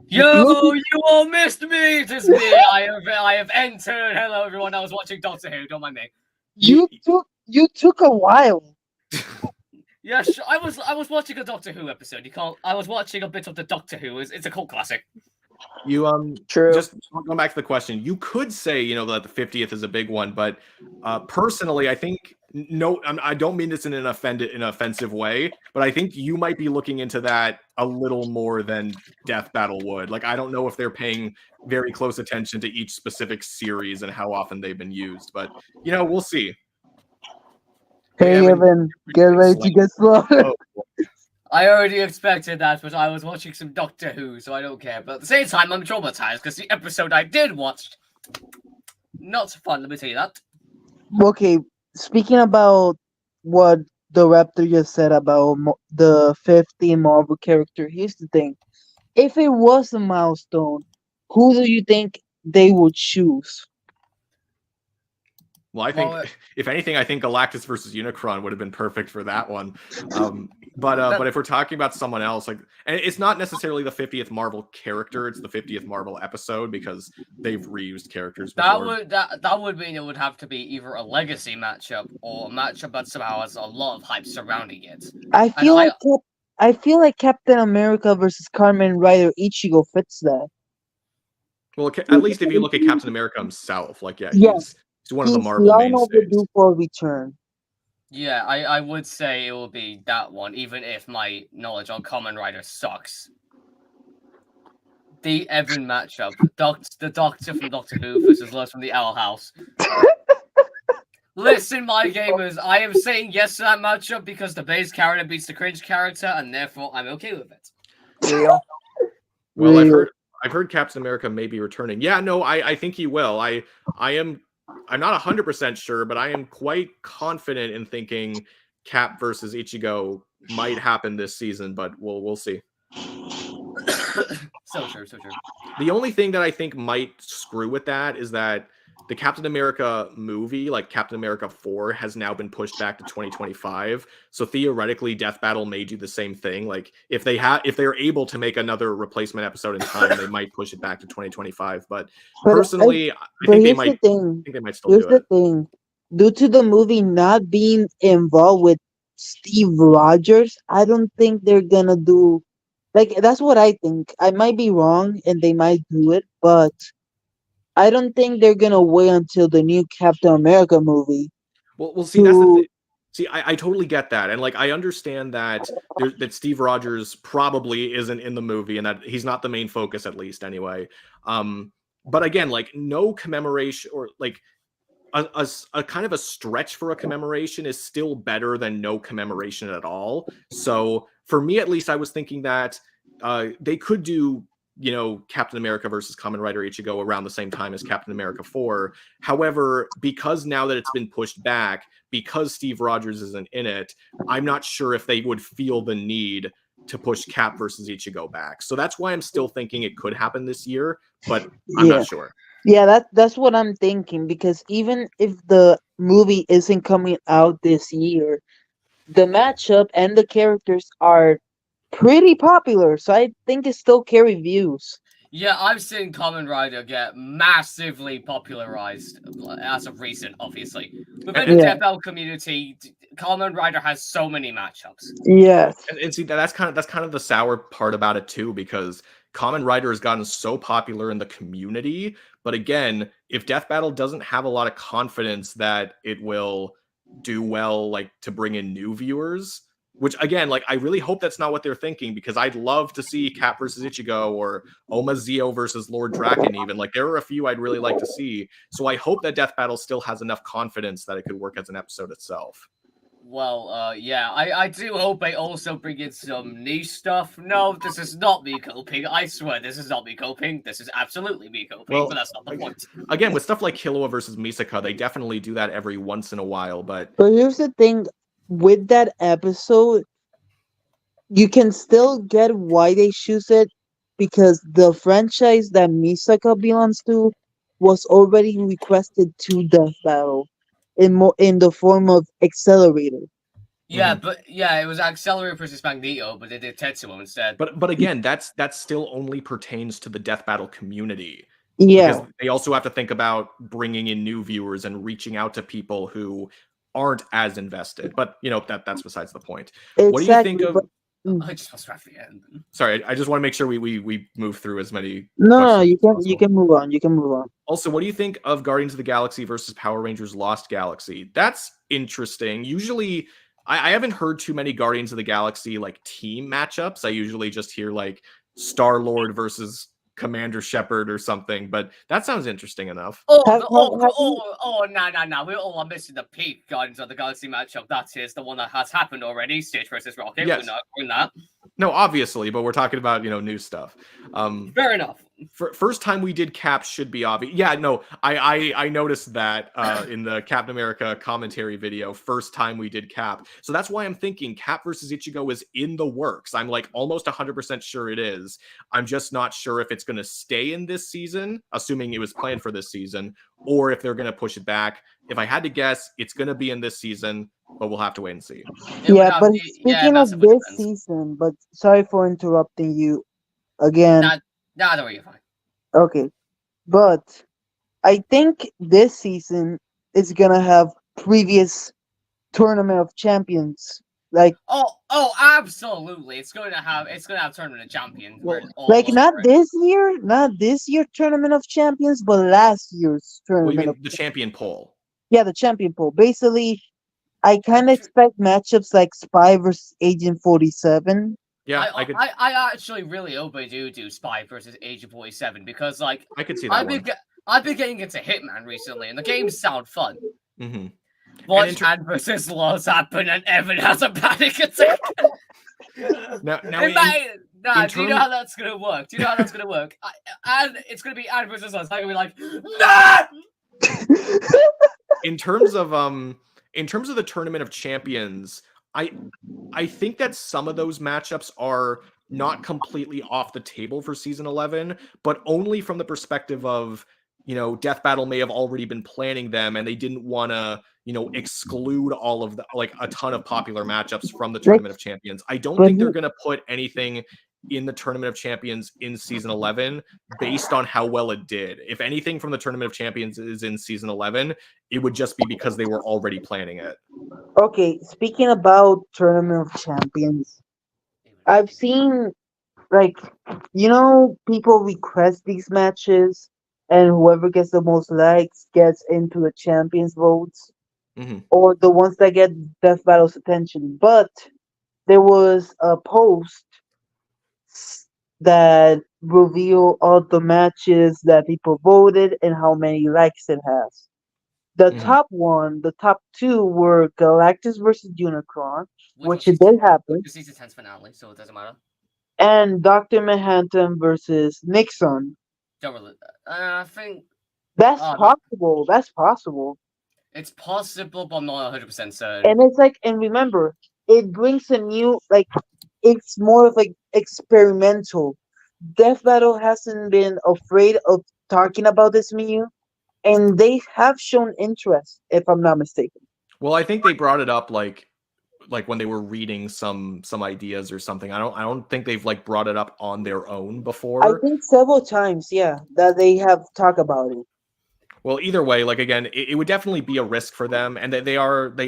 Speaker 6: Yo, you all missed me. It is me. I have entered. Hello, everyone. I was watching Doctor Who. Don't mind me.
Speaker 1: You took a while.
Speaker 6: Yeah, I was watching a Doctor Who episode. I was watching a bit of the Doctor Who. It's a cult classic.
Speaker 2: You
Speaker 3: True.
Speaker 2: Just going back to the question, you could say that the 50th is a big one, but personally, I think I don't mean this in an offensive way, but I think you might be looking into that a little more than Death Battle would. Like, I don't know if they're paying very close attention to each specific series and how often they've been used, but we'll see.
Speaker 1: Hey, Evan, get ready to get slaughtered.
Speaker 6: I already expected that, but I was watching some Doctor Who, so I don't care. But at the same time, I'm traumatized because the episode I did watch, not fun. Let me tell you that.
Speaker 1: Okay, speaking about what the Raptor just said about the 50 Marvel character, here's the thing. If it was a milestone, who do you think they would choose?
Speaker 2: Well, I think
Speaker 6: Well,
Speaker 2: if anything, I think Galactus versus Unicron would have been perfect for that one. But if we're talking about someone else, like, and it's not necessarily the 50th Marvel character, it's the 50th Marvel episode because they've reused characters before.
Speaker 6: that would mean it would have to be either a legacy matchup or a matchup that somehow has a lot of hype surrounding it.
Speaker 1: I
Speaker 6: And
Speaker 1: feel like I feel like Captain America versus Kamen Rider Ichigo fits that.
Speaker 2: Well, at least if you look at Captain America himself, like, yeah,
Speaker 1: Yeah,
Speaker 2: he's one of the
Speaker 1: he's
Speaker 2: Marvel
Speaker 1: long
Speaker 2: mainstays.
Speaker 1: overdue for a return.
Speaker 6: yeah, I would say it will be that one, even if my knowledge on Kamen Rider sucks. The Evan matchup, the Doctor from Doctor Who versus Luz from the Owl House. Listen, my gamers, I am saying yes to that matchup because the base character beats the cringe character, and therefore I'm okay with it.
Speaker 3: Real.
Speaker 2: Well,
Speaker 1: Real.
Speaker 2: I've heard Captain America may be returning. Yeah, no, I think he will. I'm not 100% sure, but I am quite confident in thinking Cap versus Ichigo might happen this season, but we'll see.
Speaker 6: So true.
Speaker 2: The only thing that I think might screw with that is that the Captain America movie, like Captain America 4, has now been pushed back to 2025. So theoretically, Death Battle may do the same thing. Like if they're able to make another replacement episode in time, they might push it back to 2025. But personally, I think they might. I think they might still
Speaker 1: Here's
Speaker 2: do
Speaker 1: the
Speaker 2: it.
Speaker 1: thing. Due to the movie not being involved with Steve Rogers, I don't think they're gonna do like that's what I think. I might be wrong and they might do it, but I don't think they're gonna wait until the new Captain America movie
Speaker 2: Well, see, that's the
Speaker 1: to
Speaker 2: thing. See, I totally get that, and like I understand that that Steve Rogers probably isn't in the movie, and that he's not the main focus, at least anyway. But again, like no commemoration or like a kind of a stretch for a commemoration is still better than no commemoration at all. So for me, at least, I was thinking that they could do, Captain America versus Kamen Rider Ichigo around the same time as Captain America 4. However, because now that it's been pushed back, because Steve Rogers isn't in it, I'm not sure if they would feel the need to push Cap versus Ichigo back. So that's why I'm still thinking it could happen this year, but I'm
Speaker 1: yeah.
Speaker 2: not sure.
Speaker 1: Yeah, that's what I'm thinking because even if the movie isn't coming out this year, the matchup and the characters are pretty popular, so I think it still carry views.
Speaker 6: Yeah, I've seen Kamen Rider get massively popularized as of recent, obviously. Within the
Speaker 1: Yeah.
Speaker 6: Death Battle community, Kamen Rider has so many matchups.
Speaker 1: Yes.
Speaker 2: And see, that's kind of the sour part about it too, because Kamen Rider has gotten so popular in the community. But again, if Death Battle doesn't have a lot of confidence that it will do well, like to bring in new viewers, which again, like I really hope that's not what they're thinking, because I'd love to see Cap versus Ichigo or Oma Zio versus Lord Draken even. Like there are a few I'd really like to see. So I hope that Death Battle still has enough confidence that it could work as an episode itself.
Speaker 6: Well, yeah, I do hope they also bring in some niche stuff. No, this is not me coping. I swear, this is not me coping. This is absolutely me coping,
Speaker 2: Well,
Speaker 6: but that's not the point.
Speaker 2: Again, with stuff like Killua versus Misaka, they definitely do that every once in a while, but
Speaker 1: But here's the thing with that episode, you can still get why they choose it because the franchise that Misaka belongs to was already requested to Death Battle in the form of Accelerator.
Speaker 6: Yeah, but yeah, it was Accelerator versus Magneto, but they did Tetsuo instead.
Speaker 2: But again, that still only pertains to the Death Battle community.
Speaker 1: Yeah.
Speaker 2: Because they also have to think about bringing in new viewers and reaching out to people who aren't as invested. But that's besides the point.
Speaker 1: Exactly,
Speaker 2: What do you think of?
Speaker 6: I just was at the end.
Speaker 2: Sorry, I just want to make sure we move through as many.
Speaker 1: No, you
Speaker 2: questions as
Speaker 1: can
Speaker 2: possible.
Speaker 1: move on. You can move on.
Speaker 2: Also, what do you think of Guardians of the Galaxy versus Power Rangers Lost Galaxy? That's interesting. Usually, I haven't heard too many Guardians of the Galaxy like team matchups. I usually just hear like Star-Lord versus Commander Shepard or something, but that sounds interesting enough.
Speaker 6: Oh,
Speaker 1: Have,
Speaker 6: the,
Speaker 1: have you,
Speaker 6: no. We all are missing the peak Guardians of the Galaxy matchup. That is the one that has happened already. Stitch versus Rocket.
Speaker 2: Yes.
Speaker 6: We're not doing that.
Speaker 2: No, obviously, but we're talking about, new stuff.
Speaker 6: Fair enough.
Speaker 2: First time we did Cap should be obvious. Yeah, no, I noticed that in the Captain America commentary video. First time we did Cap, so that's why I'm thinking Cap versus Ichigo is in the works. I'm like almost 100% sure it is. I'm just not sure if it's going to stay in this season, assuming it was planned for this season, or if they're going to push it back. If I had to guess, it's going to be in this season, but we'll have to wait and see.
Speaker 1: yeah, but speaking of
Speaker 6: massively
Speaker 1: this
Speaker 6: depends.
Speaker 1: season, but sorry for interrupting you again.
Speaker 6: Nah, don't worry, you're fine.
Speaker 1: Okay, but I think this season is gonna have previous Tournament of Champions, like
Speaker 6: Oh, absolutely. It's going to have Tournament of Champions.
Speaker 3: Well,
Speaker 6: all
Speaker 1: like not
Speaker 6: over it.
Speaker 1: this year Tournament of Champions, but last year's
Speaker 2: Well, you
Speaker 1: Tournament
Speaker 2: mean
Speaker 1: of
Speaker 2: the champion poll?
Speaker 1: yeah, the champion pool. Basically, I kind of expect matchups like Spy versus Agent 47.
Speaker 2: Yeah, I could
Speaker 6: I actually really hope I do Spy versus Agent 47 because like
Speaker 2: I could see that one.
Speaker 6: I've been getting into Hitman recently and the games sound fun.
Speaker 2: Mm-hmm.
Speaker 6: Watch Anne versus Loss happen and Evan has a panic attack.
Speaker 2: Now
Speaker 6: Do you know how that's gonna work? And it's gonna be Anne versus Loss. I'm gonna be like, nah!
Speaker 2: in terms of the Tournament of Champions, I think that some of those matchups are not completely off the table for season 11, but only from the perspective of, Death Battle may have already been planning them and they didn't want to, exclude all of the, like, a ton of popular matchups from the Tournament of Champions. I don't think they're going to put anything in the Tournament of Champions in season 11 based on how well it did. If anything from the Tournament of Champions is in season 11, it would just be because they were already planning it.
Speaker 1: Okay, speaking about Tournament of Champions, I've seen like people request these matches, and whoever gets the most likes gets into the champions votes, or the ones that get Death Battle's attention. But there was a post that revealed all the matches that people voted and how many likes it has. The top two were Galactus versus Unicron, which it did happen,
Speaker 6: Which was season 10's finale, so it doesn't matter.
Speaker 1: and Dr. Manhattan versus Nixon.
Speaker 6: Don't really. I think
Speaker 1: That's possible. That's possible.
Speaker 6: it's possible, but I'm not 100% certain.
Speaker 1: And it's like, and remember, it brings a new, like, it's more of like experimental. Death Battle hasn't been afraid of talking about this menu, and they have shown interest, if I'm not mistaken.
Speaker 2: Well, I think they brought it up like when they were reading some ideas or something. I don't think they've like brought it up on their own before.
Speaker 1: I think several times, yeah, that they have talked about it.
Speaker 2: Well, either way, like again, it would definitely be a risk for them, and they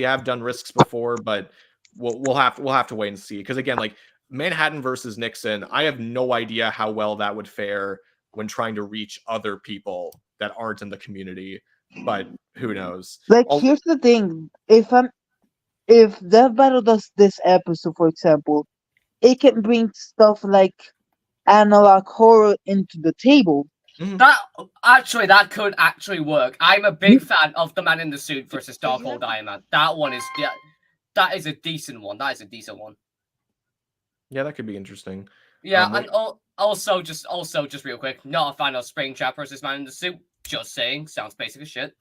Speaker 2: have done risks before, but we'll have to wait and see. Because again, like Manhattan versus Nixon, I have no idea how well that would fare when trying to reach other people that aren't in the community. But who knows?
Speaker 1: Like, here's the thing: if Death Battle does this episode, for example, it can bring stuff like analog horror into the table.
Speaker 6: That could actually work. I'm a big fan of the Man in the Suit versus Darkhold Iron Man. That is a decent one.
Speaker 2: Yeah, that could be interesting.
Speaker 6: Yeah, and also just real quick, not a fan of Springtrap versus Man in the Suit. Just saying, sounds basic as shit.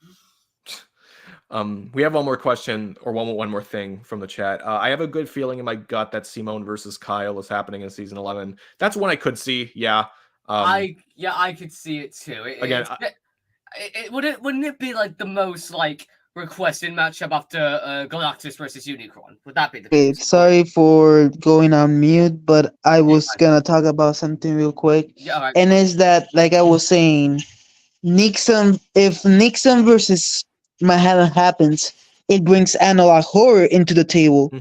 Speaker 2: We have one more question or one more thing from the chat. I have a good feeling in my gut that Simone versus Kyle is happening in season 11. That's one I could see. Yeah.
Speaker 6: I could see it too. Wouldn't it be like the most like requested matchup after Galactus versus Unicron? Would that be the case?
Speaker 1: Sorry for going on mute, but I was gonna talk about something real quick.
Speaker 6: Yeah, all right.
Speaker 1: And is that, like I was saying, if Nixon versus Manhattan happens, it brings analog horror into the table,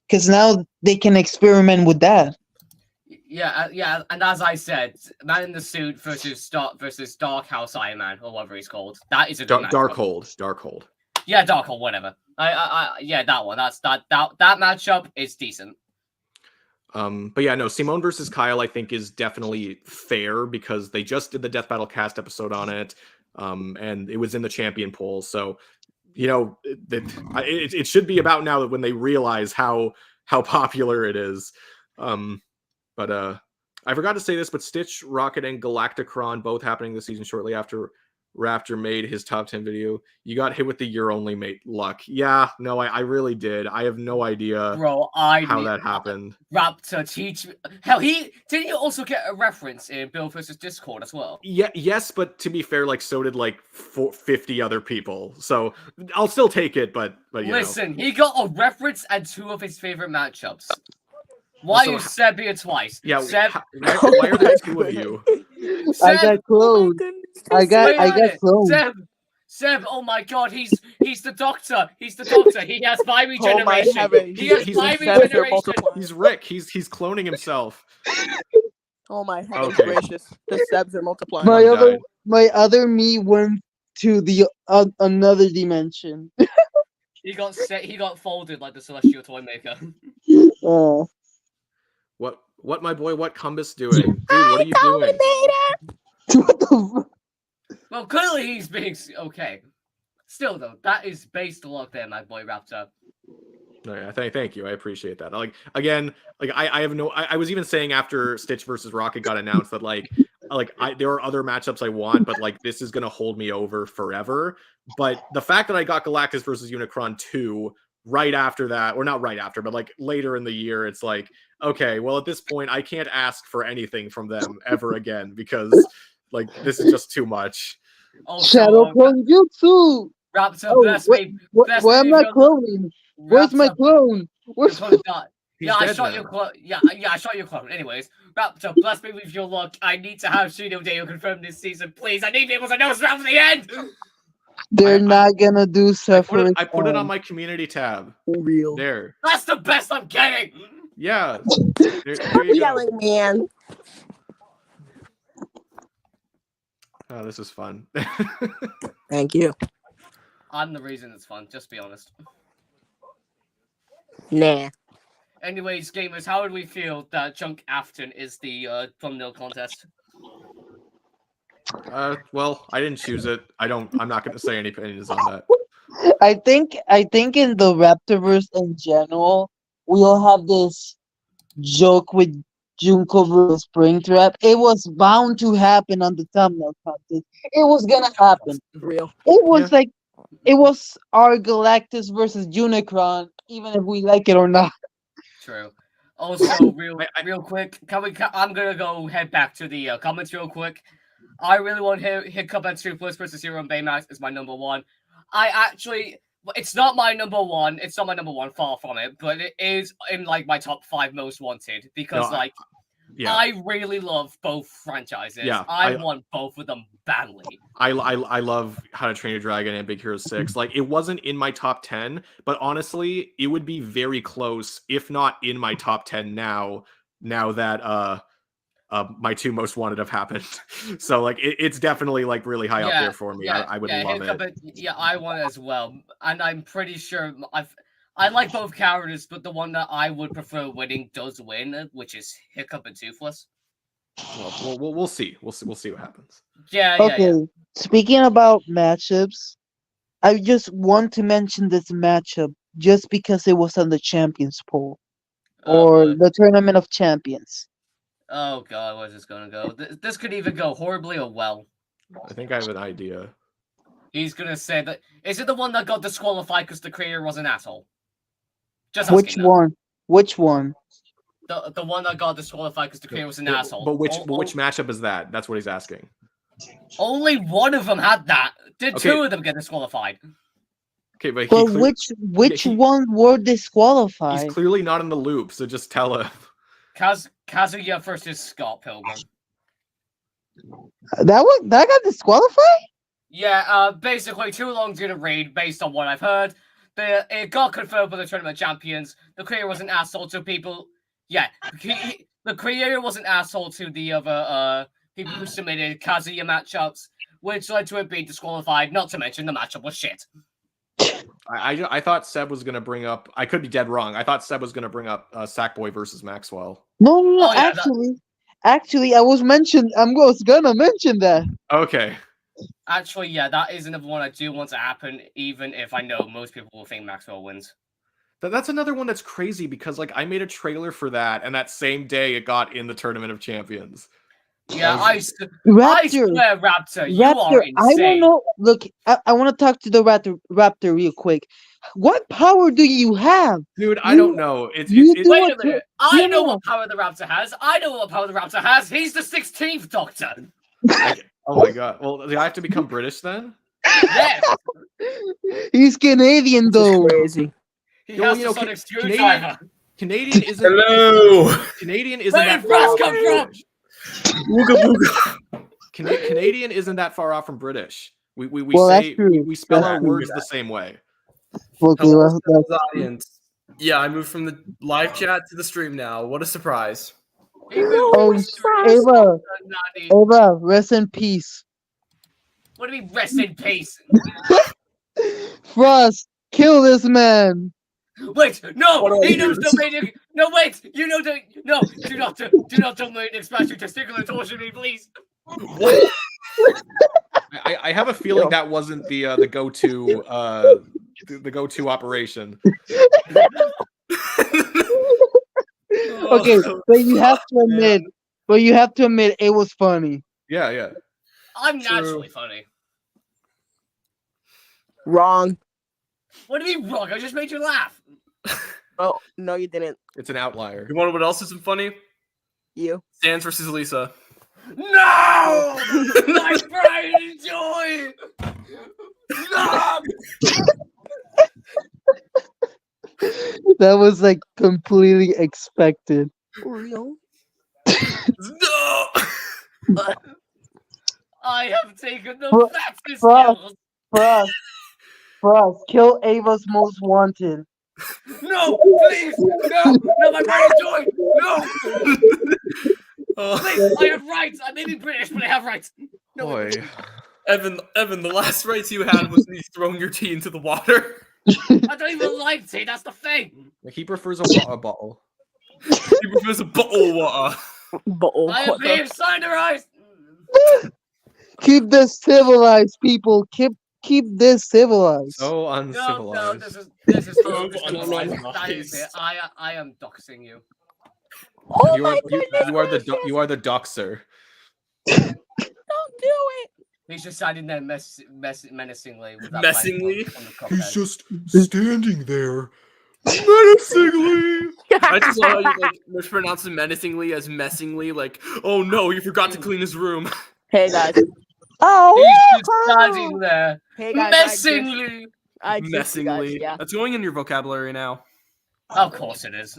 Speaker 1: because now they can experiment with that.
Speaker 6: Yeah, and as I said, Man in the Suit versus Dark House Iron Man, or whatever he's called. That is a good
Speaker 2: Darkhold.
Speaker 6: Yeah, Darkhold, whatever. Yeah, that one. That matchup is decent.
Speaker 2: But yeah, no, Simone versus Kyle, I think, is definitely fair because they just did the Death Battle cast episode on it, and it was in the champion poll. So, it should be about now that when they realize how popular it is. But I forgot to say this, but Stitch, Rocket, and Galacticron both happening this season shortly after Raptor made his top 10 video. You got hit with the "you're only mate" luck. Yeah, no, I really did. I have no idea
Speaker 6: Bro,
Speaker 2: how that happened.
Speaker 6: Raptor, teach me. Hell, didn't you also get a reference in Bill vs. Discord as well?
Speaker 2: Yeah, yes, but to be fair, like so did like 50 other people. So I'll still take it, but
Speaker 6: listen, he got a reference and 2 of his favorite matchups. Why
Speaker 2: Also,
Speaker 6: you Seb here twice?
Speaker 2: Yeah,
Speaker 6: Seb,
Speaker 2: why are there 2 of you?
Speaker 1: I
Speaker 6: Seb,
Speaker 1: got cloned. I got cloned.
Speaker 6: Seb, oh my god, he's the doctor. He's the doctor. He has by
Speaker 3: Oh my
Speaker 6: regeneration.
Speaker 3: heavens.
Speaker 6: He has
Speaker 2: He's
Speaker 6: by
Speaker 2: like
Speaker 3: Sebs are
Speaker 6: regeneration.
Speaker 3: multiplying.
Speaker 2: He's Rick. He's cloning himself.
Speaker 3: Oh my heavens
Speaker 2: Okay.
Speaker 3: gracious. The Sebs are multiplying.
Speaker 1: My
Speaker 2: One died.
Speaker 1: my other me went to the another dimension.
Speaker 6: He got folded like the celestial toy maker.
Speaker 1: Oh.
Speaker 2: What my boy, what Cumbus doing? Dude, what are you doing?
Speaker 1: What the fuck?
Speaker 6: Well, clearly he's being okay. Still though, that is based a lot there, my boy Raptor.
Speaker 2: No, yeah, thank you. I appreciate that. Like again, like I have no. I was even saying after Stitch versus Rocket got announced that there are other matchups I want, but like this is gonna hold me over forever. But the fact that I got Galactus versus Unicron 2 right after that, or not right after, but like later in the year, it's like, okay, well at this point I can't ask for anything from them ever again because like this is just too much.
Speaker 6: Also,
Speaker 1: Shadow clone jutsu.
Speaker 6: Raptor,
Speaker 1: Oh,
Speaker 6: bless
Speaker 1: wait,
Speaker 6: me.
Speaker 1: why am I cloning? Where's my clone? Where's
Speaker 6: Your clone died.
Speaker 2: He's
Speaker 6: Yeah, I
Speaker 2: dead
Speaker 6: shot
Speaker 2: now.
Speaker 6: your clone. Yeah, I shot your clone. Anyways, Raptor, bless me with your luck. I need to have Shino Deo confirmed this season, please. I need people to know it's around for the end.
Speaker 1: They're
Speaker 2: I-
Speaker 1: not gonna do separate.
Speaker 2: I put it on my community tab.
Speaker 3: Real.
Speaker 2: There.
Speaker 6: That's the best I'm getting.
Speaker 2: Yeah. There you go.
Speaker 3: Yelling man.
Speaker 2: Oh, this is fun.
Speaker 3: Thank you.
Speaker 6: I'm the reason it's fun. Just be honest.
Speaker 3: Nah.
Speaker 6: Anyways, gamers, how would we feel that Chunk Afton is the thumbnail contest?
Speaker 2: Well, I didn't choose it. I'm not going to say any opinions on that.
Speaker 1: I think in the Raptorverse in general, we all have this joke with Junko versus Springtrap. It was bound to happen on the thumbnail contest. It was gonna happen.
Speaker 3: Real.
Speaker 1: It was it was our Galactus versus Unicron, even if we like it or not.
Speaker 6: True. Also, real quick, I'm gonna go head back to the comments real quick. I really want Hiccup and Toothless versus Zero and Baymax is my number 1. It's not my number 1. It's not my number 1, far from it, but it is in like my top 5 most wanted because I really love both franchises.
Speaker 2: Yeah,
Speaker 6: I want both of them badly.
Speaker 2: I love How to Train Your Dragon and Big Hero 6. Like it wasn't in my top 10, but honestly, it would be very close, if not in my top 10 now that my 2 most wanted have happened. So like it's definitely like really high up there for me. I would love it.
Speaker 6: Yeah, I want it as well. And I'm pretty sure I like both characters, but the one that I would prefer winning does win, which is Hiccup and Toothless.
Speaker 2: Well, we'll see. We'll see what happens.
Speaker 6: Yeah.
Speaker 1: Speaking about matchups, I just want to mention this matchup just because it was on the Champions poll or the Tournament of Champions.
Speaker 6: Oh god, where's this gonna go? This could either go horribly or well.
Speaker 2: I think I have an idea.
Speaker 6: He's gonna say that. Is it the one that got disqualified because the creator was an asshole? Just
Speaker 1: Which
Speaker 6: asking,
Speaker 1: one? Which one?
Speaker 6: The one that got disqualified because the creator was an asshole.
Speaker 2: But which matchup is that? That's what he's asking.
Speaker 6: Only one of them had that. Did
Speaker 2: Okay.
Speaker 6: 2 of them get disqualified?
Speaker 2: Okay, but
Speaker 1: which one were disqualified?
Speaker 2: he's clearly not in the loop, so just tell him.
Speaker 6: Kazuya versus Scott Pilgrim.
Speaker 1: That got disqualified?
Speaker 6: Yeah, basically too long to read based on what I've heard. It got confirmed by the Tournament Champions. The creator was an asshole to people. Yeah, the creator was an asshole to the other people who submitted Kazuya matchups, which led to it being disqualified. Not to mention the matchup was shit.
Speaker 2: I thought Seb was gonna bring up. I could be dead wrong. I thought Seb was gonna bring up Sackboy versus Maxwell.
Speaker 1: No, no, no.
Speaker 6: Oh, yeah,
Speaker 1: Actually, I was gonna mention that.
Speaker 2: Okay.
Speaker 6: Actually, yeah, that is another one I do want to happen, even if I know most people will think Maxwell wins.
Speaker 2: That's another one that's crazy because like I made a trailer for that, and that same day it got in the Tournament of Champions.
Speaker 6: Yeah, I swear, Raptor, you
Speaker 1: Raptor,
Speaker 6: are
Speaker 1: I don't
Speaker 6: insane.
Speaker 1: know. Look, I want to talk to the Raptor real quick. What power do you have?
Speaker 2: Dude, I don't know. It's
Speaker 6: Wait a minute. I know what power the Raptor has. I know what power the Raptor has. He's the 16th Doctor.
Speaker 2: oh my god. Well, do I have to become British then?
Speaker 6: Yes.
Speaker 1: He's Canadian though.
Speaker 3: Crazy.
Speaker 6: He
Speaker 2: Well,
Speaker 6: has
Speaker 2: you
Speaker 6: the
Speaker 2: know,
Speaker 6: sonic screwdriver.
Speaker 2: Canadian isn't.
Speaker 7: Hello.
Speaker 2: Canadian isn't
Speaker 6: Where
Speaker 2: that
Speaker 6: did
Speaker 2: far
Speaker 6: Ross
Speaker 2: off.
Speaker 6: come from?
Speaker 7: Wooga booga.
Speaker 2: Canadian isn't that far off from British. We
Speaker 1: Well,
Speaker 2: say
Speaker 1: that's true.
Speaker 2: we spell
Speaker 1: That's
Speaker 2: our
Speaker 1: true.
Speaker 2: words the same way.
Speaker 1: Okay,
Speaker 7: Hello,
Speaker 1: well,
Speaker 7: Scott's audience. Yeah, I moved from the live chat to the stream now. What a surprise.
Speaker 6: He moved
Speaker 1: Oh,
Speaker 6: from the streets
Speaker 1: Eva.
Speaker 6: of Nani.
Speaker 1: Eva, rest in peace.
Speaker 6: What do you mean, rest in peace?
Speaker 1: Frost, kill this man.
Speaker 6: Wait, no,
Speaker 7: What do I
Speaker 6: he
Speaker 7: do?
Speaker 6: knows domain. No, wait, you know the no. Do not domain expression testicular torsion me, please.
Speaker 7: What?
Speaker 2: I have a feeling that wasn't the go-to the go-to operation.
Speaker 1: Okay, but you have to admit, it was funny.
Speaker 2: Yeah, yeah.
Speaker 6: I'm
Speaker 7: True.
Speaker 6: naturally funny.
Speaker 3: Wrong.
Speaker 6: What do you mean wrong? I just made you laugh.
Speaker 3: Oh, no, you didn't.
Speaker 2: It's an outlier.
Speaker 7: You want to know what else isn't funny?
Speaker 3: You.
Speaker 7: Sans versus Lisa.
Speaker 6: No! My pride and joy! No!
Speaker 1: That was like completely expected.
Speaker 3: For real?
Speaker 7: No.
Speaker 6: I have taken the
Speaker 1: Fro-
Speaker 6: fastest
Speaker 1: Frost.
Speaker 6: kills.
Speaker 1: Frost, kill Ava's most wanted.
Speaker 6: No, please! No! No, my pride and joy! No! Please, I have rights! I may be British, but I have rights! No,
Speaker 2: Boy.
Speaker 7: Evan, the last rights you had was me throwing your tea into the water.
Speaker 6: I don't even like tea, that's the thing!
Speaker 2: He prefers a water bottle.
Speaker 7: He prefers a bottle of water.
Speaker 3: Bottle.
Speaker 6: I am being cyanidized!
Speaker 1: Keep this civilized, people. Keep this civilized.
Speaker 2: So
Speaker 6: No,
Speaker 2: uncivilized.
Speaker 6: this is
Speaker 7: So
Speaker 6: uncivilized.
Speaker 7: uncivilized.
Speaker 6: That is it. I am doxing you.
Speaker 3: Oh
Speaker 2: you
Speaker 3: my
Speaker 2: are
Speaker 3: goodness
Speaker 2: you are the
Speaker 3: gracious.
Speaker 2: you are the doxer.
Speaker 3: Don't do it.
Speaker 6: He's just standing there menacingly. With that
Speaker 7: Messingly?
Speaker 6: blank on the cockhead.
Speaker 2: just standing there, menacingly.
Speaker 7: I just saw how you like mispronounced it menacingly as messingly. Like, oh no, you forgot to clean his room.
Speaker 3: Hey guys.
Speaker 1: Oh,
Speaker 6: He's just standing there
Speaker 3: Hey guys.
Speaker 6: menacingly.
Speaker 3: I exist, you guys,
Speaker 7: Messingly.
Speaker 3: yeah.
Speaker 7: That's going in your vocabulary now.
Speaker 6: Of course it is.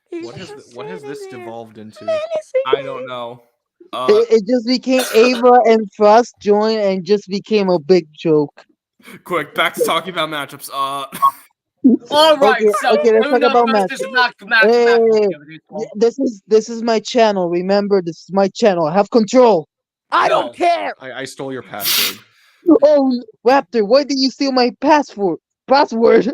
Speaker 2: What has this devolved into?
Speaker 7: I don't know.
Speaker 1: it just became Ava and Frost joined and just became a big joke.
Speaker 7: Quick, back to talking about matchups.
Speaker 6: All right,
Speaker 1: Okay,
Speaker 6: so
Speaker 1: okay, let's talk
Speaker 6: Una
Speaker 1: about
Speaker 6: versus
Speaker 1: matchups.
Speaker 6: Mac.
Speaker 1: Hey, this is my channel. Remember, this is my channel. I have control.
Speaker 3: I
Speaker 6: No.
Speaker 3: don't care.
Speaker 2: I stole your password.
Speaker 1: Oh, Raptor, why did you steal my password? Password.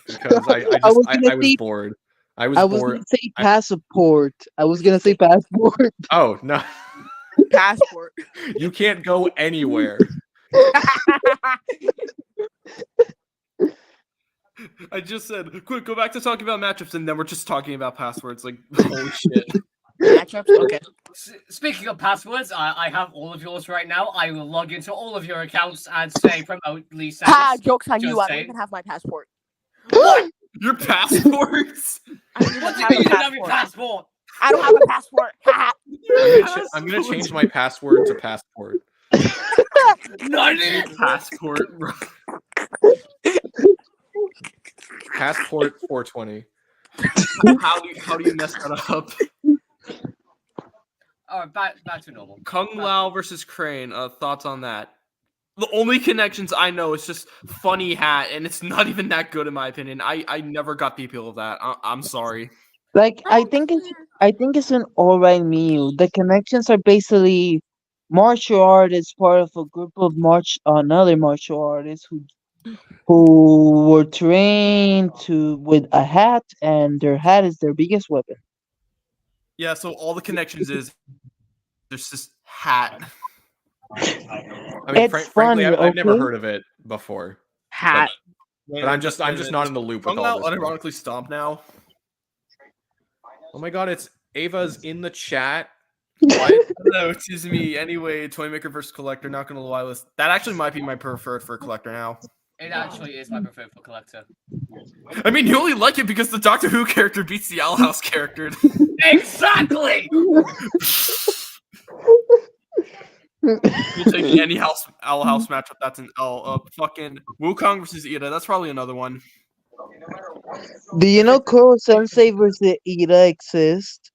Speaker 2: Because
Speaker 1: I was gonna
Speaker 2: I was
Speaker 1: say-
Speaker 2: bored. I
Speaker 1: I
Speaker 2: was
Speaker 1: was
Speaker 2: bored.
Speaker 1: gonna say passport. I was gonna say passport.
Speaker 2: Oh no,
Speaker 3: Passport.
Speaker 2: you can't go anywhere.
Speaker 7: I just said, quick, go back to talking about matchups, and then we're just talking about passwords. Like, holy shit.
Speaker 3: Matchups? Okay.
Speaker 6: Speaking of passwords, I have all of yours right now. I will log into all of your accounts and say promote Lisa.
Speaker 3: Ha! Joke's on you.
Speaker 6: Just
Speaker 3: I don't
Speaker 6: saying.
Speaker 3: even have my passport.
Speaker 7: Your passports?
Speaker 3: I don't even
Speaker 6: What do you
Speaker 3: have
Speaker 6: mean
Speaker 3: a
Speaker 6: you don't have your
Speaker 3: passport.
Speaker 6: passport?
Speaker 3: I don't have a passport. Ha!
Speaker 2: I'm gonna change my password to passport.
Speaker 6: Nani?
Speaker 7: Passport.
Speaker 2: Passport 420.
Speaker 7: How do you mess that up?
Speaker 6: All right, back to normal.
Speaker 7: Kung Lao versus Crane. Thoughts on that? The only connections I know is just funny hat, and it's not even that good in my opinion. I never got the appeal of that. I'm sorry.
Speaker 1: Like I think it's an alright meal. The connections are basically martial art is part of a group of another martial artists who were trained to with a hat, and their hat is their biggest weapon.
Speaker 7: Yeah, so all the connections is there's this hat.
Speaker 2: I mean,
Speaker 1: It's
Speaker 2: frankly,
Speaker 1: funny,
Speaker 2: I've never
Speaker 1: okay?
Speaker 2: heard of it before,
Speaker 3: Hat.
Speaker 2: but I'm just not in the loop with
Speaker 7: Talking
Speaker 2: all
Speaker 7: about
Speaker 2: this. stuff.
Speaker 7: unironically stomp now.
Speaker 2: Oh my god, it's Ava's in the chat.
Speaker 7: What? No, it is me. Anyway, Toymaker versus Collector. Not gonna lie, that actually might be my preferred for Collector now.
Speaker 6: It actually is my preferred for collector.
Speaker 7: I mean, you only like it because the Doctor Who character beats the Owl House character.
Speaker 6: Exactly.
Speaker 7: You'll take any Owl House matchup. That's an L. Fucking Wukong versus Ida. That's probably another one.
Speaker 1: Do you know Kuro Sensei versus Ida exist?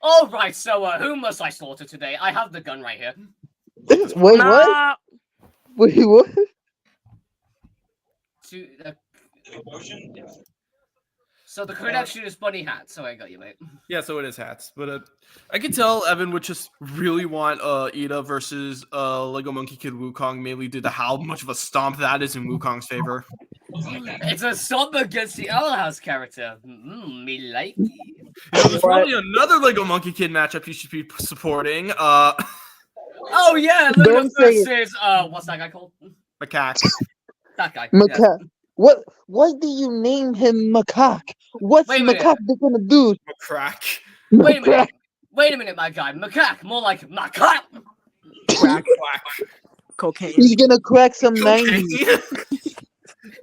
Speaker 6: All right. So, who must I slaughter today? I have the gun right here.
Speaker 1: Wait, what?
Speaker 3: Nah.
Speaker 1: Wait, what?
Speaker 6: So the connection is bunny hat. So I got you, mate.
Speaker 7: Yeah, so it is hats. But I can tell Evan would just really want Ida versus Lego Monkey Kid Wukong, mainly due to how much of a stomp that is in Wukong's favor.
Speaker 6: It's a stomp against the Owl House character. Me like.
Speaker 7: You know, there's probably another Lego Monkey Kid matchup you should be supporting.
Speaker 6: Oh yeah, Lego
Speaker 1: Don't say it.
Speaker 6: versus what's that guy called?
Speaker 7: Macaque.
Speaker 6: That guy.
Speaker 1: Macaque. What? Why do you name him Macaque? What's
Speaker 6: Wait a minute.
Speaker 1: Macaque gonna do?
Speaker 7: Macrack.
Speaker 6: Wait a minute. Wait a minute, my guy. Macaque, more like macaque.
Speaker 3: Crack. Cocaine.
Speaker 1: He's gonna crack some 90s.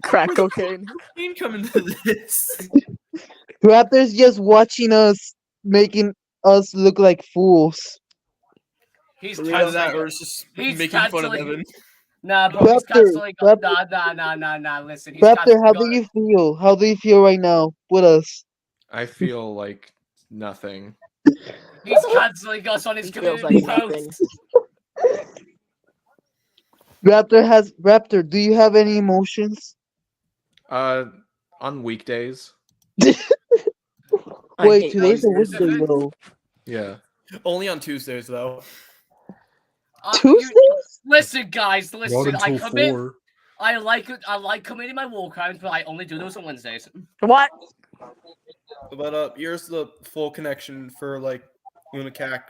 Speaker 3: Crack cocaine.
Speaker 7: Cocaine coming to this.
Speaker 1: Raptors just watching us, making us look like fools.
Speaker 6: He's
Speaker 7: Either
Speaker 6: canceling.
Speaker 7: that, or it's just
Speaker 6: He's
Speaker 7: making fun of
Speaker 6: canceling.
Speaker 7: Evan.
Speaker 6: Nah, bro, he's
Speaker 1: Raptor,
Speaker 6: canceling.
Speaker 1: Raptor.
Speaker 6: Nah. Listen, he's
Speaker 1: Raptor,
Speaker 6: canceling.
Speaker 1: how do you feel? How do you feel right now with us?
Speaker 2: I feel like nothing.
Speaker 6: He's canceling us on his
Speaker 3: He feels
Speaker 6: community
Speaker 3: like nothing.
Speaker 6: post.
Speaker 1: Raptor, do you have any emotions?
Speaker 2: On weekdays.
Speaker 3: I
Speaker 1: Wait,
Speaker 3: hate
Speaker 1: today's a
Speaker 3: losers.
Speaker 1: weekday though.
Speaker 2: Yeah.
Speaker 7: Only on Tuesdays, though.
Speaker 1: Tuesdays?
Speaker 6: Listen, guys, listen.
Speaker 2: Not
Speaker 6: I
Speaker 2: until
Speaker 6: commit.
Speaker 2: 4.
Speaker 6: I like committing my war crimes, but I only do those on Wednesdays.
Speaker 3: What?
Speaker 7: But here's the full connection for like Macaque.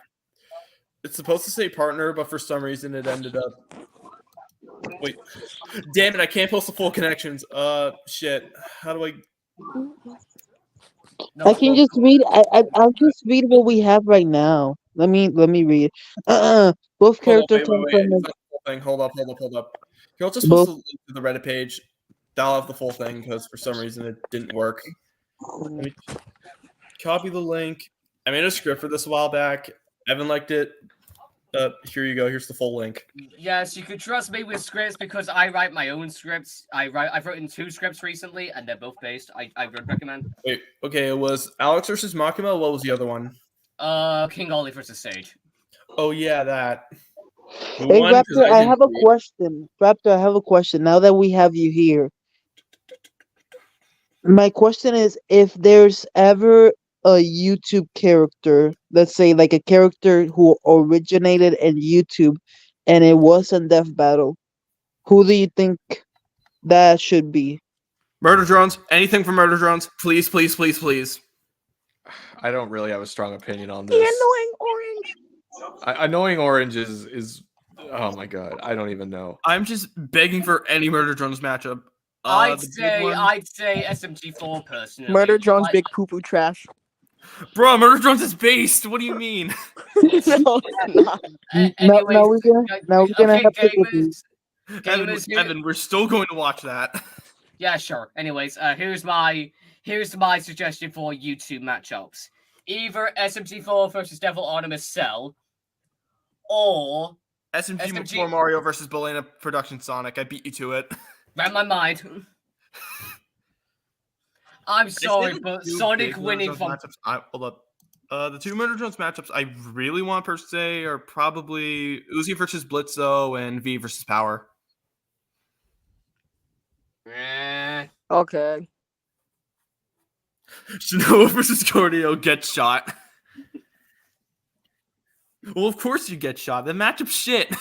Speaker 7: It's supposed to say partner, but for some reason it ended up. Wait, damn it! I can't post the full connections. Shit. How do I?
Speaker 6: No,
Speaker 1: I can just read. I'll just read what we have right now. Let me read. Both
Speaker 7: Hold on,
Speaker 1: characters
Speaker 7: wait.
Speaker 1: come
Speaker 7: It's
Speaker 1: from
Speaker 7: not the full thing. Hold up. Here, I'll just
Speaker 1: Both-
Speaker 7: post the link to the Reddit page. That'll have the full thing because for some reason it didn't work. Let me copy the link. I made a script for this a while back. Evan liked it. Here you go. Here's the full link.
Speaker 6: Yes, you can trust me with scripts because I write my own scripts. I've written 2 scripts recently, and they're both based. I would recommend.
Speaker 7: Wait, okay, it was Alex versus Makima. What was the other one?
Speaker 6: King Ollie versus Sage.
Speaker 7: Oh yeah, that. Who
Speaker 1: Hey
Speaker 7: won? 'Cause
Speaker 1: Raptor, I
Speaker 7: didn't
Speaker 1: have a
Speaker 7: see it.
Speaker 1: question. Raptor, I have a question. Now that we have you here, my question is: if there's ever a YouTube character, let's say like a character who originated in YouTube, and it was in Death Battle, who do you think that should be?
Speaker 7: Murder drones. Anything for murder drones, please, please, please, please.
Speaker 2: I don't really have a strong opinion on
Speaker 3: The
Speaker 2: this.
Speaker 3: annoying orange.
Speaker 2: Annoying Orange is oh my god, I don't even know.
Speaker 7: I'm just begging for any murder drones matchup.
Speaker 6: I'd
Speaker 7: The big one-
Speaker 6: say SMG4 personally.
Speaker 3: Murder drones,
Speaker 6: Like,
Speaker 3: big poo poo trash.
Speaker 7: Bro, murder drones is based. What do you mean?
Speaker 3: No, it's not.
Speaker 1: Now
Speaker 6: anyways,
Speaker 1: we're gonna
Speaker 6: okay,
Speaker 1: have to get
Speaker 6: gamers.
Speaker 7: Evan,
Speaker 6: Gamers, here-
Speaker 7: Evan, we're still going to watch that.
Speaker 6: Yeah, sure. Anyways, here's my suggestion for YouTube matchups. Either SMG4 versus Devil Artemis Cell, or
Speaker 7: SMG
Speaker 6: SMG
Speaker 7: before Mario versus Belena Production Sonic. I beat you to it.
Speaker 6: read my mind. I'm sorry,
Speaker 7: the
Speaker 6: but
Speaker 7: two
Speaker 6: Sonic
Speaker 7: big Murder
Speaker 6: winning
Speaker 7: Drones
Speaker 6: from
Speaker 7: matchups. Hold up. The 2 Murder Drones matchups I really want per se are probably Uzi versus Blitzo and V versus Power.
Speaker 3: Okay.
Speaker 7: Shinoa versus Cordio gets shot. Well, of course you get shot. The matchup shit.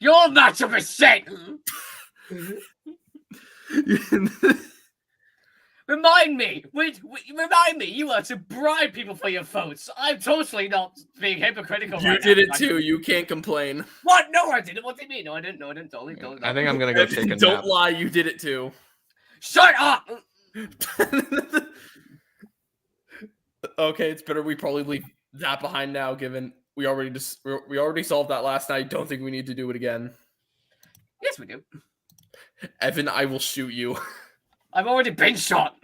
Speaker 6: Your matchup is shit. Remind me, you are to bribe people for your votes. I'm totally not being hypocritical.
Speaker 7: You did it too. You can't complain.
Speaker 6: What? No, I didn't. What do you mean? No, I didn't. Don't.
Speaker 2: I think I'm gonna go take a nap.
Speaker 7: Don't lie. You did it too.
Speaker 6: Shut up.
Speaker 7: Okay, it's better we probably leave that behind now, given we already solved that last night. Don't think we need to do it again.
Speaker 6: Yes, we do.
Speaker 7: Evan, I will shoot you.
Speaker 6: I've already been shot.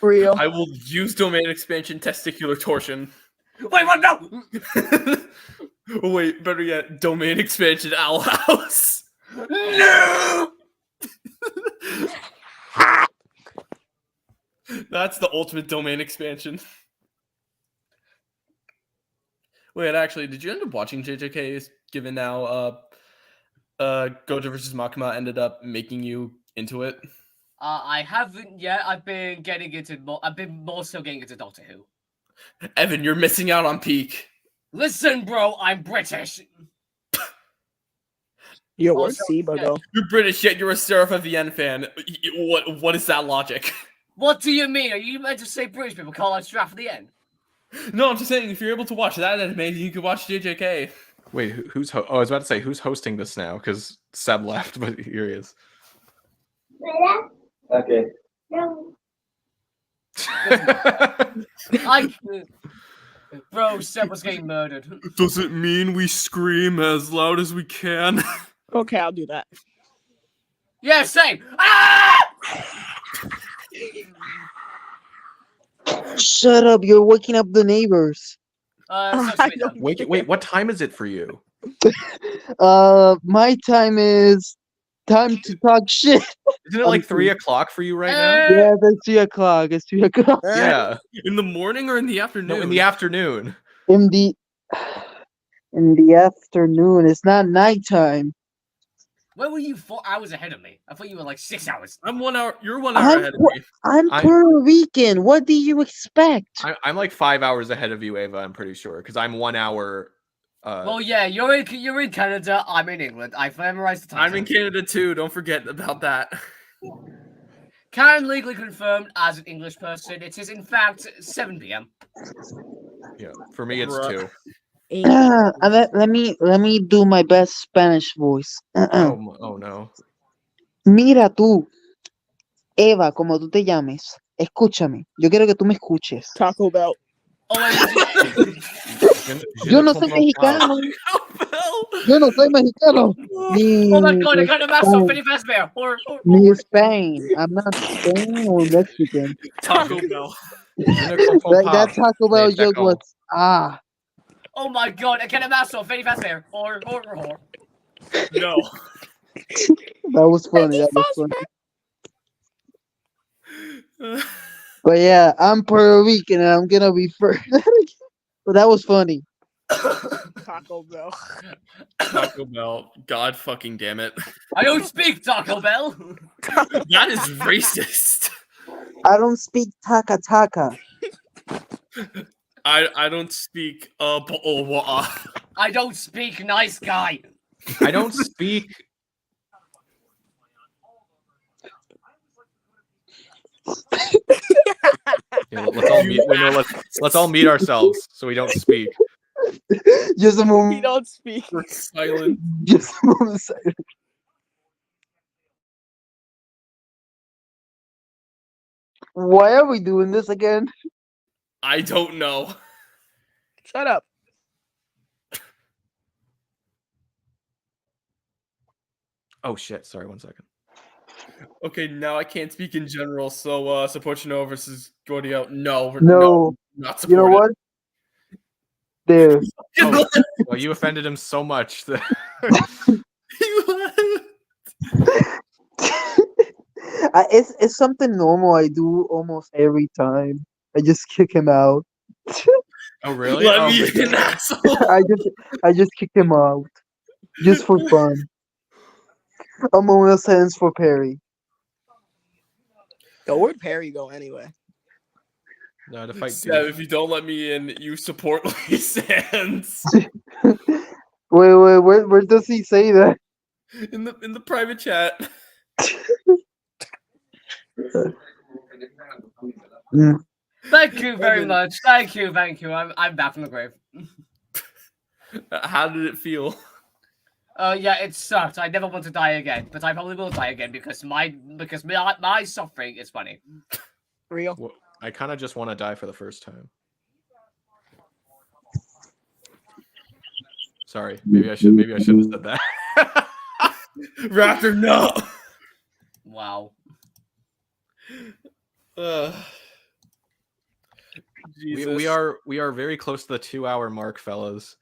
Speaker 3: Real.
Speaker 7: I will use domain expansion testicular torsion.
Speaker 6: Wait, what? No.
Speaker 7: Wait, better yet, domain expansion owl house.
Speaker 6: No.
Speaker 7: That's the ultimate domain expansion. Wait, actually, did you end up watching JJK? Given now, Gojo vs. Makima ended up making you into it.
Speaker 6: I haven't yet. I've been more so getting into Doctor Who.
Speaker 7: Evan, you're missing out on peak.
Speaker 6: Listen, bro, I'm British.
Speaker 3: Yo,
Speaker 6: Also,
Speaker 3: where's Seba
Speaker 6: yeah.
Speaker 3: though?
Speaker 7: You're British, yet you're a Seraph of the N fan. What is that logic?
Speaker 6: What do you mean? Are you meant to say British people call out Straff at the end?
Speaker 7: No, I'm just saying, if you're able to watch that anime, you can watch JJK.
Speaker 2: Wait, who's? I was about to say who's hosting this now because Seb left, but here he is.
Speaker 4: Okay.
Speaker 6: Bro, Seb was getting murdered.
Speaker 7: Does it mean we scream as loud as we can?
Speaker 3: Okay, I'll do that.
Speaker 6: Yeah, same. Ah!
Speaker 1: Shut up! You're waking up the neighbors.
Speaker 3: I don't
Speaker 2: Wait, what time is it for you?
Speaker 1: My time is time to talk shit.
Speaker 2: Isn't it like 3 o'clock for you right now?
Speaker 1: Yeah, it's 3 o'clock. It's 3 o'clock.
Speaker 2: Yeah.
Speaker 7: In the morning or in the afternoon?
Speaker 2: No, in the afternoon.
Speaker 1: In the afternoon. It's not nighttime.
Speaker 6: Where were you 4 hours ahead of me? I thought you were like 6 hours.
Speaker 7: I'm 1 hour. You're 1 hour ahead of me.
Speaker 1: I'm Puerto Rican. What do you expect?
Speaker 2: I'm like 5 hours ahead of you, Ava. I'm pretty sure because I'm 1 hour.
Speaker 6: Well, yeah, you're in Canada. I'm in England. I've memorized the time.
Speaker 7: I'm in Canada too. Don't forget about that.
Speaker 6: Can legally confirmed as an English person. It is in fact 7 p.m.
Speaker 2: Yeah, for me it's
Speaker 7: Bruh.
Speaker 2: 2.
Speaker 1: Let me do my best Spanish voice.
Speaker 2: Oh no.
Speaker 1: Mira tú, Eva, como tú te llames, escúchame. Yo quiero que tú me escuches.
Speaker 3: Taco Bell.
Speaker 6: Oh, wait,
Speaker 1: Yo no soy mexicano. Yo no soy mexicano.
Speaker 6: oh my god, I got a master of Felipe Esmer.
Speaker 1: Ni Spain. I'm not Spain or Mexican.
Speaker 7: Taco Bell.
Speaker 1: That Taco Bell joke was
Speaker 6: Oh my god, I get a master of Felipe Esmer.
Speaker 7: No.
Speaker 1: That was funny. That was funny. But yeah, I'm Puerto Rican and I'm gonna be first. But that was funny.
Speaker 3: Taco Bell.
Speaker 7: Taco Bell. God fucking damn it.
Speaker 6: I don't speak Taco Bell.
Speaker 7: That is racist.
Speaker 1: I don't speak taka taka.
Speaker 7: I don't speak
Speaker 6: I don't speak nice guy.
Speaker 2: I don't speak. Let's all meet. Wait, no, let's all meet ourselves so we don't speak.
Speaker 1: Just a moment.
Speaker 3: We don't speak.
Speaker 7: We're silent.
Speaker 1: Just a moment. Silent. Why are we doing this again?
Speaker 7: I don't know.
Speaker 3: Shut up.
Speaker 2: Oh shit! Sorry, 1 second.
Speaker 7: Okay, now I can't speak in general, so Pochino versus Gordio. No, not supported.
Speaker 1: You know what? There.
Speaker 2: Oh, well, you offended him so much that
Speaker 1: It's something normal I do almost every time. I just kick him out.
Speaker 2: Oh really?
Speaker 7: Let
Speaker 2: Oh,
Speaker 7: me an asshole.
Speaker 1: I just kick him out. Just for fun. A moment of silence for Perry.
Speaker 3: Yo, where'd Perry go anyway?
Speaker 2: No, to fight
Speaker 7: Seb,
Speaker 2: Doof.
Speaker 7: if you don't let me in, you support Lee Sands
Speaker 1: Wait, where does he say that?
Speaker 7: in the private chat.
Speaker 1: Mm.
Speaker 6: Thank you very
Speaker 7: Evan.
Speaker 6: much. Thank you. I'm back from the grave.
Speaker 7: How did it feel?
Speaker 6: Yeah, it sucked. I never want to die again, but I probably will die again because my suffering is funny.
Speaker 3: Real.
Speaker 2: Well, I kind of just want to die for the first time. Sorry, maybe I should have said that.
Speaker 7: Raptor, no.
Speaker 6: Wow.
Speaker 7: Jesus.
Speaker 2: we are very close to the 2-hour mark, fellas.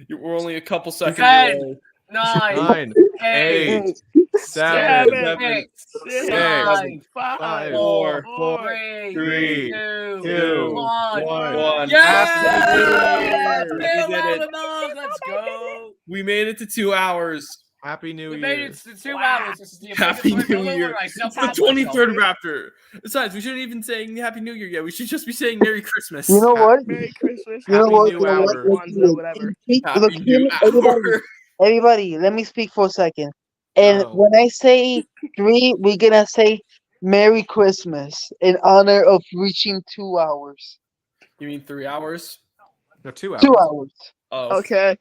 Speaker 7: We're only a couple seconds
Speaker 6: 10,
Speaker 7: away.
Speaker 6: 9,
Speaker 2: 9,
Speaker 6: 8,
Speaker 2: 8,
Speaker 3: 7,
Speaker 2: 7,
Speaker 3: 6,
Speaker 6: 5,
Speaker 3: 5,
Speaker 7: 4,
Speaker 6: 3,
Speaker 2: 3,
Speaker 6: 2,
Speaker 2: 2,
Speaker 6: 1.
Speaker 2: 1.
Speaker 6: Yeah!
Speaker 2: Happy New Year!
Speaker 7: We did it.
Speaker 6: Let's go!
Speaker 7: We made it to 2 hours.
Speaker 2: Happy New
Speaker 6: We
Speaker 2: Year.
Speaker 6: made it to 2 hours. This is the
Speaker 7: Happy
Speaker 6: obligatory
Speaker 7: New Year.
Speaker 6: I
Speaker 7: It's the
Speaker 6: self-promote
Speaker 7: 23rd
Speaker 6: myself.
Speaker 7: Raptor. Besides, we shouldn't even saying Happy New Year yet. We should just be saying Merry Christmas.
Speaker 1: You know what?
Speaker 3: Merry Christmas.
Speaker 1: You know
Speaker 2: Happy
Speaker 1: what?
Speaker 2: New
Speaker 1: You know what?
Speaker 2: Hour.
Speaker 1: Let's do it.
Speaker 3: Whatever.
Speaker 7: Happy
Speaker 1: Look, hear
Speaker 7: New
Speaker 1: me, everybody.
Speaker 7: Hour.
Speaker 1: Everybody, let me speak for a second. And
Speaker 2: Oh.
Speaker 1: when I say 3, we're gonna say Merry Christmas in honor of reaching 2 hours.
Speaker 7: You mean 3 hours?
Speaker 2: No, 2 hours.
Speaker 1: 2 hours.
Speaker 7: Oh.
Speaker 3: Okay.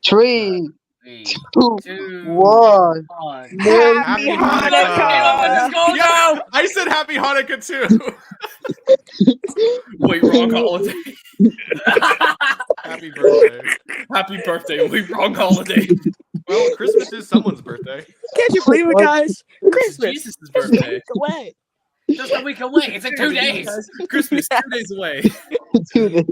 Speaker 1: 3,
Speaker 6: 3,
Speaker 1: 2,
Speaker 6: 2,
Speaker 1: 1.
Speaker 6: 1.
Speaker 1: Merry
Speaker 3: Happy
Speaker 2: Hanukkah.
Speaker 3: Hanukkah.
Speaker 6: Let's go
Speaker 2: Yeah,
Speaker 6: now!
Speaker 2: I said Happy Hanukkah too.
Speaker 7: Wait, wrong holiday.
Speaker 2: Happy birthday.
Speaker 7: Happy birthday. Wait, wrong holiday.
Speaker 2: Well, Christmas is someone's birthday.
Speaker 3: Can't you believe it, guys?
Speaker 7: It's
Speaker 3: Christmas.
Speaker 7: Jesus'
Speaker 3: Just a
Speaker 7: birthday.
Speaker 3: week away.
Speaker 6: Just a week away. It's in 2 days.
Speaker 7: Christmas, 2 days away.
Speaker 1: do this.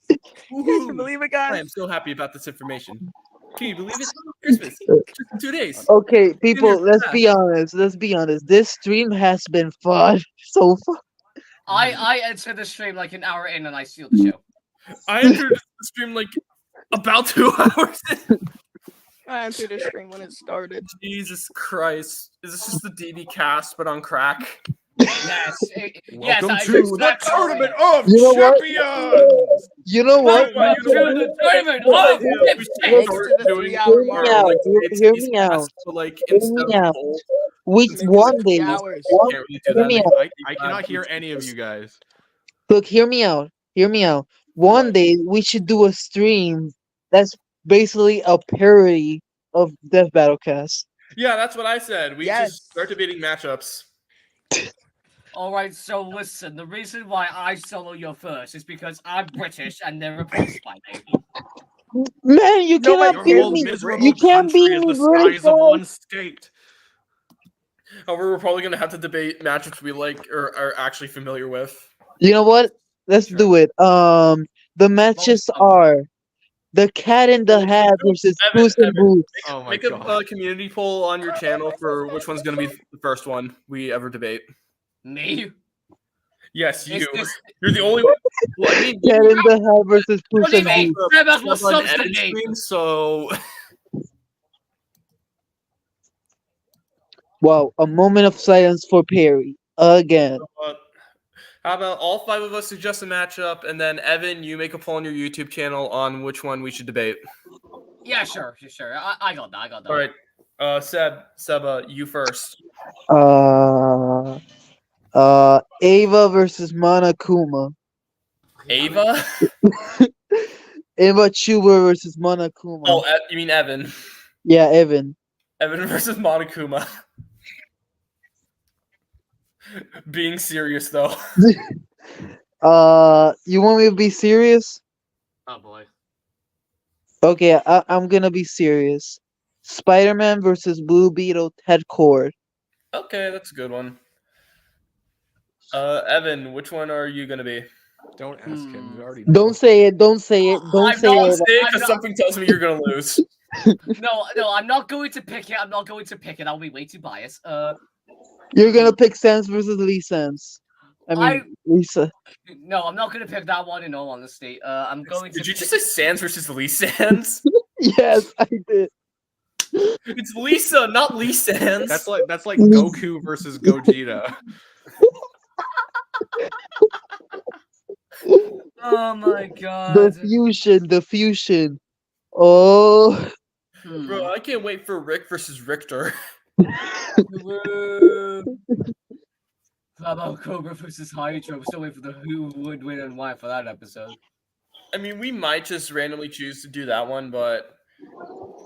Speaker 3: Can't you
Speaker 7: Woohoo.
Speaker 3: believe it,
Speaker 7: I
Speaker 3: guys?
Speaker 7: am so happy about this information. Can you believe it? Christmas. Just in 2 days.
Speaker 1: Okay, people,
Speaker 7: Dinner.
Speaker 1: let's be honest. Let's be honest. This stream has been fun so far.
Speaker 6: I entered the stream like an hour in and I sealed the show.
Speaker 7: I entered the stream like about 2 hours in.
Speaker 3: I entered the stream when it started.
Speaker 7: Jesus Christ. Is this just the DB cast but on crack?
Speaker 6: Yes. Yes,
Speaker 2: Welcome
Speaker 6: I
Speaker 2: to
Speaker 6: just-
Speaker 2: the tournament of
Speaker 1: You know what?
Speaker 2: champions.
Speaker 1: You know what?
Speaker 6: Welcome to the tournament
Speaker 7: What
Speaker 6: of
Speaker 7: if we
Speaker 6: dipshits.
Speaker 3: Thanks
Speaker 7: start
Speaker 3: to the
Speaker 7: doing
Speaker 3: 3-hour
Speaker 1: Hear
Speaker 3: mark.
Speaker 1: me out.
Speaker 7: like
Speaker 1: Hear
Speaker 7: it's
Speaker 1: me out.
Speaker 7: cast, but like
Speaker 1: Hear
Speaker 7: instead
Speaker 1: me
Speaker 7: of
Speaker 1: out.
Speaker 7: gold,
Speaker 1: We
Speaker 3: Make it
Speaker 1: one
Speaker 3: 3
Speaker 1: day.
Speaker 3: hours.
Speaker 1: One,
Speaker 7: can't really do
Speaker 1: hear
Speaker 7: that.
Speaker 1: me
Speaker 7: anymore.
Speaker 1: out.
Speaker 2: I cannot hear any of you guys.
Speaker 1: Look, hear me out. Hear me out. One
Speaker 7: What?
Speaker 1: day we should do a stream that's basically a parody of Death Battlecast.
Speaker 7: Yeah, that's what I said. We
Speaker 3: Yes.
Speaker 7: just start debating matchups.
Speaker 6: Alright, so listen, the reason why I solo you first is because I'm British and they're repulsed by me.
Speaker 1: Man, you
Speaker 3: No,
Speaker 1: cannot
Speaker 2: Your
Speaker 1: beat
Speaker 2: whole
Speaker 1: me.
Speaker 2: miserable
Speaker 1: You can't
Speaker 2: country
Speaker 1: beat
Speaker 2: is
Speaker 1: me,
Speaker 2: the
Speaker 1: British
Speaker 2: size of
Speaker 1: guy.
Speaker 2: one state.
Speaker 7: However, we're probably gonna have to debate matchups we like or are actually familiar with.
Speaker 1: You know what? Let's
Speaker 2: Sure.
Speaker 1: do it. The matches are the Cat in the Hat versus
Speaker 7: Evan,
Speaker 1: Puss in
Speaker 7: Evan,
Speaker 1: Boots.
Speaker 2: Oh my
Speaker 7: Make a
Speaker 2: god.
Speaker 7: community poll on your channel for which one's gonna be the first one we ever debate.
Speaker 6: Me?
Speaker 7: Yes,
Speaker 6: Is
Speaker 7: you.
Speaker 6: this
Speaker 7: You're the only one. Well, I mean,
Speaker 1: Cat in the Hat versus Puss
Speaker 6: What do you
Speaker 1: in
Speaker 6: mean?
Speaker 1: Boots.
Speaker 6: Seb has more
Speaker 7: Seb on
Speaker 6: subs than
Speaker 7: Evan's
Speaker 6: me.
Speaker 7: stream, so
Speaker 1: Wow, a moment of silence for Perry again.
Speaker 7: how about all 5 of us suggest a matchup, and then Evan, you make a poll on your YouTube channel on which one we should debate.
Speaker 6: Yeah, sure. I got that.
Speaker 7: All right, Seba, you first.
Speaker 1: Ava versus Monokuma.
Speaker 7: Ava?
Speaker 1: Ava Chuba versus Monokuma.
Speaker 7: Oh, you mean Evan?
Speaker 1: Yeah, Evan.
Speaker 7: Evan versus Monokuma. Being serious though.
Speaker 1: You want me to be serious?
Speaker 6: Oh boy.
Speaker 1: Okay, I'm gonna be serious. Spider-Man versus Blue Beetle Ted Cord.
Speaker 7: Okay, that's a good one. Evan, which one are you gonna be?
Speaker 2: Don't ask him. We already
Speaker 1: Don't say it. Don't say it. Don't
Speaker 6: I'm
Speaker 1: say
Speaker 6: not
Speaker 1: it.
Speaker 6: saying-
Speaker 7: Because something tells me you're gonna lose.
Speaker 6: No, I'm not going to pick it. I'll be way too biased.
Speaker 1: You're gonna pick Sans versus Lee Sans. I mean, Lisa.
Speaker 6: No, I'm not going to pick that one. In all honesty, I'm going to.
Speaker 7: Did you just say Sans versus Lee Sans?
Speaker 1: Yes, I did.
Speaker 7: It's Lisa, not Lee Sans.
Speaker 2: That's like Goku versus Gogeta.
Speaker 6: Oh my
Speaker 1: The
Speaker 6: god.
Speaker 1: fusion. Oh.
Speaker 7: Bro, I can't wait for Rick versus Richter.
Speaker 6: Woo. How about Cobra versus Hydra? We're still waiting for the who would win and why for that episode.
Speaker 7: I mean, we might just randomly choose to do that one, but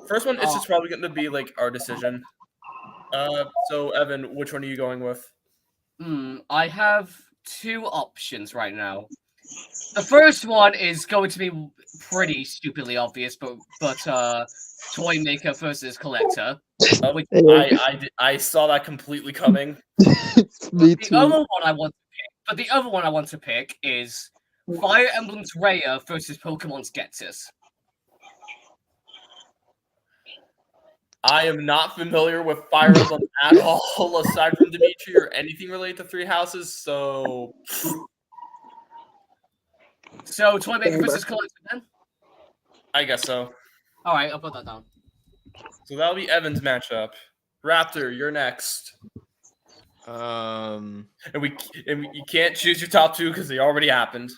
Speaker 7: first one is just probably going to be like our decision. So Evan, which one are you going with?
Speaker 6: I have two options right now. The first one is going to be pretty stupidly obvious, but toy maker versus collector. Which,
Speaker 7: I saw that completely coming.
Speaker 1: Me
Speaker 6: the
Speaker 1: too.
Speaker 6: other one I want to pick, but the other one I want to pick is Fire Emblem's Raya versus Pokemon's Getsis.
Speaker 7: I am not familiar with Fire Emblem at all, aside from Dimitri or anything related to Three Houses. So
Speaker 6: Toy maker versus collector then?
Speaker 7: I guess so.
Speaker 6: All right, I'll put that down.
Speaker 7: So that'll be Evan's matchup. Raptor, you're next.
Speaker 2: Um.
Speaker 7: And you can't choose your top two because they already happened.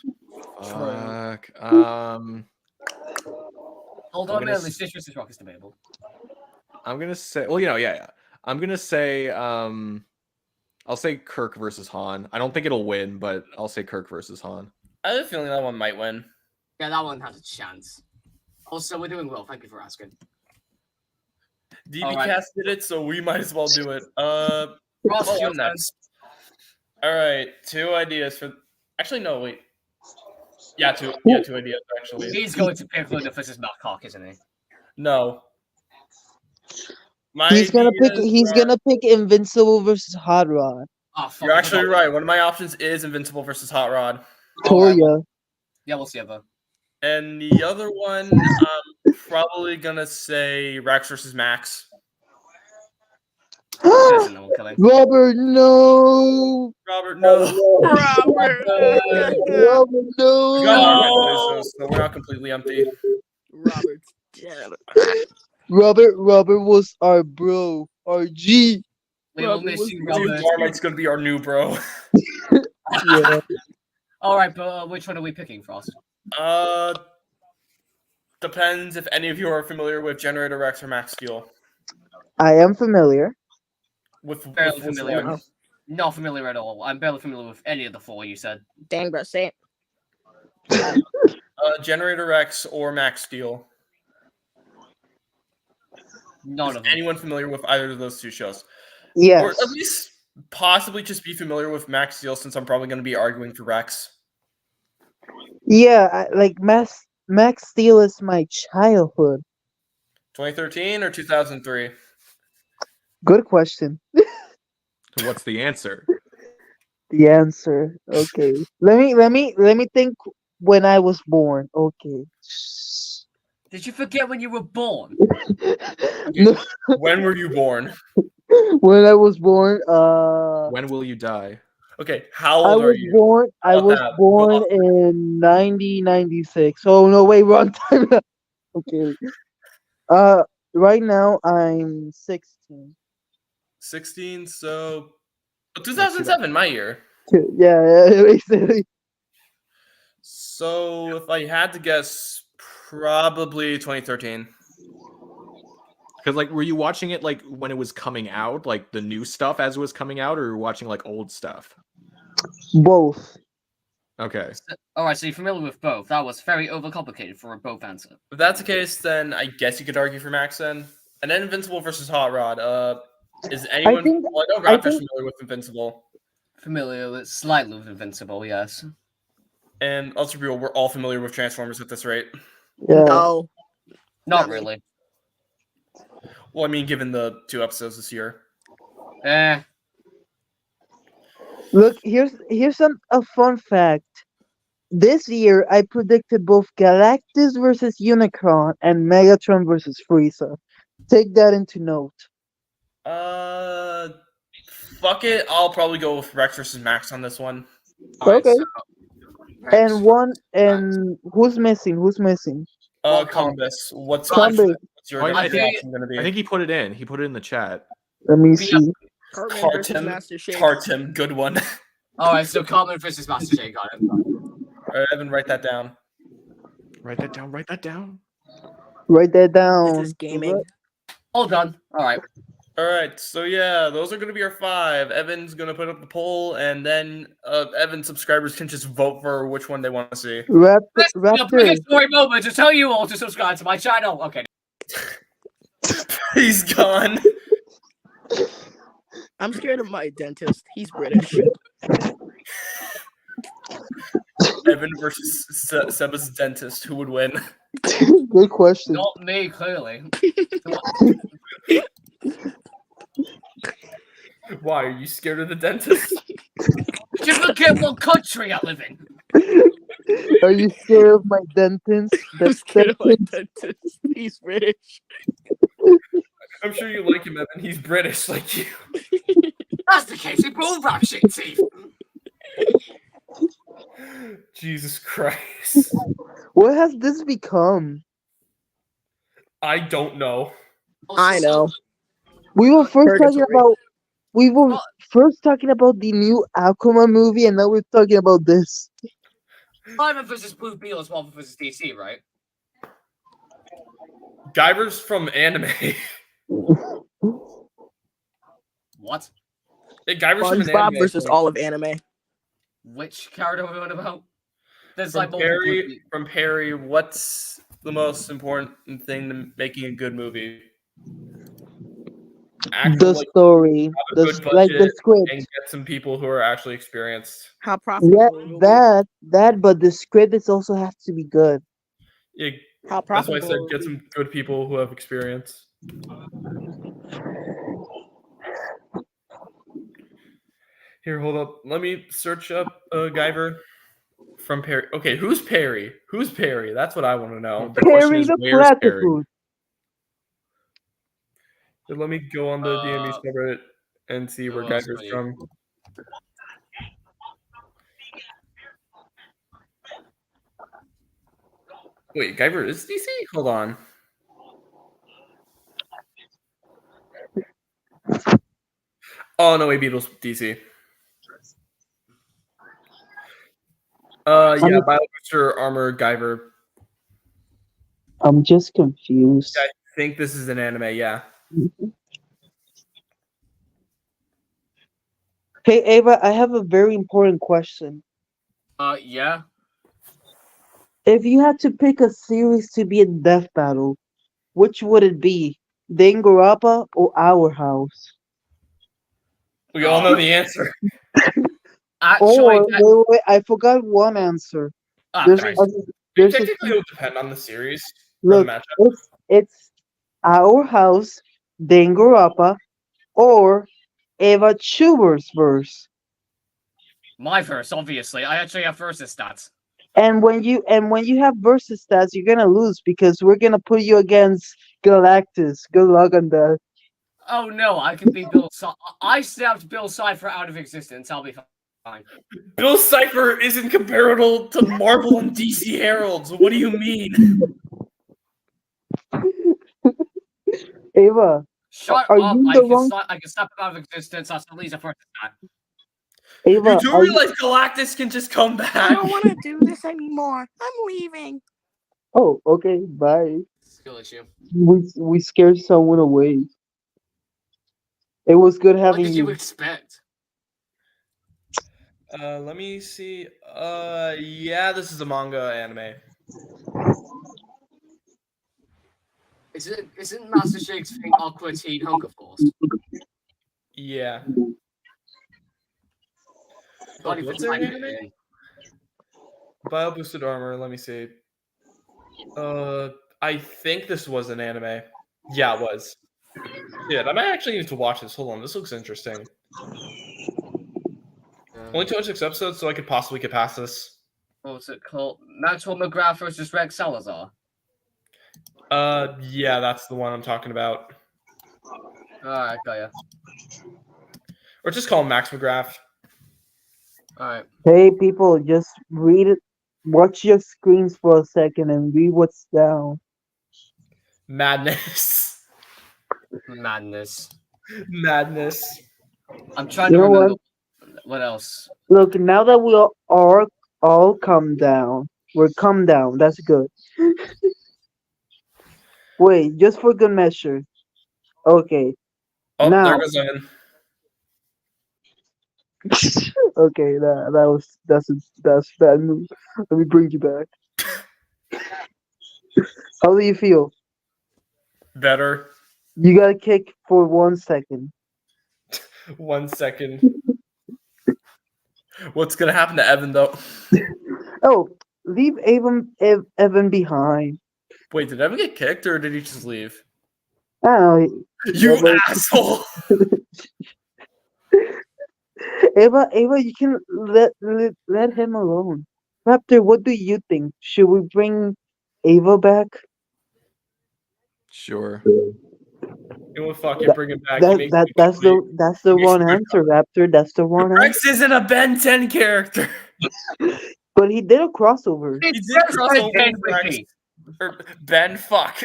Speaker 2: Fuck.
Speaker 6: Hold on a
Speaker 2: gonna
Speaker 6: minute,
Speaker 2: s-
Speaker 6: Stitch versus Rock is debatable.
Speaker 2: I'm gonna say. Well, yeah. I'm gonna say. I'll say Kirk versus Han. I don't think it'll win, but I'll say Kirk versus Han.
Speaker 7: I have a feeling that one might win.
Speaker 6: Yeah, that one has a chance. Also, we're doing well. Thank you for asking.
Speaker 7: DB
Speaker 6: All right.
Speaker 7: Cast did it, so we might as well do it.
Speaker 6: Ross,
Speaker 7: Oh,
Speaker 6: your
Speaker 7: I'm
Speaker 6: turn.
Speaker 7: next. All right, two ideas for. Actually, no, wait. Yeah, two ideas actually.
Speaker 6: He's going to pick Luna versus Marcock, isn't he?
Speaker 7: No.
Speaker 1: He's gonna pick Invincible versus Hot Rod.
Speaker 6: Oh, fuck,
Speaker 7: You're
Speaker 6: I
Speaker 7: actually
Speaker 6: forgot.
Speaker 7: right. One of my options is Invincible versus Hot Rod,
Speaker 1: Toya.
Speaker 6: Yeah, we'll see ever.
Speaker 7: and the other one, I'm probably gonna say Rex versus Max.
Speaker 6: There's no one coming.
Speaker 1: Robert, no.
Speaker 7: Robert, no.
Speaker 3: Robert.
Speaker 1: Robert, no.
Speaker 7: We got Robert, so we're not completely empty.
Speaker 3: Robert's dead.
Speaker 1: Robert was our bro, our G.
Speaker 6: We will
Speaker 3: Robert
Speaker 6: miss
Speaker 3: was
Speaker 6: you,
Speaker 7: Dude,
Speaker 6: Robert.
Speaker 7: Marmite's gonna be our new bro.
Speaker 1: Yeah.
Speaker 6: All right, but which one are we picking, Frost?
Speaker 7: Depends if any of you are familiar with Generator Rex or Max Steel.
Speaker 1: I am familiar.
Speaker 6: Barely
Speaker 7: which
Speaker 6: familiar.
Speaker 7: one?
Speaker 6: Not familiar at all. I'm barely familiar with any of the four you said.
Speaker 3: Dang, bro, say it.
Speaker 7: Generator Rex or Max Steel.
Speaker 6: None
Speaker 7: Is
Speaker 6: of them.
Speaker 7: anyone familiar with either of those two shows?
Speaker 1: Yes.
Speaker 7: Or at least possibly just be familiar with Max Steel, since I'm probably going to be arguing for Rex.
Speaker 1: Yeah, like Max Steel is my childhood.
Speaker 7: 2013 or 2003?
Speaker 1: Good question.
Speaker 2: So what's the answer?
Speaker 1: The answer. Okay. Let me think when I was born. Okay.
Speaker 6: Did you forget when you were born?
Speaker 1: No,
Speaker 7: When were you born?
Speaker 1: when I was born,
Speaker 2: When will you die?
Speaker 7: Okay, how
Speaker 1: I
Speaker 7: old are
Speaker 1: was
Speaker 7: you?
Speaker 1: born. I
Speaker 7: About
Speaker 1: was
Speaker 7: that.
Speaker 1: born
Speaker 7: Go
Speaker 1: in 1996. Oh no, wait, wrong time. Okay. Right now I'm 16.
Speaker 7: 16, so 2007, my year.
Speaker 1: Yeah, basically.
Speaker 7: So if I had to guess, probably 2013.
Speaker 2: Because like, were you watching it like when it was coming out, like the new stuff as it was coming out, or were you watching like old stuff?
Speaker 1: Both.
Speaker 2: Okay.
Speaker 6: All right, so you're familiar with both. That was very overcomplicated for a both answer.
Speaker 7: If that's the case, then I guess you could argue for Max then. And then Invincible versus Hot Rod. Is anyone?
Speaker 1: think-
Speaker 7: Well, I know
Speaker 1: I
Speaker 7: Raptor's
Speaker 1: think-
Speaker 7: familiar with Invincible,
Speaker 6: Familiar with slightly with Invincible, yes.
Speaker 7: and let's be real, we're all familiar with Transformers at this rate.
Speaker 1: Yeah.
Speaker 3: No.
Speaker 6: Not
Speaker 3: Not me.
Speaker 6: really.
Speaker 7: Well, I mean, given the 2 episodes this year.
Speaker 1: Look, here's a fun fact. This year, I predicted both Galactus versus Unicron and Megatron versus Frieza. Take that into note.
Speaker 7: Fuck it. I'll probably go with Rex versus Max on this one.
Speaker 1: Okay.
Speaker 6: Rex.
Speaker 1: And who's missing? Who's missing?
Speaker 7: Columbus. What's
Speaker 1: Columbus.
Speaker 7: your
Speaker 2: Oh, I
Speaker 7: different
Speaker 2: think-
Speaker 7: option going to be?
Speaker 2: I think he put it in. He put it in the chat.
Speaker 1: Let me
Speaker 6: Yeah.
Speaker 1: see.
Speaker 3: Cartman versus
Speaker 7: Tartim.
Speaker 3: Master Shake.
Speaker 7: Tartim. Good one.
Speaker 6: Alright, so Common versus Master Chief, got it.
Speaker 7: All right, Evan, write that down.
Speaker 2: Write that down. Write that down.
Speaker 1: Write that down.
Speaker 3: This is gaming.
Speaker 6: All done. Alright.
Speaker 7: All right, so yeah, those are going to be our 5. Evan's going to put up the poll, and then Evan's subscribers can just vote for which one they want to see.
Speaker 6: This is a
Speaker 1: Raptor.
Speaker 6: prehistoric moment to tell you all to subscribe to my channel. Okay.
Speaker 7: He's gone.
Speaker 3: I'm scared of my dentist. He's British.
Speaker 7: Evan versus Seba's dentist. Who would win?
Speaker 1: Good question.
Speaker 6: Not me, clearly.
Speaker 7: Why, are you scared of the dentist?
Speaker 6: Just forget what country I live in.
Speaker 1: Are you scared of my dentist?
Speaker 3: I'm scared of my dentist. He's British.
Speaker 7: I'm sure you like him, Evan. He's British like you.
Speaker 6: That's the case with bull rap shit, Steve.
Speaker 7: Jesus Christ.
Speaker 1: What has this become?
Speaker 7: I don't know.
Speaker 3: I know.
Speaker 1: We were first talking
Speaker 3: Purgatory.
Speaker 1: about. We were first talking about the new Aquaman movie, and now we're talking about this.
Speaker 6: Simon versus Blue Beetle is Marvel versus DC, right?
Speaker 7: Guyver's from anime.
Speaker 6: What?
Speaker 7: Guyver's from an
Speaker 3: SpongeBob
Speaker 7: anime.
Speaker 3: versus all of anime.
Speaker 6: Which character are we on about? There's
Speaker 7: From
Speaker 6: like multiple Blue
Speaker 7: Perry, from Perry, what's the most important thing to making a good movie?
Speaker 1: The story,
Speaker 7: have a good
Speaker 1: like the
Speaker 7: budget
Speaker 1: script.
Speaker 7: and get some people who are actually experienced.
Speaker 3: How profitable
Speaker 1: Yeah,
Speaker 3: it will
Speaker 1: that, but the script is also has to be good.
Speaker 7: Yeah,
Speaker 3: be. How
Speaker 7: that's why I
Speaker 3: profitable
Speaker 7: said
Speaker 3: it will
Speaker 7: get
Speaker 3: be.
Speaker 7: some good people who have experience. Here, hold up. Let me search up Guyver from Perry. Okay, who's Perry? Who's Perry? That's what I want to know. The question
Speaker 1: Perry
Speaker 7: is,
Speaker 1: the
Speaker 7: where's Perry?
Speaker 1: platypus.
Speaker 7: So let me go on the DME subreddit and see where
Speaker 6: else
Speaker 7: Guyver's
Speaker 6: would you-
Speaker 7: from. Wait, Guyver is DC? Hold on. Oh no, wait, Beatles DC. Yeah, Bio Booster Armor Guyver.
Speaker 1: I'm just confused.
Speaker 7: I think this is an anime, yeah.
Speaker 1: Hey Ava, I have a very important question.
Speaker 6: Yeah.
Speaker 1: If you had to pick a series to be a death battle, which would it be? Danganronpa or Our House?
Speaker 7: We all know the answer.
Speaker 6: Actually,
Speaker 1: Or wait, I forgot one answer. There's
Speaker 7: okay.
Speaker 1: there's a,
Speaker 7: Technically, it would depend on the series or
Speaker 1: look,
Speaker 7: the matchup.
Speaker 1: it's Our House, Danganronpa, or Eva Schubert's verse.
Speaker 6: my verse, obviously. I actually have versus stats.
Speaker 1: And when you have versus stats, you're gonna lose because we're gonna put you against Galactus. Good luck on that.
Speaker 6: Oh no, I can beat Bill. I snapped Bill Cipher out of existence. I'll be fine.
Speaker 7: Bill Cipher isn't comparable to Marvel and DC Heralds. What do you mean?
Speaker 1: Ava,
Speaker 6: Shut
Speaker 1: are
Speaker 6: up!
Speaker 1: you
Speaker 6: I
Speaker 1: the
Speaker 6: can,
Speaker 1: wrong?
Speaker 6: I can snap him out of existence. That's at least a first stat.
Speaker 1: Ava,
Speaker 7: You do
Speaker 1: are you-
Speaker 7: realize Galactus can just come
Speaker 3: I
Speaker 7: back.
Speaker 3: don't want to do this anymore. I'm leaving.
Speaker 1: Oh, okay, bye.
Speaker 6: Skill issue.
Speaker 1: We scared someone away. It was good
Speaker 6: What
Speaker 1: having
Speaker 6: did you
Speaker 1: you.
Speaker 6: expect?
Speaker 7: Let me see. Yeah, this is a manga anime.
Speaker 6: Isn't Master Shakespeare Aqua Teen Hunger Force?
Speaker 7: Yeah.
Speaker 6: Can't even
Speaker 7: What's their
Speaker 6: type it
Speaker 7: anime?
Speaker 6: in.
Speaker 7: Bio boosted armor. Let me see. I think this was an anime. Yeah, it was. Yeah, I might actually need to watch this. Hold on, this looks interesting. Only 206 episodes, so I could possibly get past this.
Speaker 6: What's it called? Maxwell McGrath versus Rex Salazar.
Speaker 7: Yeah, that's the one I'm talking about.
Speaker 6: Alright, got ya.
Speaker 7: Or just call him Max McGrath.
Speaker 6: Alright.
Speaker 1: Hey, people, just read it. Watch your screens for a second and read what's down.
Speaker 7: Madness.
Speaker 6: Madness.
Speaker 7: Madness.
Speaker 6: I'm trying
Speaker 1: You
Speaker 6: to
Speaker 1: know
Speaker 6: remember.
Speaker 1: what?
Speaker 6: What else?
Speaker 1: Look, now that we are all come down, we're come down. That's good. Wait, just for good measure. Okay,
Speaker 7: Oh, there
Speaker 1: now.
Speaker 7: goes Evan.
Speaker 1: Okay, that's bad move. Let me bring you back. How do you feel?
Speaker 7: Better.
Speaker 1: You got kick for 1 second.
Speaker 7: 1 second. What's gonna happen to Evan though?
Speaker 1: Oh, leave Evan behind.
Speaker 7: Wait, did Evan get kicked or did he just leave?
Speaker 1: I don't know.
Speaker 7: You
Speaker 1: Evan,
Speaker 7: asshole!
Speaker 1: Eva, you can let him alone. Raptor, what do you think? Should we bring Ava back?
Speaker 2: Sure.
Speaker 7: You want fucking bring him back? He makes me
Speaker 1: That's
Speaker 7: complete.
Speaker 1: the
Speaker 7: Makes
Speaker 1: wrong
Speaker 7: me-
Speaker 1: answer, Raptor. That's the wrong answer.
Speaker 7: Rex isn't a Ben 10 character.
Speaker 1: But he did a crossover.
Speaker 7: He
Speaker 6: It's
Speaker 7: did
Speaker 6: just
Speaker 7: cross
Speaker 6: Ben
Speaker 7: over
Speaker 6: 10
Speaker 7: with
Speaker 6: with
Speaker 7: Rex.
Speaker 6: me.
Speaker 7: Or Ben, fuck.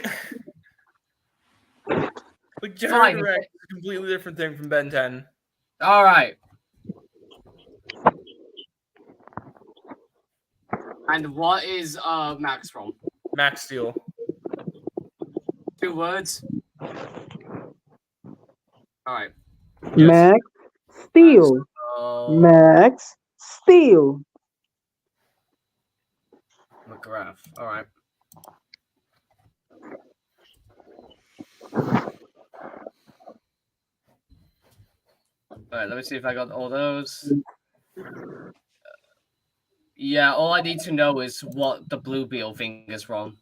Speaker 7: Like
Speaker 6: Fine.
Speaker 7: Jared Rex is a completely different thing from Ben 10.
Speaker 6: All right. And what is Max from?
Speaker 7: Max Steel.
Speaker 6: 2 words. All right.
Speaker 7: Yes.
Speaker 1: Max Steel. Max Steel.
Speaker 6: McGrath. All right. All right. Let me see if I got all those. Yeah. All I need to know is what the Blue Beetle thing is from.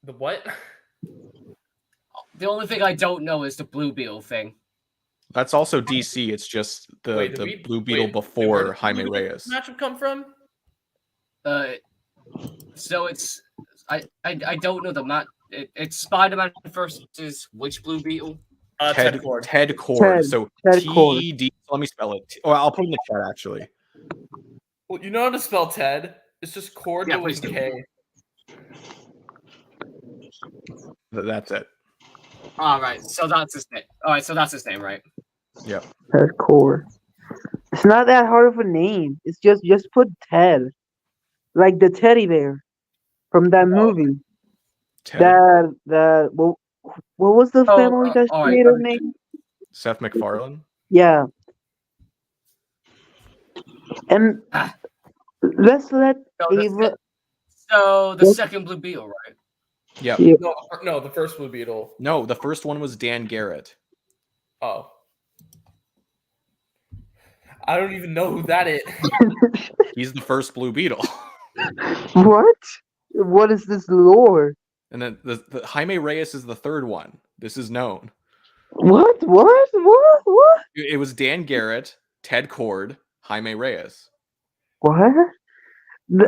Speaker 7: The what?
Speaker 6: The only thing I don't know is the Blue Beetle thing.
Speaker 2: That's also DC. It's just the
Speaker 7: Wait, did we-
Speaker 2: Blue Beetle
Speaker 7: wait, where
Speaker 2: before
Speaker 7: did the
Speaker 2: Jaime
Speaker 7: Blue Beetle
Speaker 2: Reyes.
Speaker 7: matchup come from?
Speaker 6: So it's I don't know the match. It's Spider-Man versus which Blue Beetle?
Speaker 7: Ted Cord.
Speaker 2: Ted Cord.
Speaker 1: Ted-
Speaker 2: So
Speaker 1: Ted Cord.
Speaker 2: TD. Let me spell it. Or I'll put it in the chat actually.
Speaker 7: Well, you know how to spell Ted? It's just Cord
Speaker 6: Yeah,
Speaker 7: but with
Speaker 6: please
Speaker 7: a
Speaker 6: do.
Speaker 7: K.
Speaker 2: That's it.
Speaker 6: All right, so that's his name. All right, so that's his name, right?
Speaker 2: Yep.
Speaker 1: Ted Cord. It's not that hard of a name. It's just put Ted, like the teddy bear from that movie.
Speaker 2: Ted.
Speaker 1: That what was the Family Guy
Speaker 6: all right.
Speaker 1: creator name?
Speaker 2: Seth MacFarlane.
Speaker 1: Yeah. And
Speaker 6: Ah.
Speaker 1: let's let
Speaker 6: So
Speaker 1: Ava.
Speaker 6: the
Speaker 1: Yes.
Speaker 6: second Blue Beetle, right?
Speaker 2: Yep.
Speaker 1: Yeah.
Speaker 7: No, the first Blue Beetle.
Speaker 2: No, the first one was Dan Garrett.
Speaker 7: Oh. I don't even know who that is.
Speaker 2: He's the first Blue Beetle.
Speaker 1: What? What is this lore?
Speaker 2: And then the Jaime Reyes is the third one. This is known.
Speaker 1: What?
Speaker 2: It was Dan Garrett, Ted Cord, Jaime Reyes.
Speaker 1: What?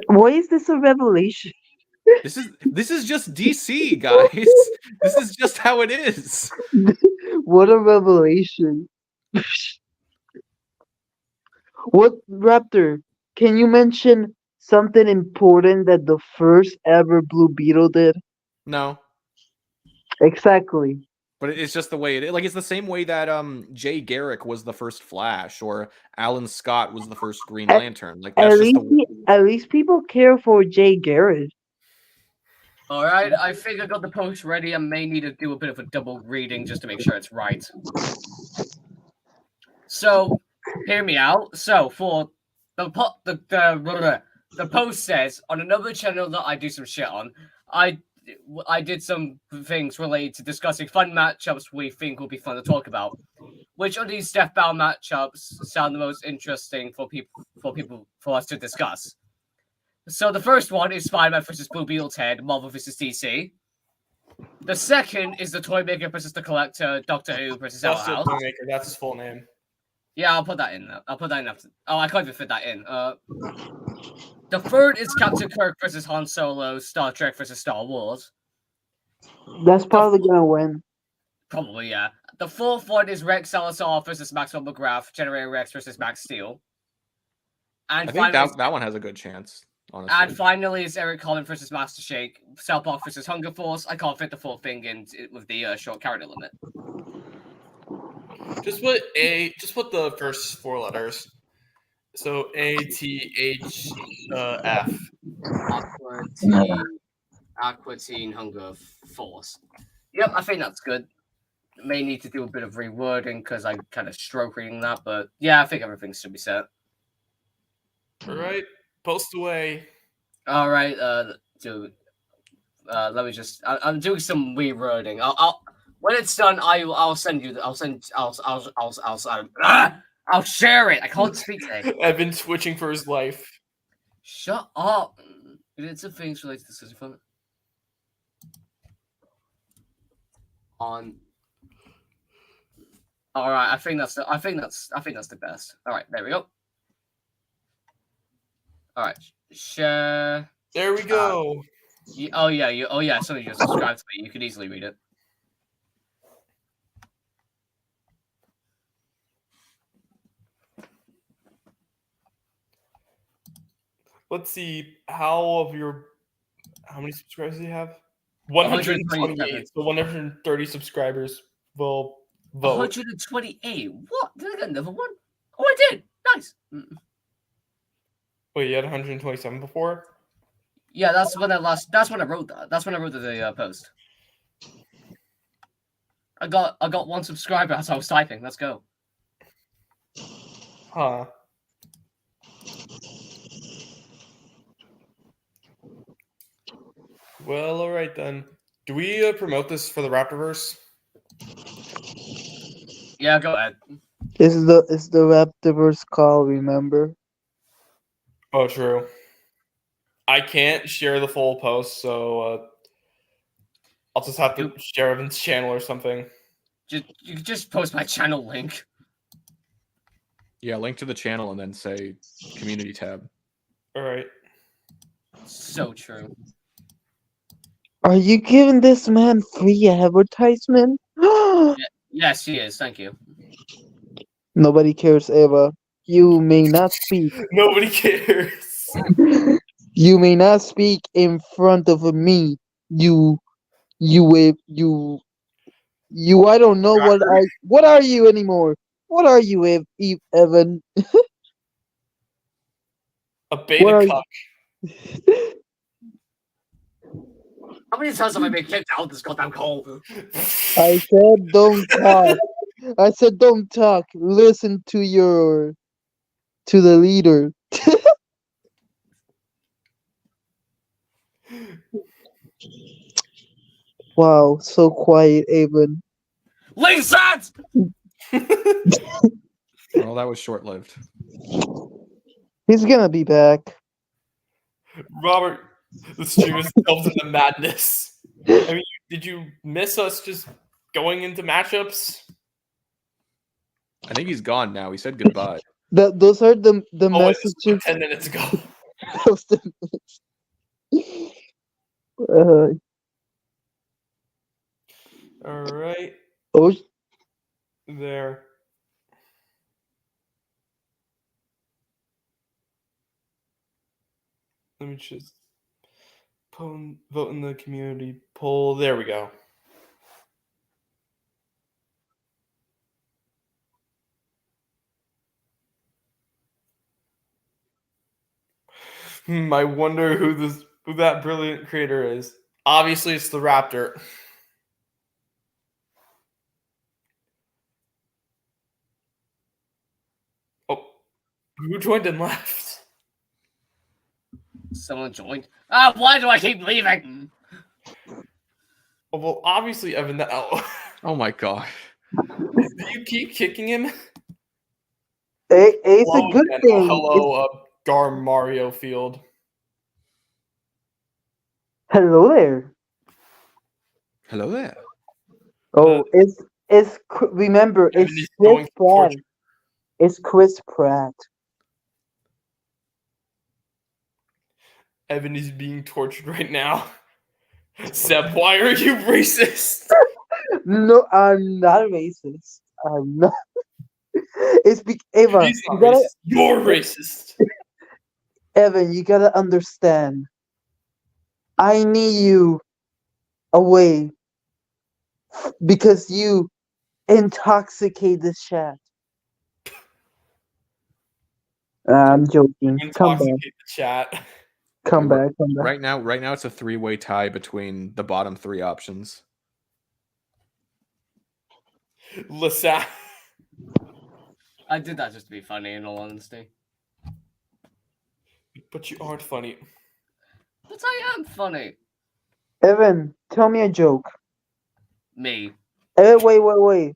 Speaker 1: Why is this a revelation?
Speaker 2: This is just DC, guys. This is just how it is.
Speaker 1: What a revelation. What, Raptor? Can you mention something important that the first ever Blue Beetle did?
Speaker 2: No,
Speaker 1: Exactly.
Speaker 2: but it's just the way it is. Like it's the same way that Jay Garrick was the first Flash, or Alan Scott was the first Green Lantern. Like that's just
Speaker 1: At least people care for Jay Garrett.
Speaker 6: All right, I think I got the post ready. I may need to do a bit of a double reading just to make sure it's right. So, hear me out. So, for the post says on another channel that I do some shit on, I did some things related to discussing fun matchups we think will be fun to talk about. Which of these deathbound matchups sound the most interesting for us to discuss? So the first one is Spider-Man versus Blue Beetle Ted, Marvel versus DC. The second is the Toymaker versus the Collector, Doctor Who versus Our
Speaker 7: Celestial
Speaker 6: House.
Speaker 7: Toymaker, that's his full name.
Speaker 6: Yeah, I'll put that in. I'll put that in after. Oh, I can't even fit that in. The third is Captain Kirk versus Han Solo, Star Trek versus Star Wars.
Speaker 1: That's probably gonna win.
Speaker 6: Probably, yeah. The fourth one is Rex Salazar versus Maxwell McGrath, Generator Rex versus Max Steel. And
Speaker 2: I think
Speaker 6: finally,
Speaker 2: that one has a good chance. Honestly.
Speaker 6: And finally, it's Eric Collins versus Master Shake, Cellblock versus Hunger Force. I can't fit the full thing in with the short character limit.
Speaker 7: Just put A. Just put the first 4 letters. So ATH
Speaker 6: Aqua Teen Hunger Force. Yep, I think that's good. May need to do a bit of rewording because I kind of stroke reading that, but yeah, I think everything should be set.
Speaker 7: All right, post away.
Speaker 6: All right, dude. Let me just. I'm doing some rewording. I'll when it's done, I'll send you. I'll share it. I can't speak today.
Speaker 7: I've been switching for his life.
Speaker 6: Shut up. It's a things related to such fun. On. All right, I think that's the best. All right, there we go. All right, share.
Speaker 7: There we go.
Speaker 6: Oh yeah. So you just subscribe to me. You could easily read it.
Speaker 7: Let's see how many subscribers do you have? 128. So 130 subscribers will vote.
Speaker 6: 128. What? Did I get another one? Oh, I did. Nice.
Speaker 7: Wait, you had 127 before?
Speaker 6: Yeah, that's when I wrote that. That's when I wrote the post. I got one subscriber as I was typing. Let's go.
Speaker 7: Huh. Well, all right then. Do we promote this for the Raptorverse?
Speaker 6: Yeah, go ahead.
Speaker 1: It's the Raptorverse call, remember?
Speaker 7: Oh, true. I can't share the full post, so I'll just have to share Evan's channel or something.
Speaker 6: You just post my channel link.
Speaker 2: Yeah, link to the channel and then say community tab.
Speaker 7: All right.
Speaker 6: So true.
Speaker 1: Are you giving this man free advertisement?
Speaker 6: Yes, he is. Thank you.
Speaker 1: Nobody cares, Eva. You may not speak.
Speaker 7: Nobody cares.
Speaker 1: You may not speak in front of me. You I don't know what are you anymore? What are you, Evan?
Speaker 7: A beta cuck.
Speaker 6: How many times have I been kicked out this goddamn call?
Speaker 1: I said don't talk. I said don't talk. Listen to the leader. Wow, so quiet, Evan.
Speaker 6: Lisa!
Speaker 2: Well, that was short-lived.
Speaker 1: He's gonna be back.
Speaker 7: Robert, the stream is delved into madness. I mean, did you miss us just going into matchups?
Speaker 2: I think he's gone now. He said goodbye.
Speaker 1: Those are the messages.
Speaker 7: Wait, 10 minutes ago.
Speaker 1: Those the
Speaker 7: All right.
Speaker 1: Oh.
Speaker 7: There. Let me just vote in the community poll. There we go. I wonder who that brilliant creator is. Obviously, it's the Raptor. Oh, who joined and left?
Speaker 6: Someone joined. Ah, why do I keep leaving?
Speaker 7: Oh, well, obviously, Evan.
Speaker 2: Oh my god.
Speaker 7: Do you keep kicking him?
Speaker 1: It's a good
Speaker 7: again.
Speaker 1: thing.
Speaker 7: Hello, Gar Mario Field.
Speaker 1: Hello there.
Speaker 2: Hello there.
Speaker 1: Oh, remember, it's Chris Pratt. It's Chris Pratt.
Speaker 7: Evan is being tortured right now. Seb, why are you racist?
Speaker 1: No, I'm not racist. I'm not. It's Eva.
Speaker 7: He's not racist. You're racist.
Speaker 1: Evan, you gotta understand. I need you away because you intoxicate this chat. I'm joking. Come back.
Speaker 7: Intoxicate the chat.
Speaker 1: Come back. Come back.
Speaker 2: Right now it's a 3-way tie between the bottom 3 options.
Speaker 7: Lisa.
Speaker 6: I did that just to be funny, in all honesty.
Speaker 7: But you aren't funny.
Speaker 6: But I am funny.
Speaker 1: Evan, tell me a joke.
Speaker 6: Me.
Speaker 1: Wait.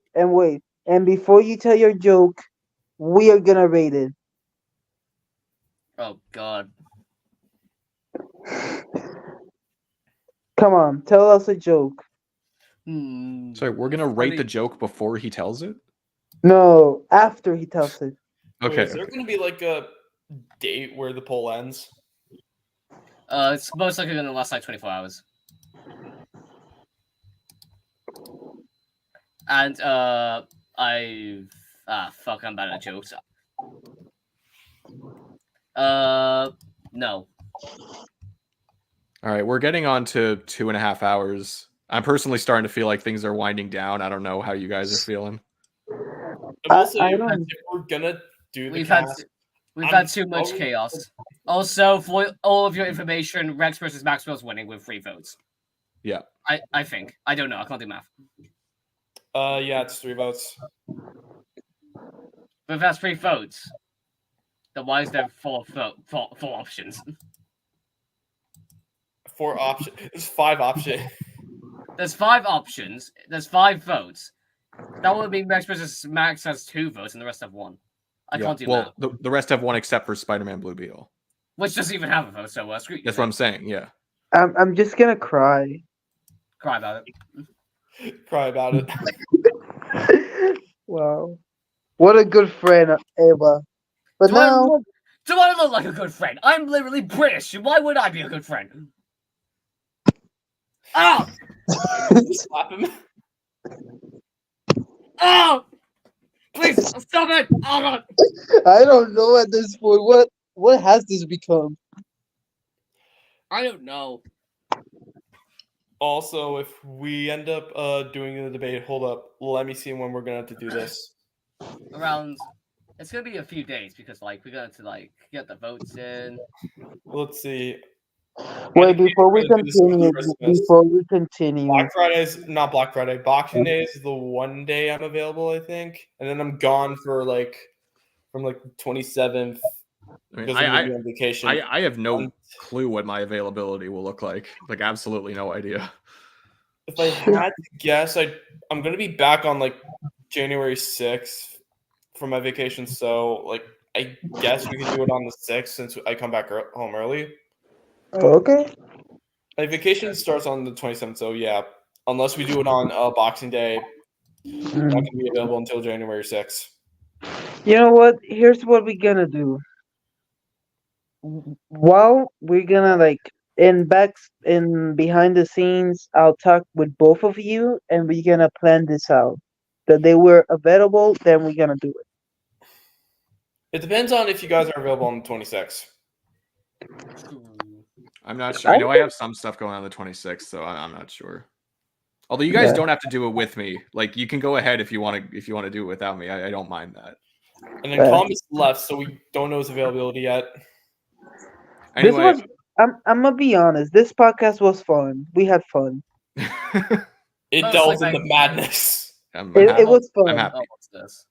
Speaker 1: And before you tell your joke, we are gonna rate it.
Speaker 6: Oh God.
Speaker 1: Come on, tell us a joke.
Speaker 2: Sorry, we're gonna rate the joke before he tells it?
Speaker 1: No, after he tells it.
Speaker 2: Okay.
Speaker 7: Wait, is there gonna be like a date where the poll ends?
Speaker 6: It's most likely gonna last like 24 hours. And fuck, I'm bad at jokes. No.
Speaker 2: All right, we're getting on to 2.5 hours. I'm personally starting to feel like things are winding down. I don't know how you guys are feeling.
Speaker 7: I will say,
Speaker 1: I
Speaker 7: if
Speaker 1: don't.
Speaker 7: we're gonna do the
Speaker 6: We've
Speaker 7: cast,
Speaker 6: had too much chaos. Also, for all of your information, Rex versus Maxwell's winning with 3 votes.
Speaker 2: Yeah.
Speaker 6: I think. I don't know. I can't do math.
Speaker 7: Yeah, it's 3 votes.
Speaker 6: But if that's 3 votes, then why is there 4 options?
Speaker 7: 4 options. There's 5 options.
Speaker 6: There's 5 options. There's 5 votes. That would mean Rex versus Max has 2 votes and the rest have 1. I can't do math.
Speaker 2: Well, the rest have 1 except for Spider-Man Blue Beetle.
Speaker 6: Which doesn't even have a vote, so screw you.
Speaker 2: That's what I'm saying, yeah.
Speaker 1: I'm just gonna cry.
Speaker 6: Cry about it.
Speaker 7: Cry about it.
Speaker 1: Wow. What a good friend, Eva. But
Speaker 6: Do I look like a good friend? I'm literally British. Why would I be a good friend? Oh!
Speaker 7: Slap him.
Speaker 6: Oh! Please stop it! Oh God!
Speaker 1: I don't know at this point. What has this become?
Speaker 6: I don't know.
Speaker 7: Also, if we end up doing the debate, hold up. Let me see when we're gonna have to do this.
Speaker 6: Around, it's gonna be a few days because we're going to get the votes in.
Speaker 7: Let's see.
Speaker 1: Wait, before we
Speaker 7: Gonna do this on
Speaker 1: continue.
Speaker 7: Black Friday's not Black Friday. Boxing Day is the one day I'm available, I think, and then I'm gone for from the 27th.
Speaker 2: I mean,
Speaker 7: because I'm gonna be on vacation.
Speaker 2: I have no clue what my availability will look like. Like, absolutely no idea.
Speaker 7: If I had to guess, I'm gonna be back on January 6th from my vacation. So I guess we can do it on the 6th since I come back home early.
Speaker 1: Okay.
Speaker 7: My vacation starts on the 27th, so yeah. Unless we do it on Boxing Day, I'm not gonna be available until January 6th.
Speaker 1: You know what? Here's what we're gonna do. While we're gonna in behind the scenes, I'll talk with both of you, and we're gonna plan this out. That they were available, then we're gonna do it.
Speaker 7: It depends on if you guys are available on the 26th.
Speaker 2: I'm not sure. I know I have some stuff going on the 26th, so I'm not sure. Although you guys don't have to do it with me. Like, you can go ahead if you want to do it without me. I don't mind that.
Speaker 7: And then Columbus left, so we don't know his availability yet.
Speaker 2: Anyway,
Speaker 1: I'm gonna be honest. This podcast was fun. We had fun.
Speaker 7: It delves into madness.
Speaker 1: It was fun.
Speaker 2: I'm happy.
Speaker 6: Oh, what's this?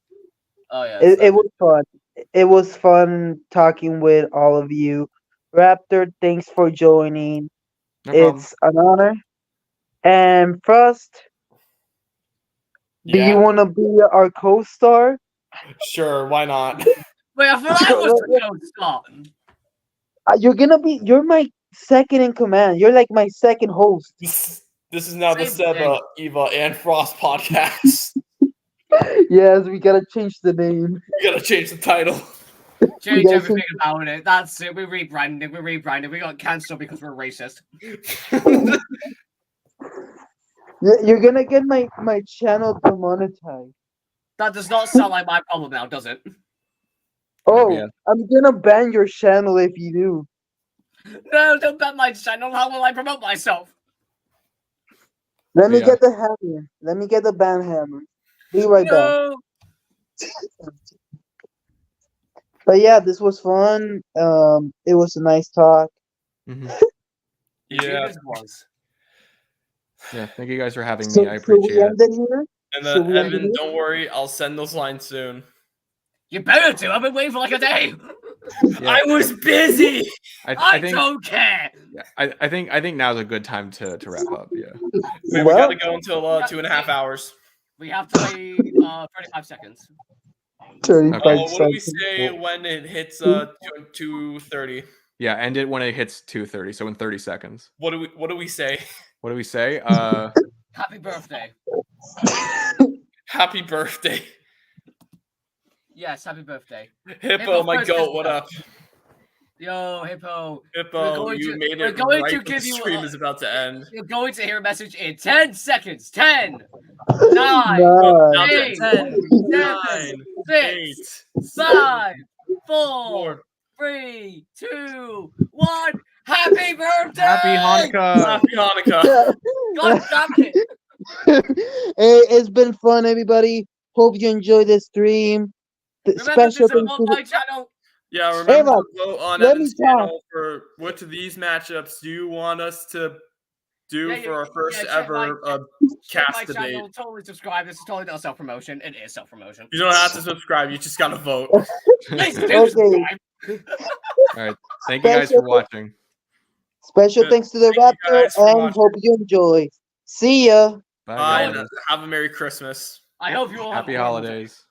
Speaker 6: Oh yeah.
Speaker 1: It was fun. It was fun talking with all of you. Raptor, thanks for joining.
Speaker 2: No problem.
Speaker 1: It's an honor. And Frost, do you want to be our co-star?
Speaker 7: Sure, why not?
Speaker 6: Wait, I thought I was the co-star.
Speaker 1: You're my second in command. You're like my second host.
Speaker 7: This is now the Seba, Eva, and Frost podcast.
Speaker 1: Yes, we gotta change the name.
Speaker 7: We gotta change the title.
Speaker 6: Change everything about it. That's it. We rebranded. We got cancelled because we're racist.
Speaker 1: You're gonna get my channel demonetized.
Speaker 6: That does not sound like my problem now, does it?
Speaker 1: Oh, I'm gonna ban your channel if you do.
Speaker 6: No, don't ban my channel. How will I promote myself?
Speaker 1: Let me get the hammer. Let me get the ban hammer. Be right back.
Speaker 6: No.
Speaker 1: But yeah, this was fun. It was a nice talk.
Speaker 2: Mhm.
Speaker 7: Yeah.
Speaker 6: It was.
Speaker 2: Yeah, thank you guys for having
Speaker 1: So
Speaker 2: me. I
Speaker 1: should we
Speaker 2: appreciate
Speaker 1: end
Speaker 2: it.
Speaker 1: it here?
Speaker 7: And
Speaker 1: Should we end it
Speaker 7: Evan,
Speaker 1: here?
Speaker 7: don't worry, I'll send those lines soon.
Speaker 6: You better to. I've been waiting for like a day.
Speaker 2: Yeah,
Speaker 7: I was busy.
Speaker 2: I think
Speaker 6: don't care.
Speaker 2: yeah, I think now's a good time to wrap up. Yeah.
Speaker 7: Wait, we
Speaker 1: Well-
Speaker 7: gotta go until 2.5 hours.
Speaker 6: We have to wait 35 seconds.
Speaker 1: 35
Speaker 7: What do we
Speaker 1: seconds.
Speaker 7: say when it hits 2:30?
Speaker 2: Yeah, end it when it hits 2:30, so in 30 seconds.
Speaker 7: What do we say?
Speaker 2: What do we say?
Speaker 6: Happy birthday.
Speaker 7: Happy birthday.
Speaker 6: Yes, happy birthday.
Speaker 7: Hippo, my
Speaker 6: first
Speaker 7: goat,
Speaker 6: is-
Speaker 7: what up?
Speaker 6: Yo, Hippo.
Speaker 7: Hippo,
Speaker 6: going
Speaker 7: you
Speaker 6: to-
Speaker 7: made
Speaker 6: we're
Speaker 7: it
Speaker 6: going
Speaker 7: right
Speaker 6: to
Speaker 7: when
Speaker 6: give
Speaker 7: the
Speaker 6: you
Speaker 7: stream
Speaker 6: a-
Speaker 7: is about to end.
Speaker 6: You're going to hear a message in 10 seconds. 10, 9,
Speaker 1: Nine,
Speaker 6: 8,
Speaker 7: 10,
Speaker 6: 7,
Speaker 7: 8,
Speaker 6: 6, 5, 4,
Speaker 7: four.
Speaker 6: 3, 2, 1. Happy birthday!
Speaker 2: Happy Hanukkah.
Speaker 7: Happy Hanukkah.
Speaker 6: God damn it!
Speaker 1: Hey, it's been fun, everybody. Hope you enjoy the stream.
Speaker 6: Remember,
Speaker 1: Special
Speaker 6: this is
Speaker 1: thanks
Speaker 6: on
Speaker 1: to
Speaker 6: my channel.
Speaker 7: Yeah, remember
Speaker 1: Eva,
Speaker 7: to vote on
Speaker 1: let
Speaker 7: Evan's
Speaker 1: me talk.
Speaker 7: channel for which of these matchups do you want us to do
Speaker 6: Yeah,
Speaker 7: for our first
Speaker 6: check
Speaker 7: ever
Speaker 6: Check
Speaker 7: cast
Speaker 6: my
Speaker 7: debate.
Speaker 6: channel. Totally subscribe. This is totally not self-promotion. It is self-promotion.
Speaker 7: You don't have to subscribe, you just gotta vote.
Speaker 6: Please do
Speaker 1: Okay.
Speaker 6: subscribe.
Speaker 2: All right. Thank you guys for watching.
Speaker 1: Special
Speaker 7: Good.
Speaker 1: thanks to the
Speaker 7: Thank you
Speaker 1: Raptor,
Speaker 7: guys for
Speaker 1: and
Speaker 7: watching.
Speaker 1: hope you enjoy. See ya.
Speaker 2: Bye,
Speaker 7: Bye,
Speaker 2: guys.
Speaker 7: and have a Merry Christmas.
Speaker 6: I hope you all have
Speaker 2: Happy
Speaker 6: a wonderful-
Speaker 2: holidays.